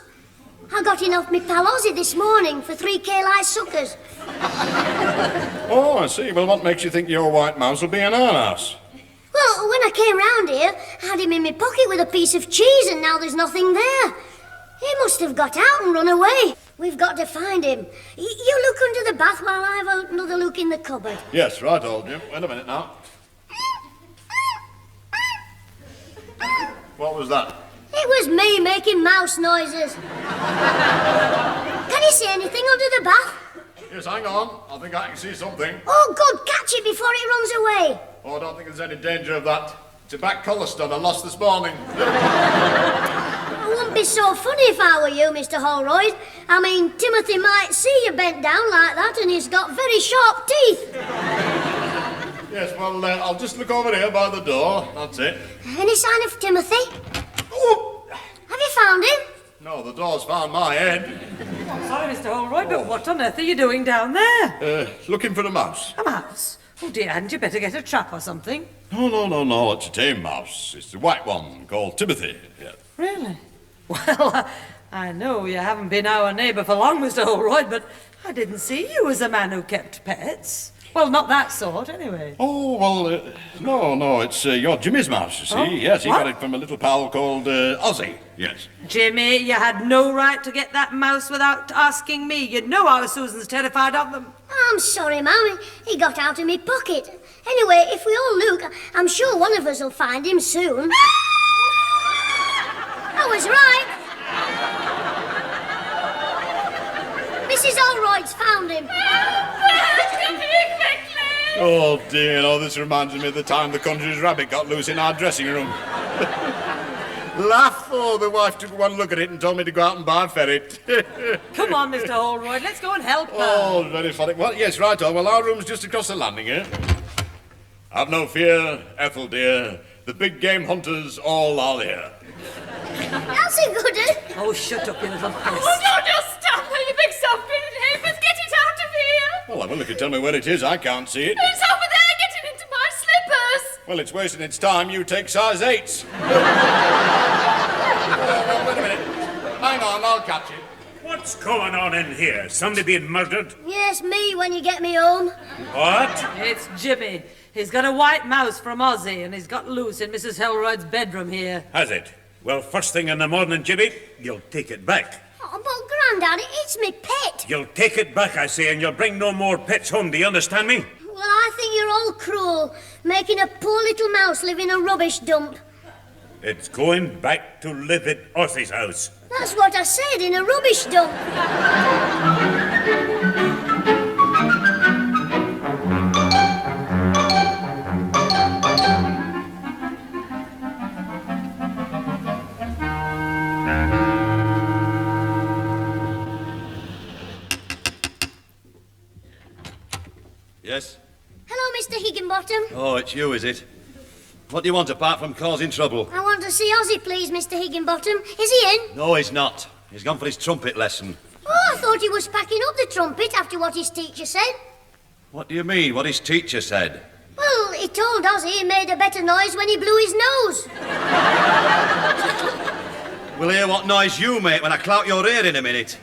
I got in off me pal Ozzy this morning for 3K light suckers. Oh, I see. Well, what makes you think your white mouse will be in our house? Well, when I came round here, I had him in my pocket with a piece of cheese, and now there's nothing there. He must have got out and run away. We've got to find him. You look under the bath while I have another look in the cupboard. Yes, right, old Jim. Wait a minute now. What was that? It was me making mouse noises. Can you see anything under the bath? Yes, hang on. I think I can see something. Oh, good. Catch it before it runs away. Oh, I don't think there's any danger of that. It's a back collar stud I lost this morning. I wouldn't be so funny if I were you, Mr. Holroyd. I mean, Timothy might see you bent down like that, and he's got very sharp teeth. Yes, well, I'll just look over here by the door. That's it. Any sign of Timothy? Oh! Have you found him? No, the door's found my head. Sorry, Mr. Holroyd, but what on earth are you doing down there? Looking for a mouse. A mouse? Oh, dear, hadn't you better get a trap or something? No, it's a tame mouse. It's the white one called Timothy. Yeah. Really? Well, I know you haven't been our neighbour for long, Mr. Holroyd, but I didn't see you as a man who kept pets. Well, not that sort, anyway. Oh, well, no, it's your Jimmy's mouse, you see. Oh, Yes, he what? got it from a little pal called Ozzy. Yes. Jimmy, you had no right to get that mouse without asking me. You know how Susan's terrified of them. I'm sorry, Mum. He got out of my pocket. Anyway, if we all look, I'm sure one of us will find him soon. I was right. Mrs. Holroyd's found him. Oh, dear, this reminds me of the time the conjurer's rabbit got loose in our dressing room. Laugh, the wife took one look at it and told me to go out and buy a ferret. Come on, Mr. Holroyd, let's go and help her. Oh, very funny. Well, yes, right on. Well, our room's just across the landing here. Have no fear, Ethel, dear. The big game hunters all are here. That's a good one. Oh, shut up, you little pest. Oh, no, just stop her, you big soft-fitted heifers. Get it out of here. Well, if you tell me where it is, I can't see it. It's over there, getting into my slippers. Well, it's wasting its time. You take size 8s. Wait a minute. Hang on, I'll catch it. What's going on in here? Somebody being murdered? Yes, me, when you get me home. What? It's Jimmy. He's got a white mouse from Ozzy, and he's got loose in Mrs. Holroyd's bedroom here. Has it? Well, first thing in the morning, Jimmy, you'll take it back. Oh, but Grandad, it's me pet. You'll take it back, I say, and you'll bring no more pets home. Do you understand me? Well, I think you're all cruel, making a poor little mouse live in a rubbish dump. It's going back to live at Ozzy's house. That's what I said, in a rubbish dump. Yes? Hello, Mr. Higginbottom. Oh, it's you, is it? What do you want apart from causing trouble? I want to see Ozzy, please, Mr. Higginbottom. Is he in? No, he's not. He's gone for his trumpet lesson. Oh, I thought he was packing up the trumpet after what his teacher said. What do you mean, what his teacher said? Well, he told Ozzy he made a better noise when he blew his nose. We'll hear what noise you make when I clout your ear in a minute.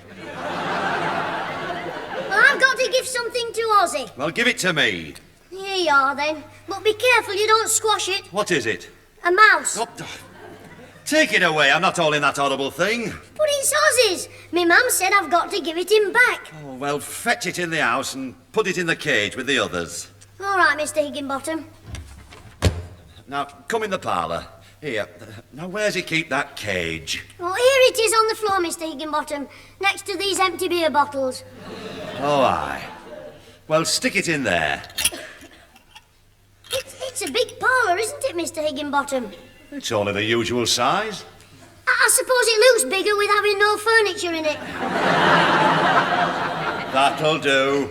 Well, I've got to give something to Ozzy. Well, give it to me. Here you are, then. But be careful you don't squash it. What is it? A mouse. Oh, take it away. I'm not holding that horrible thing. But it's Ozzy's. Me mum said I've got to give it him back. Oh, well, fetch it in the house and put it in the cage with the others. All right, Mr. Higginbottom. Now, come in the parlour. Here. Now, where's he keep that cage? Oh, here it is on the floor, Mr. Higginbottom, next to these empty beer bottles. Oh, aye. Well, stick it in there. It's a big parlour, isn't it, Mr. Higginbottom? It's only the usual size. I suppose it looks bigger with having no furniture in it. That'll do.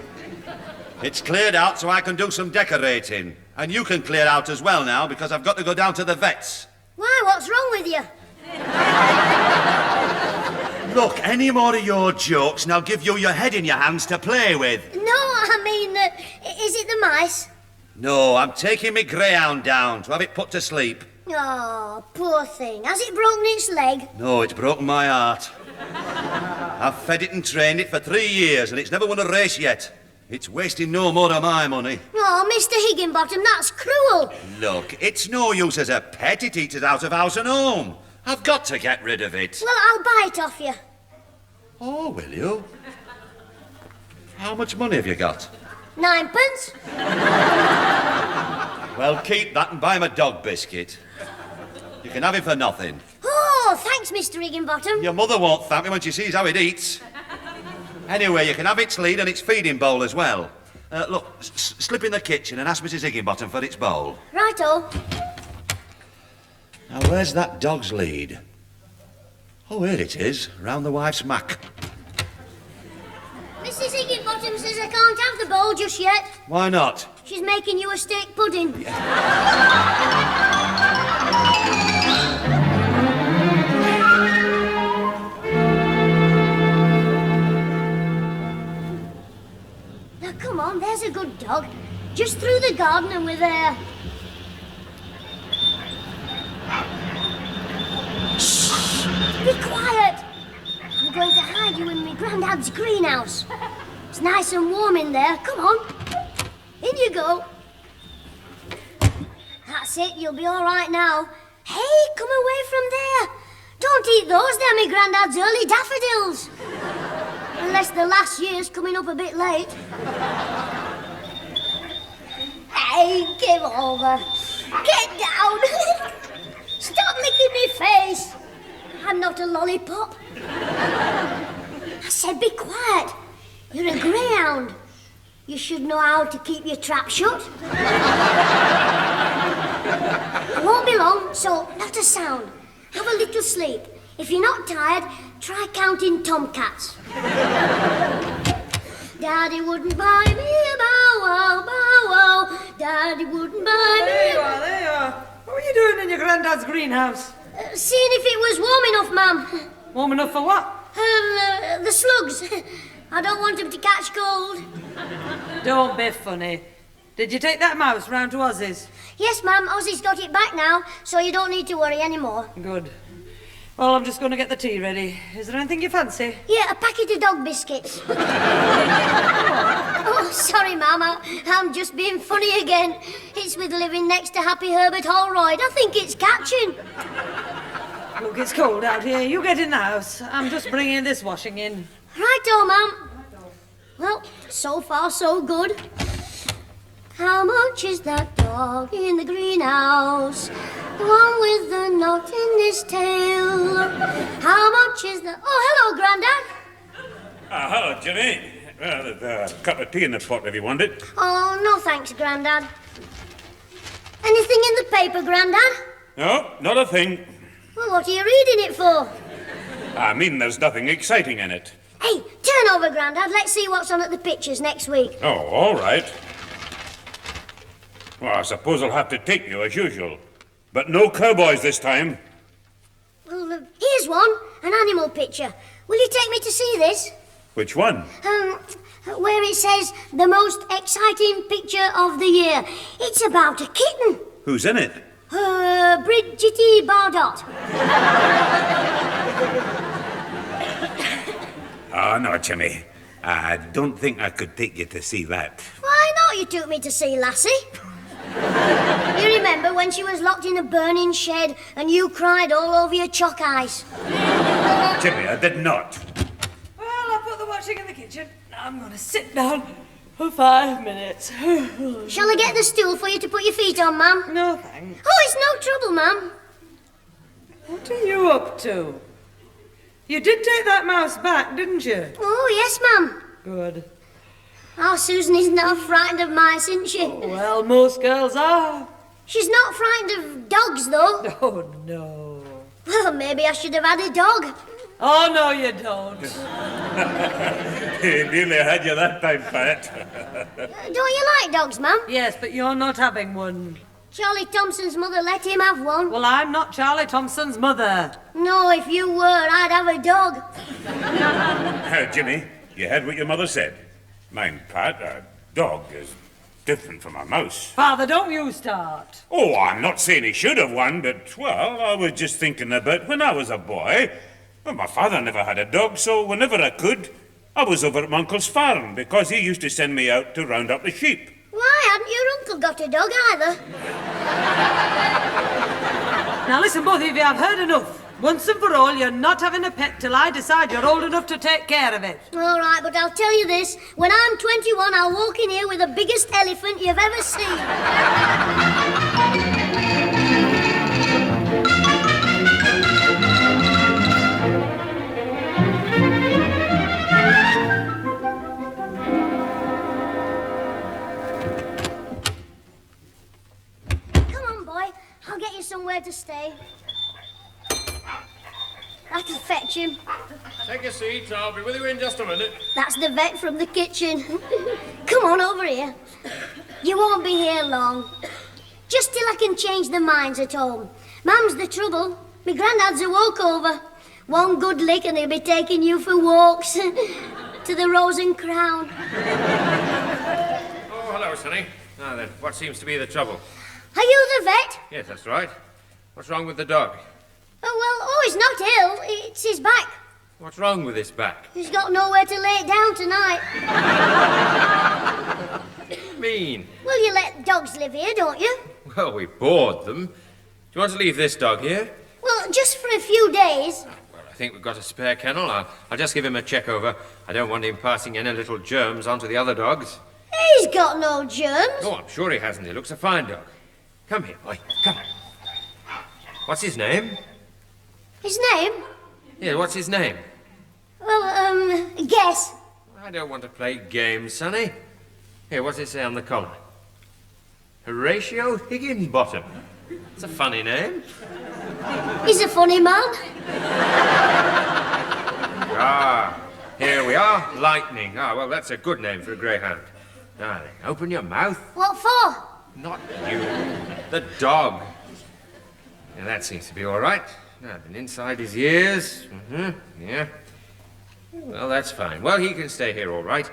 It's cleared out so I can do some decorating. And you can clear out as well now because I've got to go down to the vet's. Why, what's wrong with you? Look, any more of your jokes and I'll give you your head in your hands to play with. No, I mean, is it the mice? No, I'm taking my greyhound down to have it put to sleep. Oh, poor thing. Has it broken its leg? No, it's broken my heart. I've fed it and trained it for 3 years and it's never won a race yet. It's wasting no more of my money. Oh, Mr. Higginbottom, that's cruel. Look, it's no use as a pet. It eats us out of house and home. I've got to get rid of it. Well, I'll buy it off you. Oh, will you? How much money have you got? 9p. Well, keep that and buy him a dog biscuit. You can have him for nothing. Oh, thanks, Mr. Higginbottom. Your mother won't thank me when she sees how it eats. Anyway, you can have its lead and its feeding bowl as well. Look, slip in the kitchen and ask Mrs. Higginbottom for its bowl. Righto. Now, where's that dog's lead? Oh, here it is, round the wife's mac. Mrs. Higginbottom says I can't have the bowl just yet. Why not? She's making you a steak pudding. Now, come on, there's a good dog. Just through the garden and we're there. Shh! Be quiet! I'm going to hide you in my granddad's greenhouse. It's nice and warm in there. Come on. In you go. That's it, you'll be all right now. Hey, come away from there. Don't eat those, they're my granddad's early daffodils. Unless the last year's coming up a bit late. Hey, give over. Get down. Stop licking me face. I'm not a lollipop. I said be quiet. You're a greyhound. You should know how to keep your trap shut. It won't be long, so not a sound. Have a little sleep. If you're not tired, try counting tomcats. Daddy wouldn't buy me a bow wow, bow wow. Daddy wouldn't buy me There you are, there you are. What were you doing in your granddad's greenhouse? Seeing if it was warm enough, ma'am. Warm enough for what? The slugs. I don't want them to catch cold. Don't be funny. Did you take that mouse round to Ozzy's? Yes, ma'am. Ozzy's got it back now, so you don't need to worry anymore. Good. Well, I'm just going to get the tea ready. Is there anything you fancy? Yeah, a packet of dog biscuits. Oh, sorry, ma'am. I'm just being funny again. It's with living next to Happy Herbert Holroyd. I think it's catching. Look, it's cold out here. You get in the house. I'm just bringing this washing in. Righto, ma'am. Well, so far so good. How much is that dog in the greenhouse? The one with the knot in his tail. How much is the... Oh, hello, Grandad. Hello, Jimmy. Well, there's a cup of tea in the pot if you want it. Oh, no thanks, Grandad. Anything in the paper, Grandad? No, not a thing. Well, what are you reading it for? I mean, there's nothing exciting in it. Hey, turn over, Grandad. Let's see what's on at the pictures next week. Oh, all right. Well, I suppose I'll have to take you as usual. But no cowboys this time. Well, here's one, an animal picture. Will you take me to see this? Which one? Where it says, the most exciting picture of the year. It's about a kitten. Who's in it? Bridgetty Bardot. Oh, no, Jimmy. I don't think I could take you to see that. Why not? You took me to see Lassie. You remember when she was locked in a burning shed and you cried all over your chalk ice? Jimmy, I did not. Well, I'll put the washing in the kitchen. I'm going to sit down for 5 minutes. Shall I get the stool for you to put your feet on, ma'am? No, thanks. Oh, it's no trouble, ma'am. What are you up to? You did take that mouse back, didn't you? Oh, yes, ma'am. Good. Oh, Susan isn't half frightened of mice, isn't she? Well, most girls are. She's not frightened of dogs, though. Oh, no. Well, maybe I should have had a dog. Oh, no, you don't. He nearly had you that time, Pat. Don't you like dogs, Mum? Yes, but you're not having one. Charlie Thompson's mother let him have one. Well, I'm not Charlie Thompson's mother. No, if you were, I'd have a dog. Jimmy, you heard what your mother said. Mind, Pat, a dog is different from a mouse. Father, don't you start. Oh, I'm not saying he should have one, but, well, I was just thinking about when I was a boy. Well, my father never had a dog, so whenever I could, I was over at my uncle's farm because he used to send me out to round up the sheep. Why hadn't your uncle got a dog either? Now listen, both of you, I've heard enough. Once and for all, you're not having a pet till I decide you're old enough to take care of it. All right, but I'll tell you this. When I'm 21, I'll walk in here with the biggest elephant you've ever seen. I'll get you somewhere to stay. That'll fetch him. Take a seat, I'll be with you in just a minute. That's the vet from the kitchen. Come on over here. You won't be here long. Just till I can change the minds at home. Mum's the trouble. My granddad's a walkover. One good lick and he'll be taking you for walks. To the Rose and Crown. Oh, hello, Sonny. Now then, what seems to be the trouble? Are you the vet? Yes, that's right. What's wrong with the dog? He's not ill. It's his back. What's wrong with his back? He's got nowhere to lay it down tonight. What do you mean? Well, you let dogs live here, don't you? Well, we board them. Do you want to leave this dog here? Well, just for a few days. Well, I think we've got a spare kennel. I'll just give him a check over. I don't want him passing any little germs onto the other dogs. He's got no germs. Oh, I'm sure he hasn't. He looks a fine dog. Come here, boy. Come. What's his name? His name? Yeah, what's his name? Well, guess. I don't want to play games, Sonny. Here, what's it say on the collar? Horatio Higginbottom. It's a funny name. He's a funny man. Here we are. Lightning. Well, that's a good name for a greyhound. Now then, open your mouth. What for? Not you. The dog. Now, that seems to be all right. Now, then inside his ears. Yeah. Well, that's fine. Well, he can stay here all right.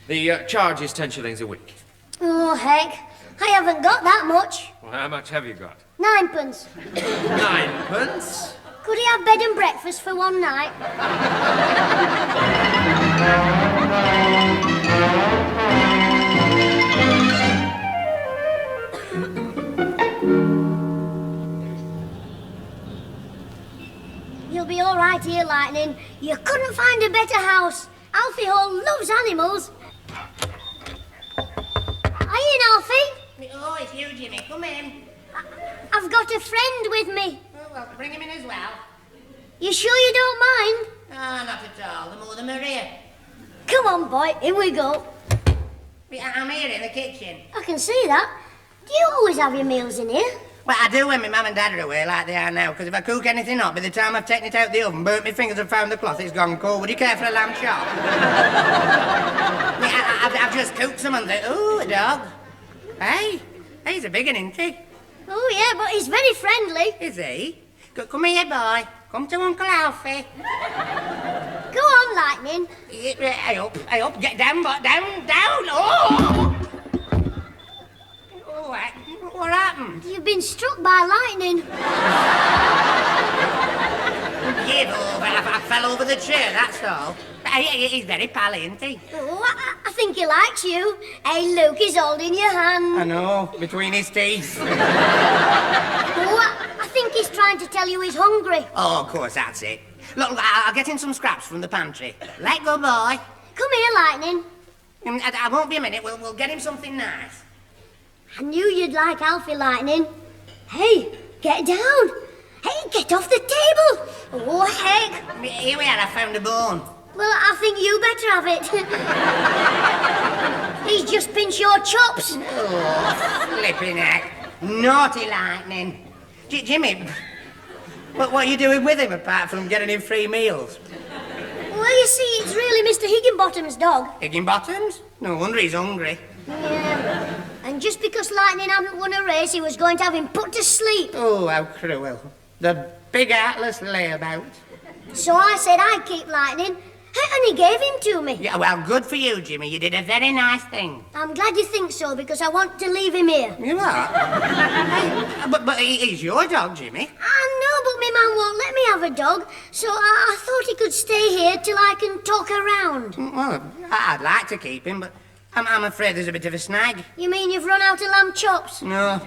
The charge is 10 shillings a week. Oh, heck. I haven't got that much. Well, how much have you got? 9pence. 9pence? Could he have bed and breakfast for one night? You'll be all right here, Lightning. You couldn't find a better house. Alfie Hall loves animals. Are you in, Alfie? Oh, it's you, Jimmy. Come in. I've got a friend with me. Oh, well, bring him in as well. You sure you don't mind? Ah, not at all. The more the merrier. Come on, boy. In we go. I'm here in the kitchen. I can see that. Do you always have your meals in here? Well, I do when my mum and dad are away, like they are now, because if I cook anything up, by the time I've taken it out the oven, burnt my fingers and found the cloth, it's gone cold. Would you care for a lamb chop? I've just cooked some and ooh, a dog. Hey, he's a big one, isn't he? Oh, yeah, but he's very friendly. Is he? Come here, boy. Come to Uncle Alfie. Go on, Lightning. Hey up. Get down, boy. Down. Oh! What happened? You've been struck by lightning. Give over. I fell over the chair, that's all. He's very pally, isn't he? Oh, I think he likes you. Hey, look, he's holding your hand. I know, between his teeth. Oh, I think he's trying to tell you he's hungry. Oh, of course, that's it. Look, I'll get him some scraps from the pantry. Let go, boy. Come here, Lightning. I won't be a minute. We'll get him something nice. I knew you'd like Alfie, Lightning. Hey, get down. Hey, get off the table. Oh, heck. Here we are, I found a bone. Well, I think you better have it. He's just pinched your chops. Oh, flipping heck. Naughty Lightning. Jimmy, what are you doing with him apart from getting him free meals? Well, you see, it's really Mr. Higginbottom's dog. Higginbottom's? No wonder he's hungry. Yeah. And just because Lightning hadn't won a race, he was going to have him put to sleep. Oh, how cruel. The big heartless layabout. So I said I'd keep Lightning, and he gave him to me. Yeah, well, good for you, Jimmy. You did a very nice thing. I'm glad you think so, because I want to leave him here. You are? but he's your dog, Jimmy. I know, but my man won't let me have a dog, so I thought he could stay here till I can talk around. Well, I'd like to keep him, but I'm afraid there's a bit of a snag. You mean you've run out of lamb chops? No,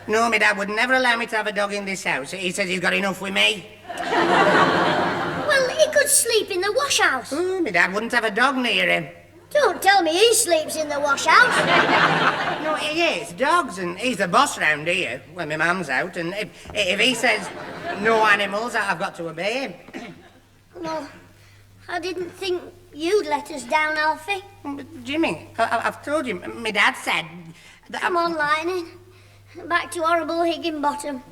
my dad would never allow me to have a dog in this house. He says he's got enough with me. Well, he could sleep in the wash house. Oh, my dad wouldn't have a dog near him. Don't tell me he sleeps in the wash house. No, he is. Dogs, and he's the boss round here when my mum's out. And if he says no animals, I've got to obey him. Well, I didn't think you'd let us down, Alfie. But Jimmy, I've told you, my dad said that... Come on, Lightning. Back to horrible Higginbottom.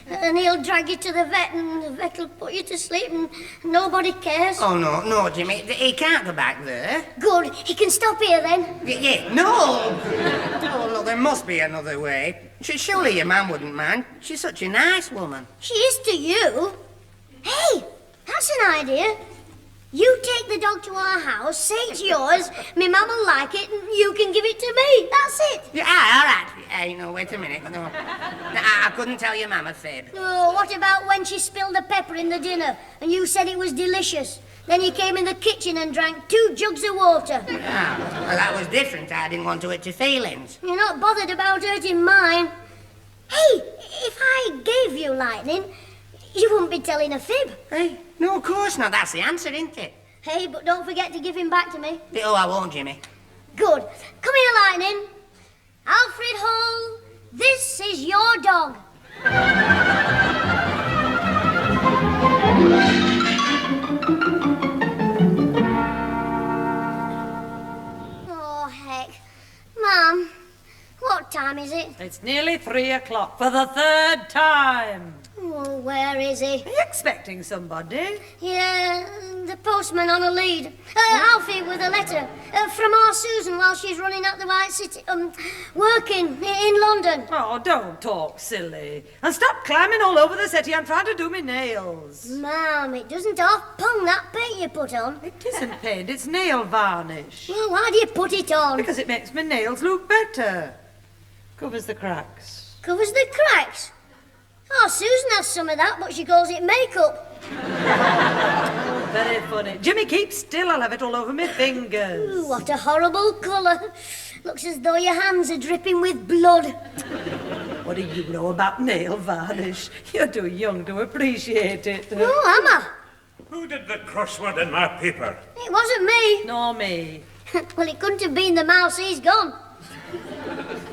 And he'll drag you to the vet, and the vet will put you to sleep, and nobody cares. Oh, no, Jimmy. He can't go back there. Good. He can stop here, then. Yeah, no! Oh, look, there must be another way. Surely your mum wouldn't mind. She's such a nice woman. She is to you. Hey, that's an idea. You take the dog to our house, say it's yours, my mum will like it, and you can give it to me. That's it. Yeah, all right. Hey, no, wait a minute. No, I couldn't tell your mum a fib. Oh, what about when she spilled the pepper in the dinner, and you said it was delicious? Then you came in the kitchen and drank 2 jugs of water. Ah, well, that was different. I didn't want to hurt your feelings. You're not bothered about hurting mine. Hey, if I gave you Lightning, you wouldn't be telling a fib. Hey, no, of course not. That's the answer, isn't it? Hey, but don't forget to give him back to me. Oh, I won't, Jimmy. Good. Come here, Lightning. Alfred Hall, this is your dog. Oh, heck. Mum, what time is it? It's nearly 3 o'clock for the 3rd time. Oh, where is he? Are you expecting somebody? Yeah, the postman on a lead. Alfie with a letter from our Susan while she's running at the White City, working in London. Oh, don't talk silly. And stop climbing all over the settee. I'm trying to do my nails. Ma'am, it doesn't half pong that paint you put on. It isn't paint, it's nail varnish. Well, why do you put it on? Because it makes my nails look better. Covers the cracks. Covers the cracks? Oh, Susan has some of that, but she calls it makeup. Oh, very funny. Jimmy, keep still. I'll have it all over my fingers. Ooh, what a horrible colour. Looks as though your hands are dripping with blood. What do you know about nail varnish? You're too young to appreciate it. Oh, am I? Who did the crossword in my paper? It wasn't me. Nor me. Well, it couldn't have been the mouse. He's gone.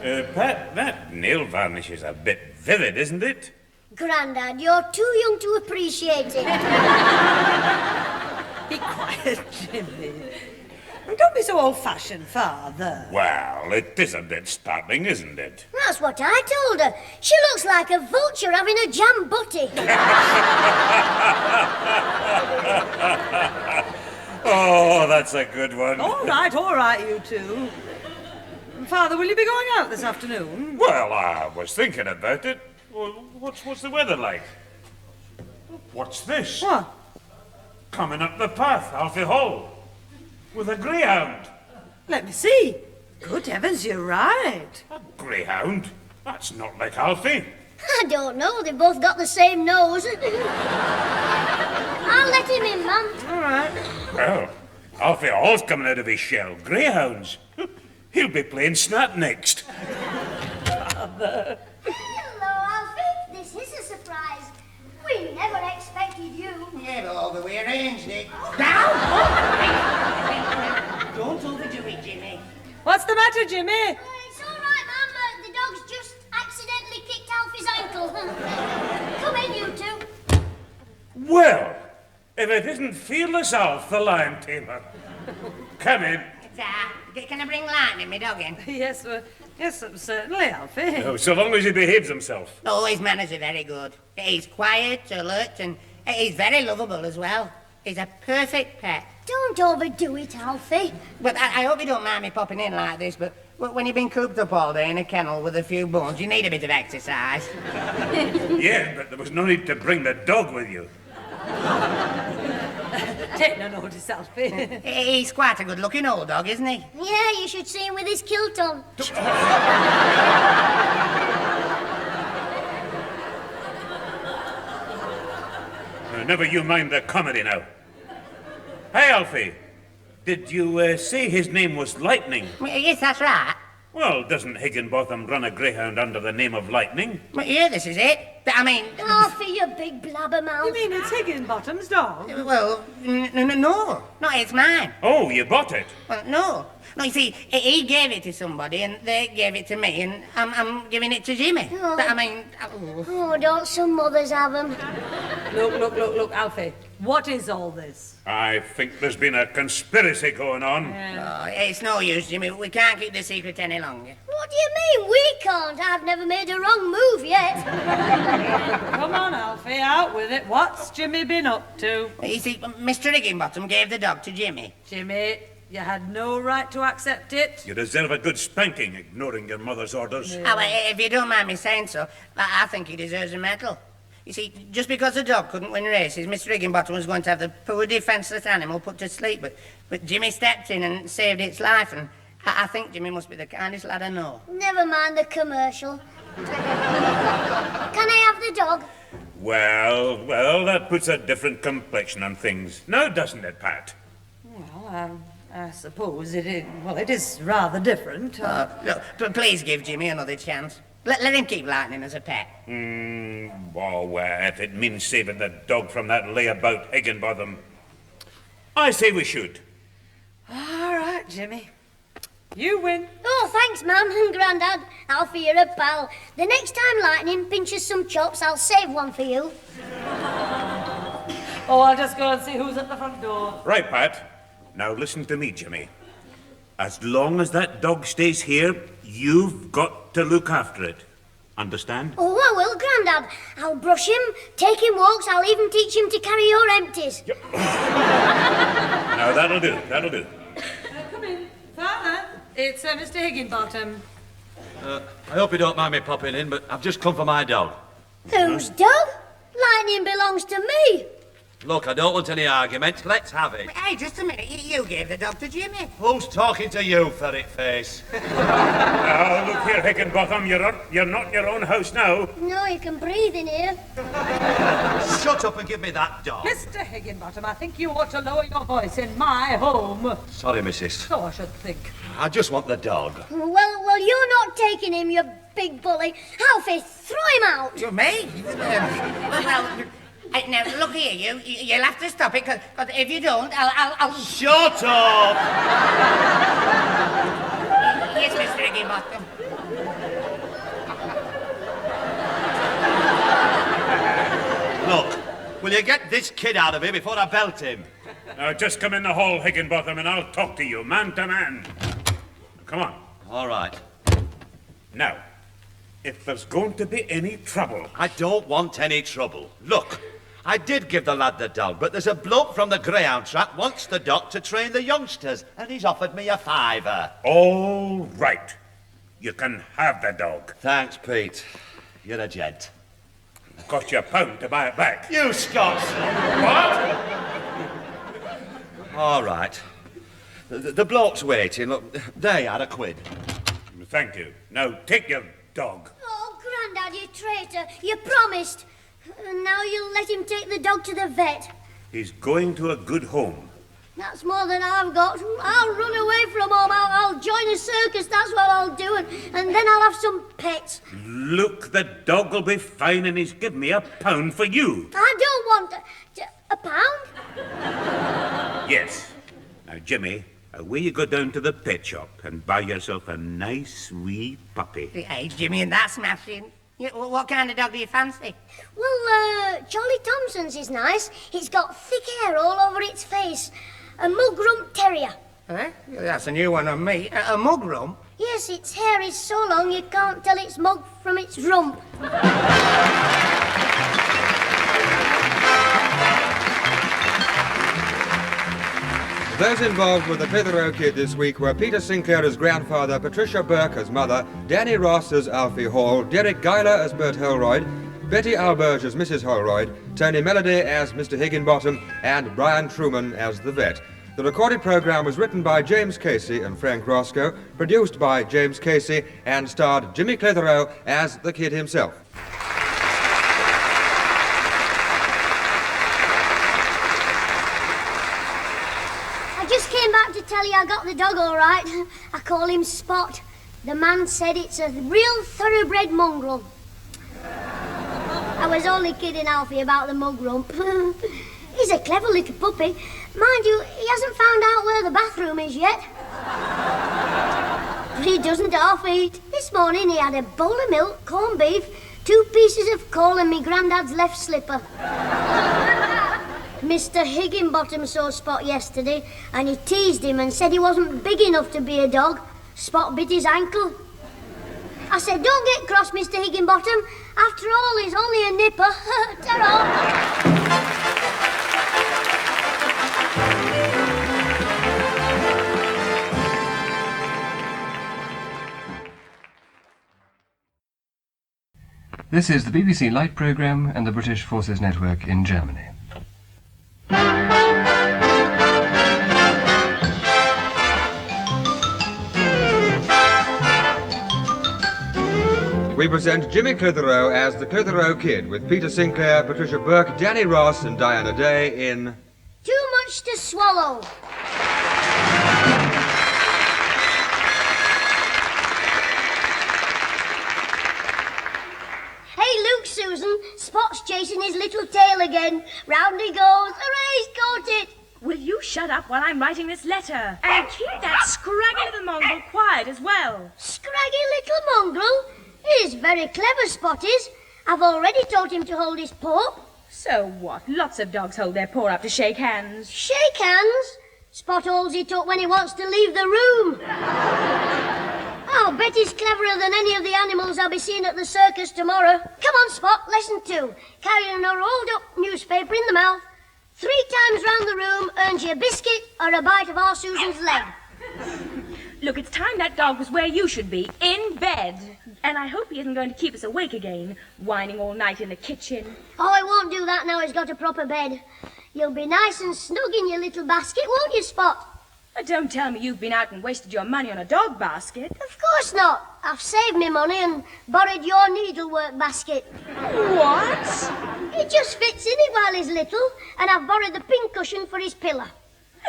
Pat, that nail varnish is a bit vivid, isn't it? Grandad, you're too young to appreciate it. Be quiet, Jimmy. Don't be so old-fashioned, Father. Well, it is a bit startling, isn't it? That's what I told her. She looks like a vulture having a jam butty. Oh, that's a good one. All right, you two. Father, will you be going out this afternoon? Well, I was thinking about it. Well, what's the weather like? What's this? What? Coming up the path, Alfie Hall, with a greyhound. Let me see. Good heavens, you're right. A greyhound? That's not like Alfie. I don't know. They've both got the same nose. I'll let him in, Mum. All right. Well, Alfie Hall's coming out of his shell. Greyhounds. He'll be playing snap next. Father. Hello, Alfie. This is a surprise. We never expected you. Yeah, well, but we arranged it. Down! Don't overdo it, Jimmy. What's the matter, Jimmy? It's all right, Mum. The dog's just accidentally kicked Alfie's ankle. Come in, you two. Well, if it isn't Fearless Alf, the lion tamer. Come in. Can I bring Lightning, my dog, in? Yes, Yes, certainly, Alfie. Oh, so long as he behaves himself. Oh, his manners are very good. He's quiet, alert, and he's very lovable as well. He's a perfect pet. Don't overdo it, Alfie. But I hope you don't mind me popping in like this, but when you've been cooped up all day in a kennel with a few bones, you need a bit of exercise. Yeah, but there was no need to bring the dog with you. Take no notice, Alfie. He's quite a good-looking old dog, isn't he? Yeah, you should see him with his kilt on. Never you mind the comedy now. Hey, Alfie, did you say his name was Lightning? Yes, that's right. Well, doesn't Higginbotham run a greyhound under the name of Lightning? Well, yeah, this is it. But, I mean... Alfie, you big blabbermouth. You mean it's Higginbottom's dog? Well, no, it's mine. Oh, you bought it? Well, no. No, you see, he gave it to somebody, and they gave it to me, and I'm giving it to Jimmy. Oh. But, I mean... Oh, don't some mothers have them? Look, Alfie. What is all this? I think there's been a conspiracy going on. Oh, it's no use, Jimmy. We can't keep the secret any longer. What do you mean, we can't? I've never made a wrong move yet. Come on, Alfie, out with it. What's Jimmy been up to? You see, Mr. Higginbottom gave the dog to Jimmy. Jimmy, you had no right to accept it. You deserve a good spanking, ignoring your mother's orders. Oh, well, if you don't mind me saying so, I think he deserves a medal. You see, just because the dog couldn't win races, Mr. Higginbottom was going to have the poor defenceless animal put to sleep, but Jimmy stepped in and saved its life, and I think Jimmy must be the kindest lad I know. Never mind the commercial. Can I have the dog? Well, that puts a different complexion on things. Now doesn't it, Pat? Well, I suppose it is. Well, it is rather different. Look, please give Jimmy another chance. Let him keep Lightning as a pet. Well, if it means saving the dog from that layabout Higginbotham, I say we should. All right, Jimmy. You win. Oh, thanks, Mum and Grandad. Alfie, you're a pal. The next time Lightning pinches some chops, I'll save one for you. Oh, I'll just go and see who's at the front door. Right, Pat. Now listen to me, Jimmy. As long as that dog stays here, you've got to look after it. Understand? Oh, I will, Grandad. I'll brush him, take him walks, I'll even teach him to carry your empties. Yep. Now, that'll do. Come in. Father, it's Mr. Higginbottom. I hope you don't mind me popping in, but I've just come for my dog. Whose dog? Lightning belongs to me. Look, I don't want any arguments. Let's have it. Hey, just a minute. You gave the dog to Jimmy. Who's talking to you, ferret face? Now, look here, Higginbotham. You're not in your own house now. No, you can breathe in here. Shut up and give me that dog. Mr. Higginbottom, I think you ought to lower your voice in my home. Sorry, missus. So I should think. I just want the dog. Well, you're not taking him, you big bully. Alfie, throw him out. You me? Now, look here, you'll have to stop it, because if you don't, I'll... Shut up! Yes, Mr. Higginbottom. Look, will you get this kid out of here before I belt him? Now, just come in the hall, Higginbotham, and I'll talk to you, man to man. Come on. All right. Now, if there's going to be any trouble... I don't want any trouble. Look, I did give the lad the dog, but there's a bloke from the greyhound track wants the dog to train the youngsters, and he's offered me a £5. All right. You can have the dog. Thanks, Pete. You're a gent. Cost you £1 to buy it back. You Scots! What? All right. The bloke's waiting. Look, they had £1. Thank you. Now, take your dog. Oh, Grandad, you traitor. You promised. And now you'll let him take the dog to the vet. He's going to a good home. That's more than I've got. I'll run away from home. I'll join a circus, that's what I'll do. And then I'll have some pets. Look, the dog will be fine, and he's given me £1 for you. I don't want a pound. Yes. Now, Jimmy, away you go down to the pet shop and buy yourself a nice wee puppy. Hey, Jimmy, and that's smashing. What kind of dog do you fancy? Well, Charlie Thompson's is nice. It's got thick hair all over its face. A mug rump terrier. Eh? That's a new one on me. A mug rump? Yes, its hair is so long you can't tell its mug from its rump. Those involved with the Clitheroe Kid this week were Peter Sinclair as grandfather, Patricia Burke as mother, Danny Ross as Alfie Hall, Derek Guyler as Bert Holroyd, Betty Alberge as Mrs. Holroyd, Tony Melody as Mr. Higginbottom, and Brian Truman as the vet. The recorded programme was written by James Casey and Frank Roscoe, produced by James Casey, and starred Jimmy Clitheroe as the kid himself. I just came back to tell you I got the dog all right. I call him Spot. The man said it's a real thoroughbred mongrel. I was only kidding Alfie about the mug rump. He's a clever little puppy. Mind you, he hasn't found out where the bathroom is yet. But he doesn't half eat. This morning he had a bowl of milk, corned beef, 2 pieces of coal and me granddad's left slipper. Mr. Higginbottom saw Spot yesterday and he teased him and said he wasn't big enough to be a dog. Spot bit his ankle. I said, don't get cross, Mr. Higginbottom. After all, he's only a nipper. Ta-ra! This is the BBC Light Programme and the British Forces Network in Germany. We present Jimmy Clitheroe as the Clitheroe Kid with Peter Sinclair, Patricia Burke, Danny Ross and Diana Day in... Too much to swallow. Hey, look, Susan. Spot's chasing his little tail again. Round he goes. Hooray, he's caught it. Will you shut up while I'm writing this letter? And keep that scraggy little mongrel quiet as well. Scraggy little mongrel? He's very clever, Spot is. I've already taught him to hold his paw. So what? Lots of dogs hold their paw up to shake hands. Shake hands? Spot holds it up when he wants to leave the room. I'll bet he's cleverer than any of the animals I'll be seeing at the circus tomorrow. Come on, Spot, lesson 2. Carrying a rolled-up newspaper in the mouth, 3 times round the room earns you a biscuit or a bite of our Susan's leg. Look, it's time that dog was where you should be, in bed. And I hope he isn't going to keep us awake again, whining all night in the kitchen. Oh, he won't do that now he's got a proper bed. You'll be nice and snug in your little basket, won't you, Spot? Don't tell me you've been out and wasted your money on a dog basket. Of course not. I've saved me money and borrowed your needlework basket. What? He just fits in it while he's little, and I've borrowed the pink cushion for his pillow.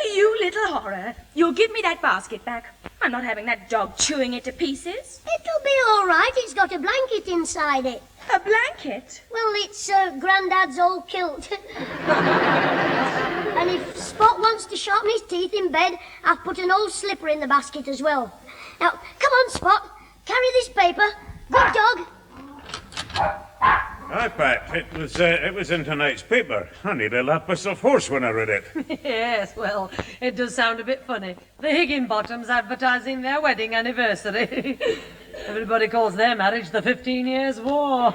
You little horror. You'll give me that basket back. I'm not having that dog chewing it to pieces. It'll be all right. It's got a blanket inside it. A blanket? Well, it's Grandad's old kilt. And if Spot wants to sharpen his teeth in bed, I've put an old slipper in the basket as well. Now, come on, Spot. Carry this paper. Good dog. Aye, Pat, it was in tonight's paper. I nearly laughed myself hoarse when I read it. Yes, well, it does sound a bit funny. The Higginbottoms advertising their wedding anniversary. Everybody calls their marriage the 15 Years' War.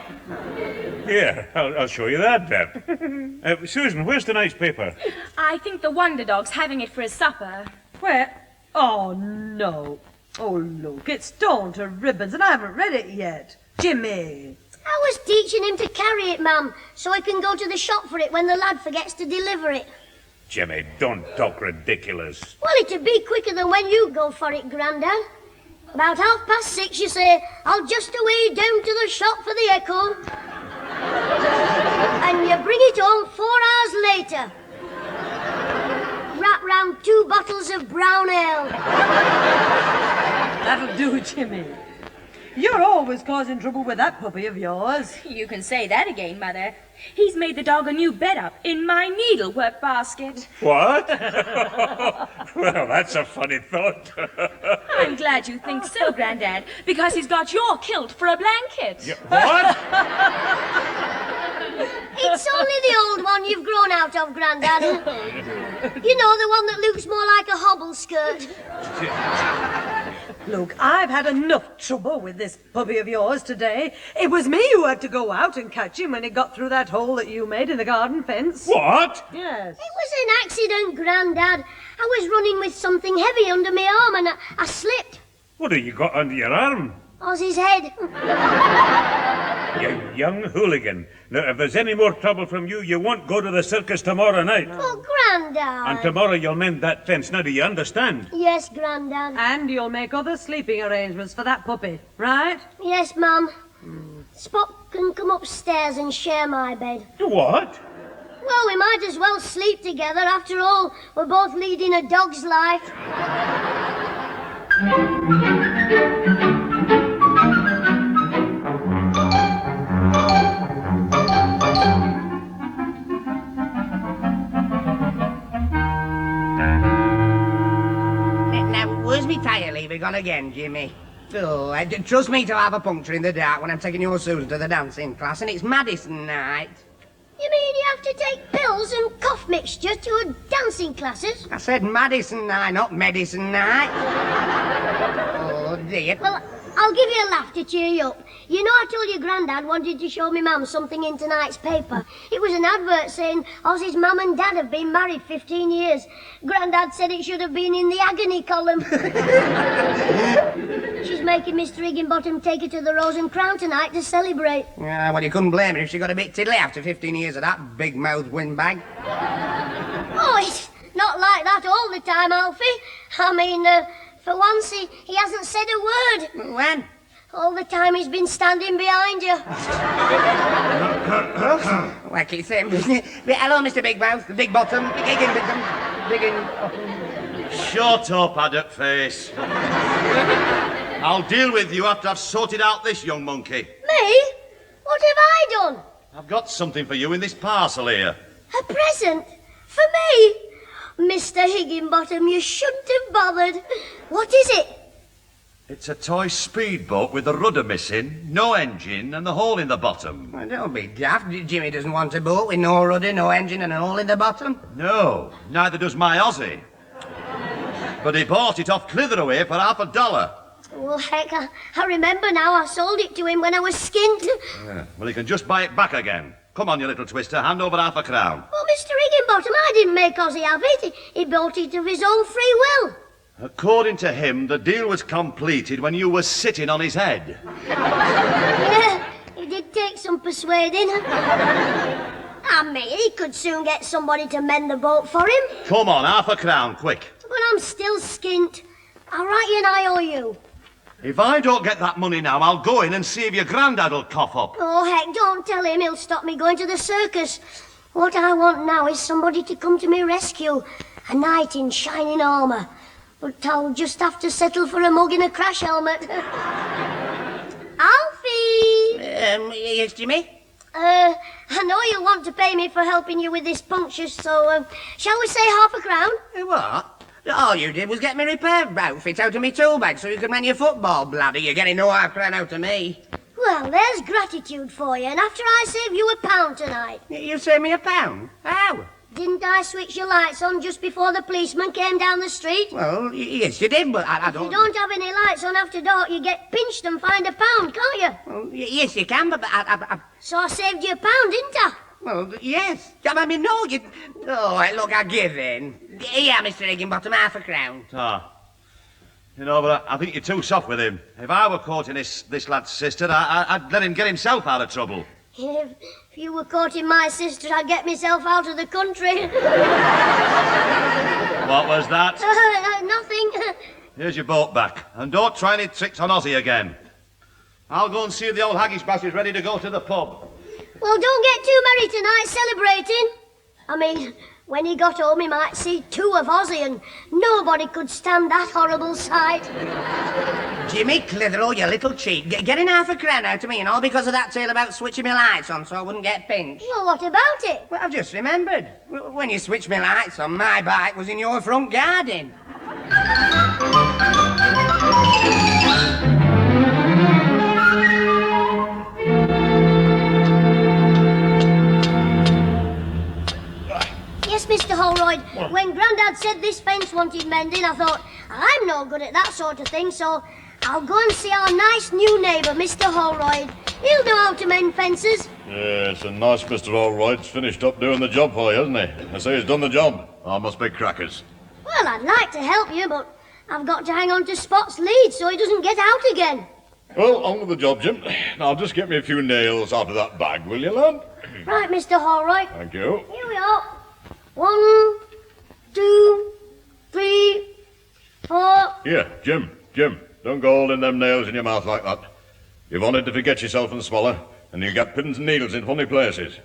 Here, I'll show you that, Deb. Susan, where's tonight's paper? I think the Wonder Dog's having it for his supper. Where? Oh, no. Oh, look, it's torn to ribbons and I haven't read it yet. Jimmy. I was teaching him to carry it, ma'am, so he can go to the shop for it when the lad forgets to deliver it. Jimmy, don't talk ridiculous. Well, it'd be quicker than when you go for it, Grandad. About 6:30, you say, I'll just away down to the shop for the echo. And you bring it home 4 hours later. Wrap round 2 bottles of brown ale. That'll do, Jimmy. You're always causing trouble with that puppy of yours. You can say that again, Mother. He's made the dog a new bed up in my needlework basket. What? Well, that's a funny thought. I'm glad you think so, Grandad, because he's got your kilt for a blanket. What? It's It's only the old one you've grown out of, Grandad. You know, the one that looks more like a hobble skirt. Look, I've had enough trouble with this puppy of yours today. It was me who had to go out and catch him when he got through that hole that you made in the garden fence. What? Yes. It was an accident, Grandad. I was running with something heavy under my arm and I slipped. What have you got under your arm? Ozzy's head. You young hooligan. Now, if there's any more trouble from you, you won't go to the circus tomorrow night. Oh, Grandad. And tomorrow you'll mend that fence. Now, do you understand? Yes, Grandad. And you'll make other sleeping arrangements for that puppy, right? Yes, Mum. Spot can come upstairs and share my bed. What? Well, we might as well sleep together. After all, we're both leading a dog's life. Now, where's me tire lever gone again, Jimmy? Oh, trust me to have a puncture in the dark when I'm taking your Susan to the dancing class, and it's Madison night. You mean you have to take pills and cough mixture to a dancing classes? I said Madison night, not medicine night. Oh, dear. Well, I'll give you a laugh to cheer you up. You know I told you Grandad wanted to show me Mum something in tonight's paper. It was an advert saying Ozzy's Mum and Dad have been married 15 years. Grandad said it should have been in the agony column. She's making Mr. Higginbottom take her to the Rose and Crown tonight to celebrate. Yeah, well, you couldn't blame her if she got a bit tiddly after 15 years of that big-mouthed windbag. Oh, it's not like that all the time, Alfie. I mean, for once he hasn't said a word. When? All the time he's been standing behind you. Wacky thing. Hello, Mr. Big Mouth, Big Bottom, Big Higginbottom, Big Shut up, haddock face. I'll deal with you after I've sorted out this young monkey. Me? What have I done? I've got something for you in this parcel here. A present? For me? Mr. Higginbottom, you shouldn't have bothered. What is it? It's a toy speedboat with the rudder missing, no engine, and the hole in the bottom. Well, don't be daft. Jimmy doesn't want a boat with no rudder, no engine, and a hole in the bottom. No, neither does my Aussie. But he bought it off Clitheroe for $50. Well, heck, I remember now. I sold it to him when I was skint. Yeah, well, he can just buy it back again. Come on, you little twister, hand over £1. Oh, Mr. Higginbottom, I didn't make Ozzy have it. He bought it of his own free will. According to him, the deal was completed when you were sitting on his head. Yeah, it did take some persuading. I mean, he could soon get somebody to mend the boat for him. Come on, £1, quick. But I'm still skint. I'll write you an IOU. If I don't get that money now, I'll go in and see if your granddad will cough up. Oh, heck, don't tell him. He'll stop me going to the circus. What I want now is somebody to come to me rescue. A knight in shining armour. But I'll just have to settle for a mug in a crash helmet. Alfie! Yes, Jimmy? I know you'll want to pay me for helping you with this puncture, so, shall we say £0.50? What? All you did was get me repair outfit out of me tool bag so you could mend your football bladder. You're getting no £0.50 out of me. Well, there's gratitude for you, and after I save you £1 tonight. You saved me £1? How? Didn't I switch your lights on just before the policeman came down the street? Well, yes, you did, but I don't... If you don't have any lights on after dark, you get pinched and fined £1, can't you? Well, yes, you can, but I... So I saved you £1, didn't I? Well, yes. I mean, no, you... Oh, look, I give in. Here, Mr. Higginbottom, £0.50. Ah. You know, but I think you're too soft with him. If I were courting this lad's sister, I'd let him get himself out of trouble. If you were courting my sister, I'd get myself out of the country. What was that? Nothing. Here's your boat back. And don't try any tricks on Ozzy again. I'll go and see if the old haggish bass is ready to go to the pub. Well, don't get too merry tonight celebrating. I mean, when he got home, he might see 2 of Ozzy, and nobody could stand that horrible sight. Jimmy Clitheroe, you little cheat. Getting £0.50 out of me, and all because of that tale about switching my lights on so I wouldn't get pinched. Well, what about it? Well, I've just remembered. When you switched my lights on, my bike was in your front garden. Yes, Mr. Holroyd. When Grandad said this fence wanted mending, I thought, I'm no good at that sort of thing, so I'll go and see our nice new neighbour, Mr. Holroyd. He'll know how to mend fences. Yes, and nice Mr. Allroyd's finished up doing the job for you, hasn't he? I say he's done the job. I must be crackers. Well, I'd like to help you, but I've got to hang on to Spot's lead so he doesn't get out again. Well, on with the job, Jim. Now, just get me a few nails out of that bag, will you, lad? Right, Mr. Holroyd. Thank you. Here we are. 1, 2, 3, 4. Here, Jim, don't go holding them nails in your mouth like that. You've only to forget yourself and swallow, and you get pins and needles in funny places.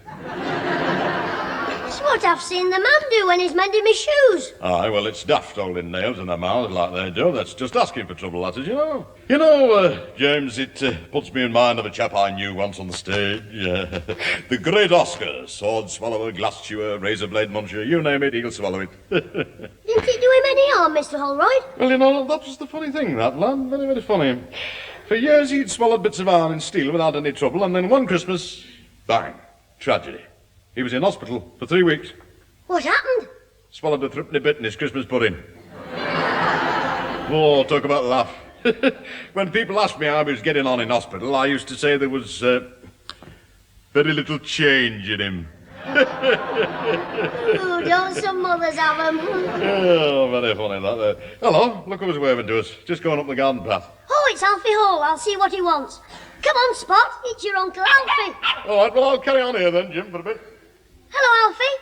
It's what I've seen the man do when he's mending my shoes. Aye, well, it's daft holding nails in their mouths like they do. That's just asking for trouble, that is, you know. You know, James, it puts me in mind of a chap I knew once on the stage. The great Oscar, sword swallower, glass chewer, razor blade muncher, you name it, he'll swallow it. Didn't it do him any harm, Mr. Holroyd? Well, you know, that was the funny thing, that lad. Very, very funny. For years he'd swallowed bits of iron and steel without any trouble, and then one Christmas, bang, tragedy. He was in hospital for 3 weeks. What happened? Swallowed a threepenny bit in his Christmas pudding. Oh, talk about laugh. When people asked me how I was getting on in hospital, I used to say there was very little change in him. Ooh, don't some mothers have them? Oh, very funny, that. Hello, look who's waving to us. Just going up the garden path. Oh, it's Alfie Hall. I'll see what he wants. Come on, Spot. It's your Uncle Alfie. All right, well, I'll carry on here then, Jim, for a bit. Hello, Alfie.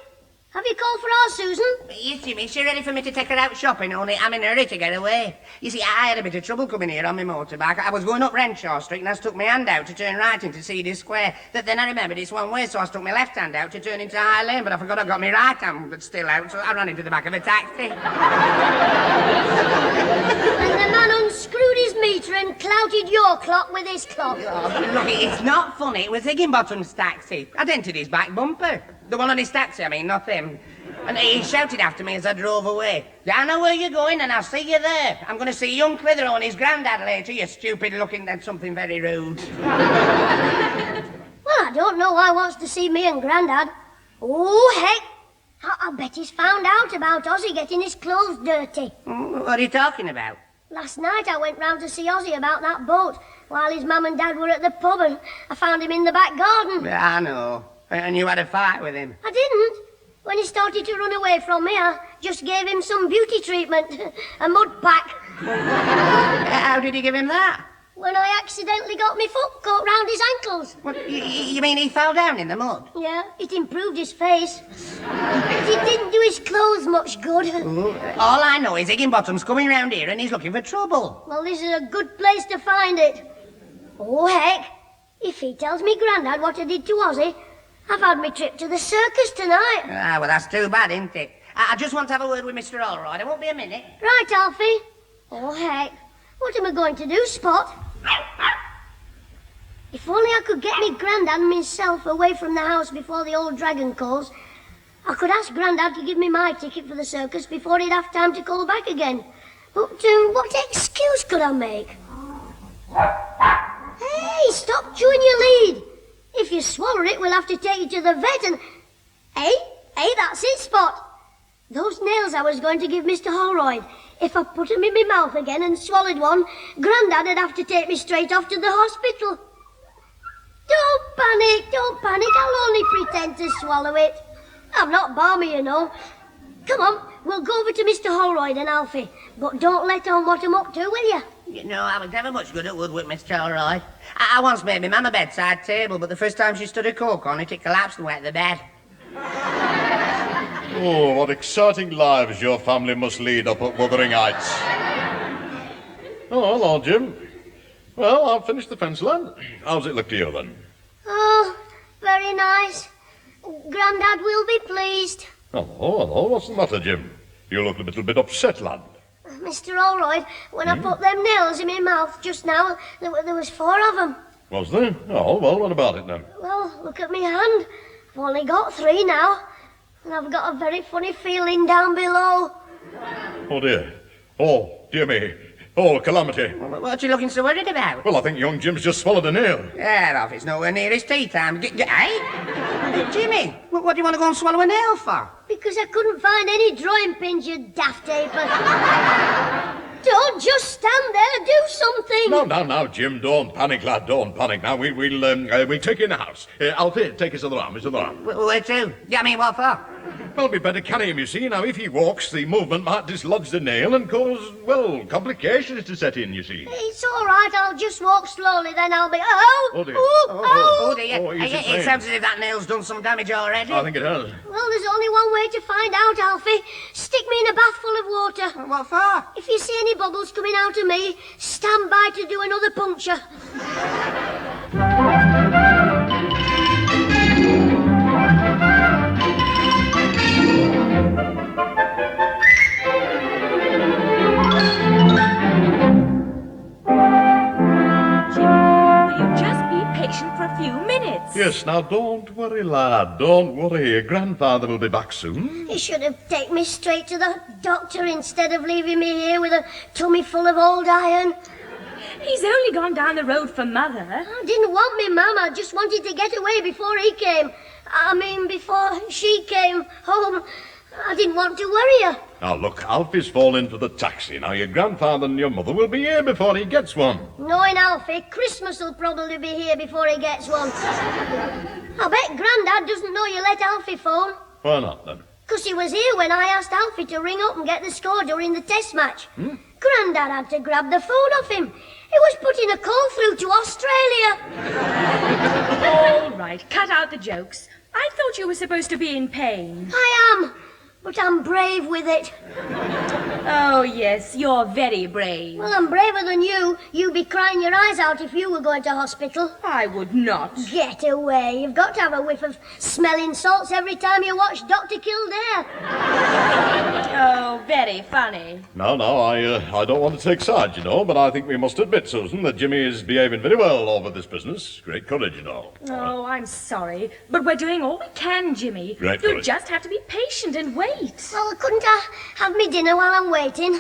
Have you called for our Susan? Yes, Jimmy, is she ready for me to take her out shopping? Only I'm in a hurry to get away. You see, I had a bit of trouble coming here on my motorbike. I was going up Renshaw Street and I stuck my hand out to turn right into Cedar Square. Then I remembered it's one way, so I stuck my left hand out to turn into High Lane, but I forgot I got my right hand still out, so I ran into the back of a taxi. And the man unscrewed his meter and clouted your clock with his clock. Oh, look, it's not funny. It was Higginbottom's taxi. I dented his back bumper. The one on his taxi, I mean, not him. And he shouted after me as I drove away. I know where you're going and I'll see you there. I'm going to see young Clitheroe and his grandad later, you stupid looking, that's something very rude. Well, I don't know why he wants to see me and Grandad. Oh, heck. I bet he's found out about Ozzy getting his clothes dirty. What are you talking about? Last night I went round to see Ozzy about that boat while his mum and dad were at the pub and I found him in the back garden. I know. And you had a fight with him? I didn't. When he started to run away from me, I just gave him some beauty treatment. A mud pack. How did you give him that? When I accidentally got my foot caught round his ankles. What, you mean he fell down in the mud? Yeah, it improved his face. But it didn't do his clothes much good. All I know is Higginbottom's coming round here and he's looking for trouble. Well, this is a good place to find it. Oh, heck. If he tells me Grandad what I did to Ozzy, I've had my trip to the circus tonight. Ah, well, that's too bad, isn't it? I just want to have a word with Mr. Allroyd. I won't be a minute. Right, Alfie. Oh, heck. What am I going to do, Spot? If only I could get me Grandad and myself away from the house before the old dragon calls, I could ask Grandad to give me my ticket for the circus before he'd have time to call back again. But what excuse could I make? Hey, stop chewing your lead. If you swallow it, we'll have to take you to the vet and... Hey, that's it, Spot. Those nails I was going to give Mr. Holroyd. If I put them in my mouth again and swallowed one, Grandad would have to take me straight off to the hospital. Don't panic, I'll only pretend to swallow it. I'm not balmy, you know. Come on, we'll go over to Mr. Holroyd and Alfie, but don't let on what I'm up to, will you? You know, I was never much good at woodwork, Mr. Allroyd. I once made my mum a bedside table, but the first time she stood a cork on it, it collapsed and wet the bed. Oh, what exciting lives your family must lead up at Wuthering Heights. Oh, hello, Jim. Well, I've finished the fence land. How's it look to you, then? Oh, very nice. Grandad will be pleased. Hello. What's the matter, Jim? You look a little bit upset, lad. Mr. Allroyd, when I put them nails in my mouth just now, there was 4 of them. Was there? Oh, well, what about it, then? Well, look at me hand. I've only got 3 now. And I've got a very funny feeling down below. Oh, dear. Oh, dear me. Oh, calamity. What are you looking so worried about? Well, I think young Jim's just swallowed a nail. Yeah, Ralph, it's nowhere near his tea time. Hey? Jimmy, what do you want to go and swallow a nail for? Because I couldn't find any drawing pins, you daft aper. Don't just stand there, do something. Now, Jim, don't panic, lad, don't panic. Now, we'll take you in the house. Alfie, take his other arm, Where to? Yeah, I mean, what for? Well, we better carry him, you see. Now, if he walks, the movement might dislodge the nail and cause, well, complications to set in, you see. It's all right, I'll just walk slowly, then I'll be... Oh! Oh, dear. Oh, dear. he's in It pain. sounds as if that nail's done some damage already. I think it has. Well, there's only one way to find out, Alfie. Stick me in a bath full of water. What for? If you see any bubbles coming out of me, stand by to do another puncture. For a few minutes. Yes, now don't worry, lad, don't worry. Grandfather will be back soon. He should have taken me straight to the doctor instead of leaving me here with a tummy full of old iron. He's only gone down the road for Mother. I didn't want me, Mum. I just wanted to get away before he came. Before she came home. I didn't want to worry her. Now, look, Alfie's fallen into the taxi. Now, your grandfather and your mother will be here before he gets one. Knowing Alfie, Christmas will probably be here before he gets one. I bet Grandad doesn't know you let Alfie phone. Why not, then? Because he was here when I asked Alfie to ring up and get the score during the test match. Grandad had to grab the phone off him. He was putting a call through to Australia. All right, cut out the jokes. I thought you were supposed to be in pain. I am, but I'm brave with it. Oh, yes, you're very brave. Well, I'm braver than you. You'd be crying your eyes out if you were going to hospital. I would not. Get away. You've got to have a whiff of smelling salts every time you watch Dr. Kildare. Oh, very funny. No, I don't want to take sides, you know, but I think we must admit, Susan, that Jimmy is behaving very well over this business. Great courage, you know. Oh, I'm sorry, but we're doing all we can, Jimmy. Great You courage. just have to be patient and wait. Well, couldn't I have me dinner while I'm waiting?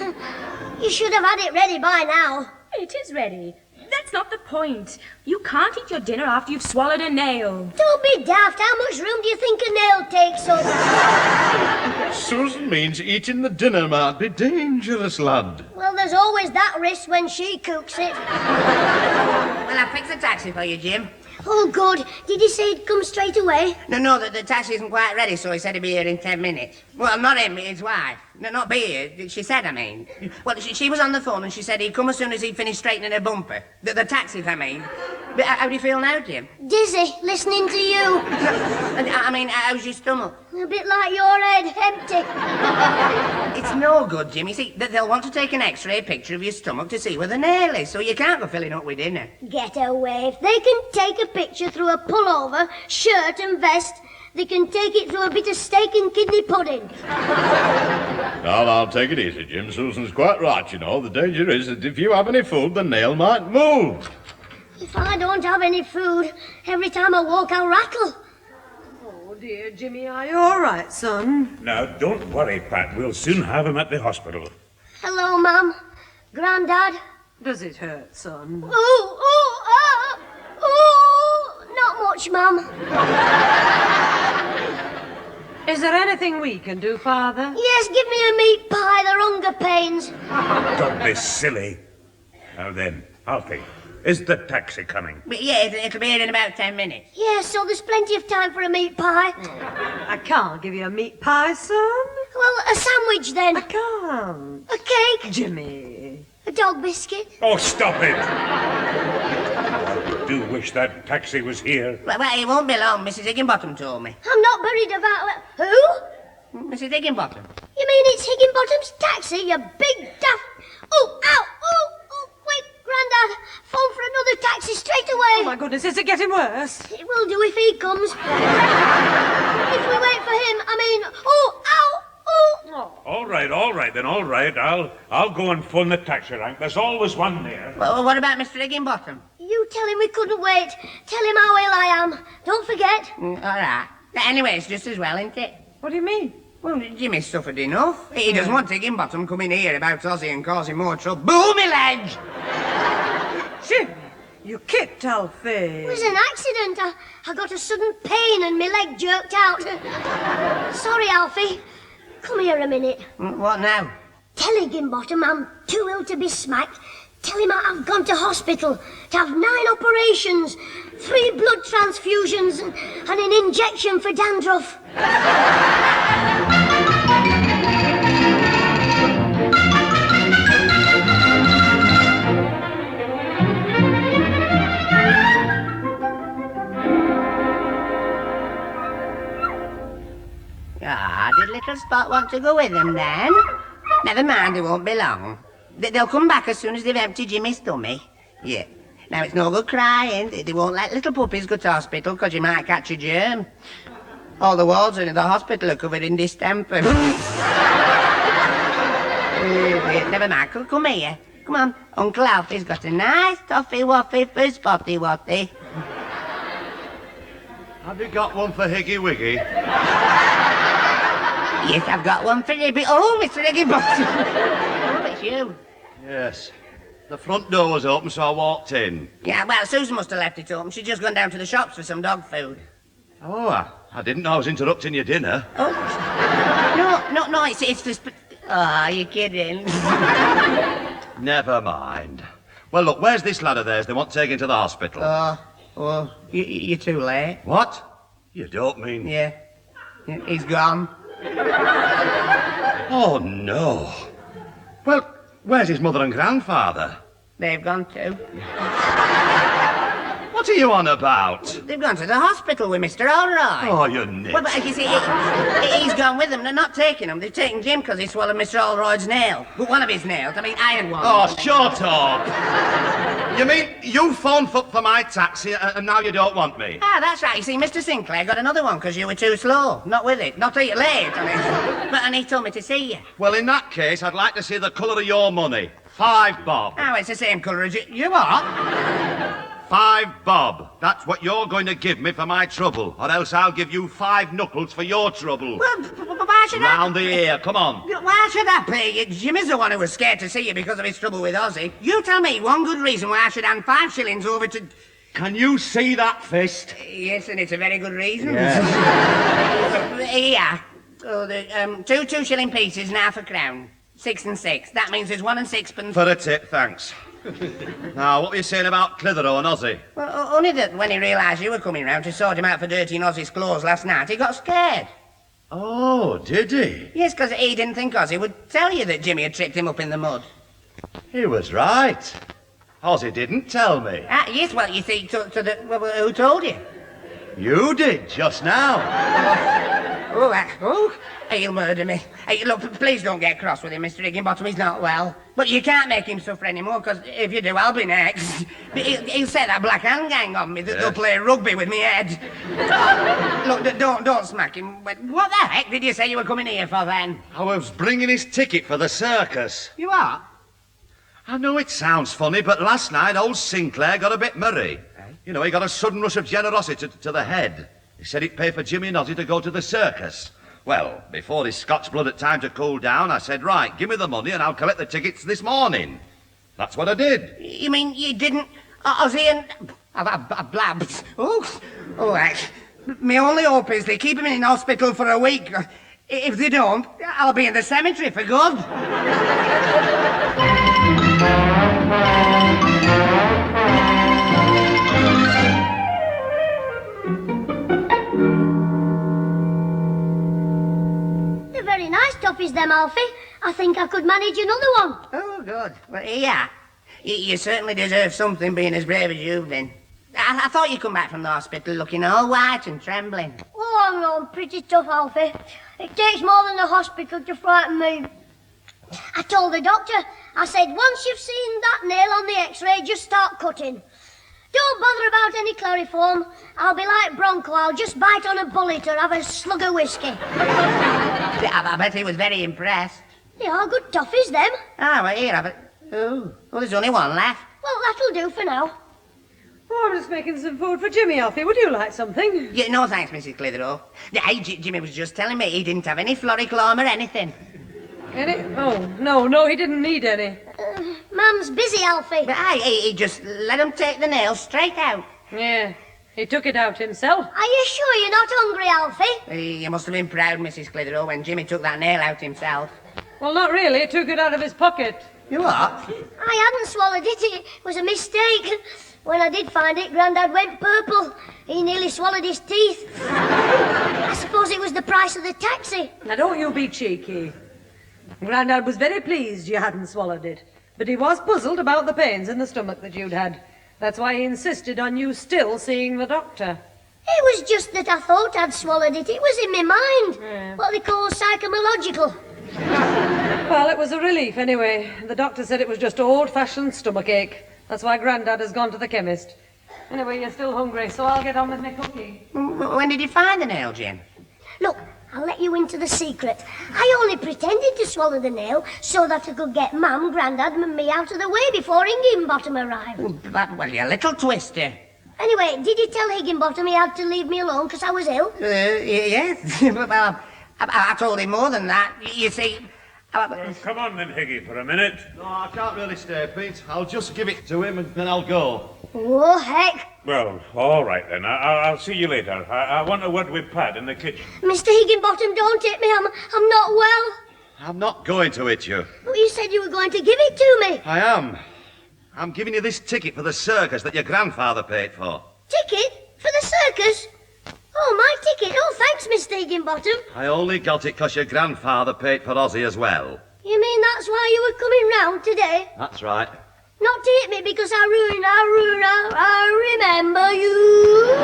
You should have had it ready by now. It is ready. That's not the point. You can't eat your dinner after you've swallowed a nail. Don't be daft. How much room do you think a nail takes up? Susan means eating the dinner might be dangerous, lad. Well, there's always that risk when she cooks it. Well, I'll fix a taxi for you, Jim. Oh, good. Did he say he'd come straight away? No, the taxi isn't quite ready, so he said he'd be here in 10 minutes. Well, not him, his wife. No, not be here. She said, I mean. Well, she was on the phone and she said he'd come as soon as he'd finished straightening her bumper. The taxi, I mean. But how do you feel now, Jim? Dizzy, listening to you. I mean, how's your stomach? A bit like your head, empty. It's no good, Jim. You see, they'll want to take an X-ray picture of your stomach to see where the nail is, so you can't go filling up with dinner. Get away. If they can take a picture through a pullover, shirt and vest, they can take it through a bit of steak and kidney pudding. Now, take it easy, Jim. Susan's quite right, you know. The danger is that if you have any food, the nail might move. If I don't have any food, every time I walk, I'll rattle. Oh, dear, Jimmy, are you all right, son? Now, don't worry, Pat. We'll soon have him at the hospital. Hello, Mum. Grandad. Does it hurt, son? Not much, Mum. Is there anything we can do, Father? Yes, give me a meat pie, they're hunger pains. Don't be silly. Now then, Alfie, is the taxi coming? Yeah, it'll be here in about 10 minutes. Yes, so there's plenty of time for a meat pie. I can't give you a meat pie, son. Well, a sandwich then. I can't. A cake. Jimmy. A dog biscuit. Oh, stop it! I do wish that taxi was here. Well, it won't be long, Mrs. Higginbottom told me. I'm not worried about... Who? Mrs. Higginbottom. You mean it's Higginbottom's taxi, you big daft... Oh, ow! Oh, wait, Grandad. Phone for another taxi straight away. Oh, my goodness, is it getting worse? It will do if he comes. If we wait for him, ow! All right, then, all right. I'll go and phone the taxi rank. There's always one there. Well, what about Mr. Higginbottom? You tell him we couldn't wait. Tell him how ill I am. Don't forget. All right. Anyway, it's just as well, isn't it? What do you mean? Well, Jimmy's suffered enough. He doesn't want Higginbottom coming here about Ozzy and causing more trouble. Boo, me leg! Jimmy, You kicked Alfie. It was an accident. I got a sudden pain and my leg jerked out. Sorry, Alfie. Come here a minute. What now? Tell Higginbottom I'm too ill to be smacked. Tell him I've gone to hospital to have 9 operations, 3 blood transfusions, and an injection for dandruff. Ah, did little Spot want to go with them then? Never mind, it won't be long. They'll come back as soon as they've emptied Jimmy's tummy. Yeah. Now, it's no good crying. They won't let little puppies go to hospital because you might catch a germ. All the wards in the hospital are covered in distemper. Never mind, come here. Come on, Uncle Alfie's got a nice toffee waffy for Spotty Watty. Have you got one for Higgy Wiggy? Yes, I've got one for Hibby. Oh, Mr. Higginbottom. Oh, it's you. Yes. The front door was open, so I walked in. Yeah, well, Susan must have left it open. She'd just gone down to the shops for some dog food. Oh, I didn't know I was interrupting your dinner. Oh. No, it's just... Oh, you're kidding. Never mind. Well, look, where's this lad of theirs they want taken to the hospital? Oh, you're too late. What? You don't mean... Yeah. He's gone. Oh, no. Well, where's his mother and grandfather? They've gone too. What are you on about? They've gone to the hospital with Mr. Allroyd. Oh, you nit. Well, but you see, he's gone with them. They're not taking him. They've taken Jim because he swallowed Mr. Allroyd's nail. But one of his nails. I mean, iron one. Oh, shut up. You mean you phoned for my taxi and now you don't want me? Ah, that's right. You see, Mr. Sinclair got another one because you were too slow. Not with it. Not late, I mean. And he told me to see you. Well, in that case, I'd like to see the colour of your money. 5 bob. Oh, it's the same colour as you. You what? 5 bob. That's what you're going to give me for my trouble, or else I'll give you 5 knuckles for your trouble. Well, why should Round the ear, come on. Why should I pay you? Jimmy's the one who was scared to see you because of his trouble with Ozzy. You tell me one good reason why I should hand 5 shillings over to... Can you see that fist? Yes, and it's a very good reason. Yes. Here. Oh, the 2 2-shilling pieces now for crown. 6 and 6. That means there's 1 and 6pence. For a tip, thanks. Now, what were you saying about Clitheroe and Ozzy? Well, only that when he realised you were coming round to sort him out for dirtying Ozzy's clothes last night, he got scared. Oh, did he? Yes, because he didn't think Ozzy would tell you that Jimmy had tripped him up in the mud. He was right. Ozzy didn't tell me. Yes, well, you see, well, who told you? You did, just now. He'll murder me. Hey, look, please don't get cross with him, Mr. Higginbottom. He's not well. But you can't make him suffer anymore, because if you do, I'll be next. He'll set that Black Hand gang on me. They'll play rugby with me head. Look, don't smack him. But what the heck did you say you were coming here for, then? I was bringing his ticket for the circus. You are? I know it sounds funny, but last night old Sinclair got a bit murray. You know, he got a sudden rush of generosity to the head. He said he'd pay for Jimmy and Ozzy to go to the circus. Well, before his Scotch blood had time to cool down, I said, right, give me the money and I'll collect the tickets this morning. That's what I did. You mean you didn't... Ozzy and... I've blabbed. My only hope is they keep him in hospital for a week. If they don't, I'll be in the cemetery for good. They're very nice toffees, them, Alfie. I think I could manage another one. Oh, good. Well, yeah. You certainly deserve something, being as brave as you've been. I thought you'd come back from the hospital looking all white and trembling. Oh, I'm pretty tough, Alfie. It takes more than the hospital to frighten me. I told the doctor, I said, once you've seen that nail on the x-ray, just start cutting. Don't bother about any chloroform. I'll be like Bronco. I'll just bite on a bullet or have a slug of whiskey. I bet he was very impressed. They are good toffees, them. Ah, well, here, have it. Oh, well, there's only one left. Well, that'll do for now. Oh, I'm just making some food for Jimmy, Alfie. Would you like something? Yeah, no, thanks, Mrs. Clitheroe. Hey, Jimmy was just telling me he didn't have any floriclarm or anything. Any? Oh, no, he didn't need any. Mum's busy, Alfie. But he just let him take the nail straight out. Yeah, he took it out himself. Are you sure you're not hungry, Alfie? You must have been proud, Mrs. Clitheroe, when Jimmy took that nail out himself. Well, not really. He took it out of his pocket. You what? I hadn't swallowed it. It was a mistake. When I did find it, Grandad went purple. He nearly swallowed his teeth. I suppose it was the price of the taxi. Now, don't you be cheeky. Grandad was very pleased you hadn't swallowed it, but he was puzzled about the pains in the stomach that you'd had. That's why he insisted on you still seeing the doctor. It was just that I thought I'd swallowed it. It was in my mind. Yeah. What they call psychomological. Well, it was a relief anyway. The doctor said it was just old-fashioned stomachache. That's why Grandad has gone to the chemist. Anyway, you're still hungry, so I'll get on with my cooking. When did you find the nail, Jim? Look, I'll let you into the secret. I only pretended to swallow the nail so that I could get Mum, Grandad and me out of the way before Higginbottom arrived. Well, you little twister. Anyway, did you tell Higginbottom he had to leave me alone because I was ill? Yes. Well, I told him more than that. You see... Come on then, Higgy, for a minute. No, I can't really stay, Pete. I'll just give it to him and then I'll go. Oh, heck. Well, all right then. I'll see you later. I want a word with Pat in the kitchen. Mr. Higginbottom, don't hit me. I'm not well. I'm not going to hit you. Well, you said you were going to give it to me. I am. I'm giving you this ticket for the circus that your grandfather paid for. Ticket? For the circus? Oh, my ticket. Oh, thanks, Mr. Higginbottom. I only got it because your grandfather paid for Ozzy as well. You mean that's why you were coming round today? That's right. Not to hit me because I remember you.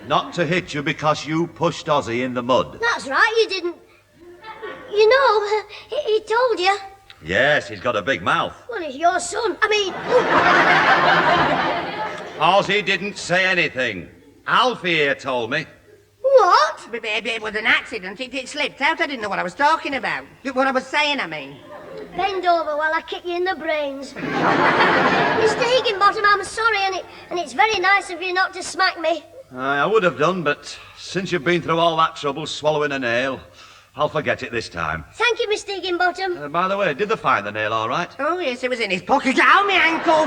Not to hit you because you pushed Ozzy in the mud. That's right, you didn't. You know, he told you. Yes, he's got a big mouth. Well, it's your son. I mean... Ozzy didn't say anything. Alfie here told me. What? It was an accident. It slipped out. I didn't know what I was talking about. What I was saying, I mean. Bend over while I kick you in the brains. Mr. Higginbottom, I'm sorry, and it's very nice of you not to smack me. I would have done, but since you've been through all that trouble swallowing a nail, I'll forget it this time. Thank you, Mr. Higginbottom. By the way, did they find the nail all right? Oh, yes, it was in his pocket. Ow, my ankle!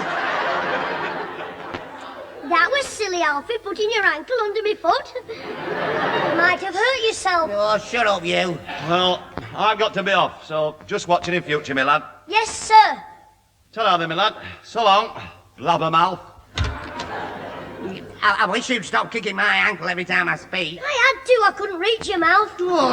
That was silly, Alfie, putting your ankle under my foot. You might have hurt yourself. Oh, shut up, you. Well, I've got to be off, so just watching in future, my lad. Yes, sir. Ta-ra then, my lad. So long, blabbermouth. I wish you'd stop kicking my ankle every time I speak. I had to. I couldn't reach your mouth. Oh.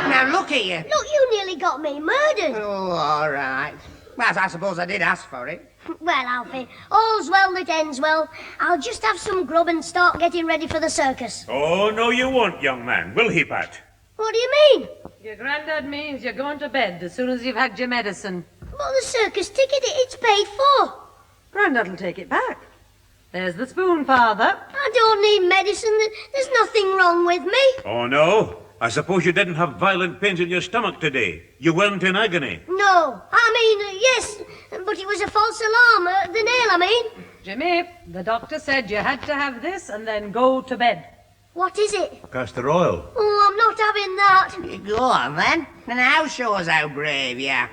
Now, look at you. Look, you nearly got me murdered. Oh, all right. Well, I suppose I did ask for it. Well, Alfie, all's well that ends well. I'll just have some grub and start getting ready for the circus. Oh, no, you won't, young man. Will he, Pat? What do you mean? Your Grandad means you're going to bed as soon as you've had your medicine. Well, the circus ticket, it's paid for. Grandad'll take it back. There's the spoon, Father. I don't need medicine. There's nothing wrong with me. Oh, no? I suppose you didn't have violent pains in your stomach today. You weren't in agony. No. I mean, yes, but it was a false alarm. The nail, I mean. Jimmy, the doctor said you had to have this and then go to bed. What is it? Castor oil. Oh, I'm not having that. Go on, then. And now shows how brave you are.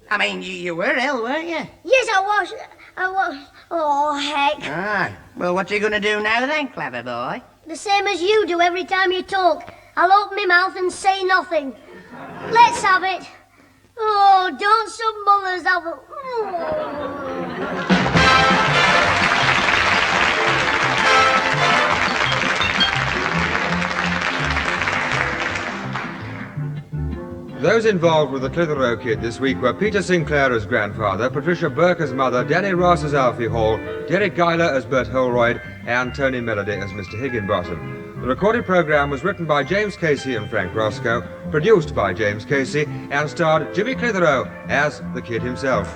I mean, you were ill, weren't you? Yes, I was. Oh, heck. Ah, well, what are you going to do now, then, clever boy? The same as you do every time you talk. I'll open my mouth and say nothing. Let's have it. Oh, don't some mothers have a... Those involved with the Clitheroe Kid this week were Peter Sinclair as grandfather, Patricia Burke as mother, Danny Ross as Alfie Hall, Derek Guyler as Bert Holroyd, and Tony Melody as Mr. Higginbottom. The recorded programme was written by James Casey and Frank Roscoe, produced by James Casey, and starred Jimmy Clitheroe as the kid himself.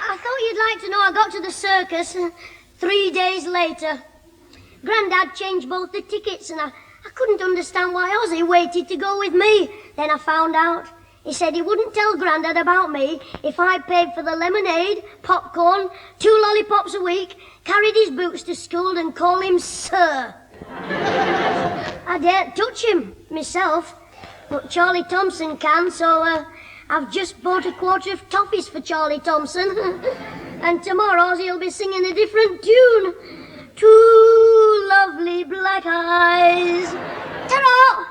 I thought you'd like to know I got to the circus 3 days later. Grandad changed both the tickets and I couldn't understand why Ozzy waited to go with me. Then I found out. He said he wouldn't tell Grandad about me if I paid for the lemonade, popcorn, 2 lollipops a week, carried his boots to school and called him Sir. I daren't touch him myself, but Charlie Thompson can, so I've just bought a quarter of toffees for Charlie Thompson. And tomorrow he'll be singing a different tune. Two lovely black eyes. Ta-ra!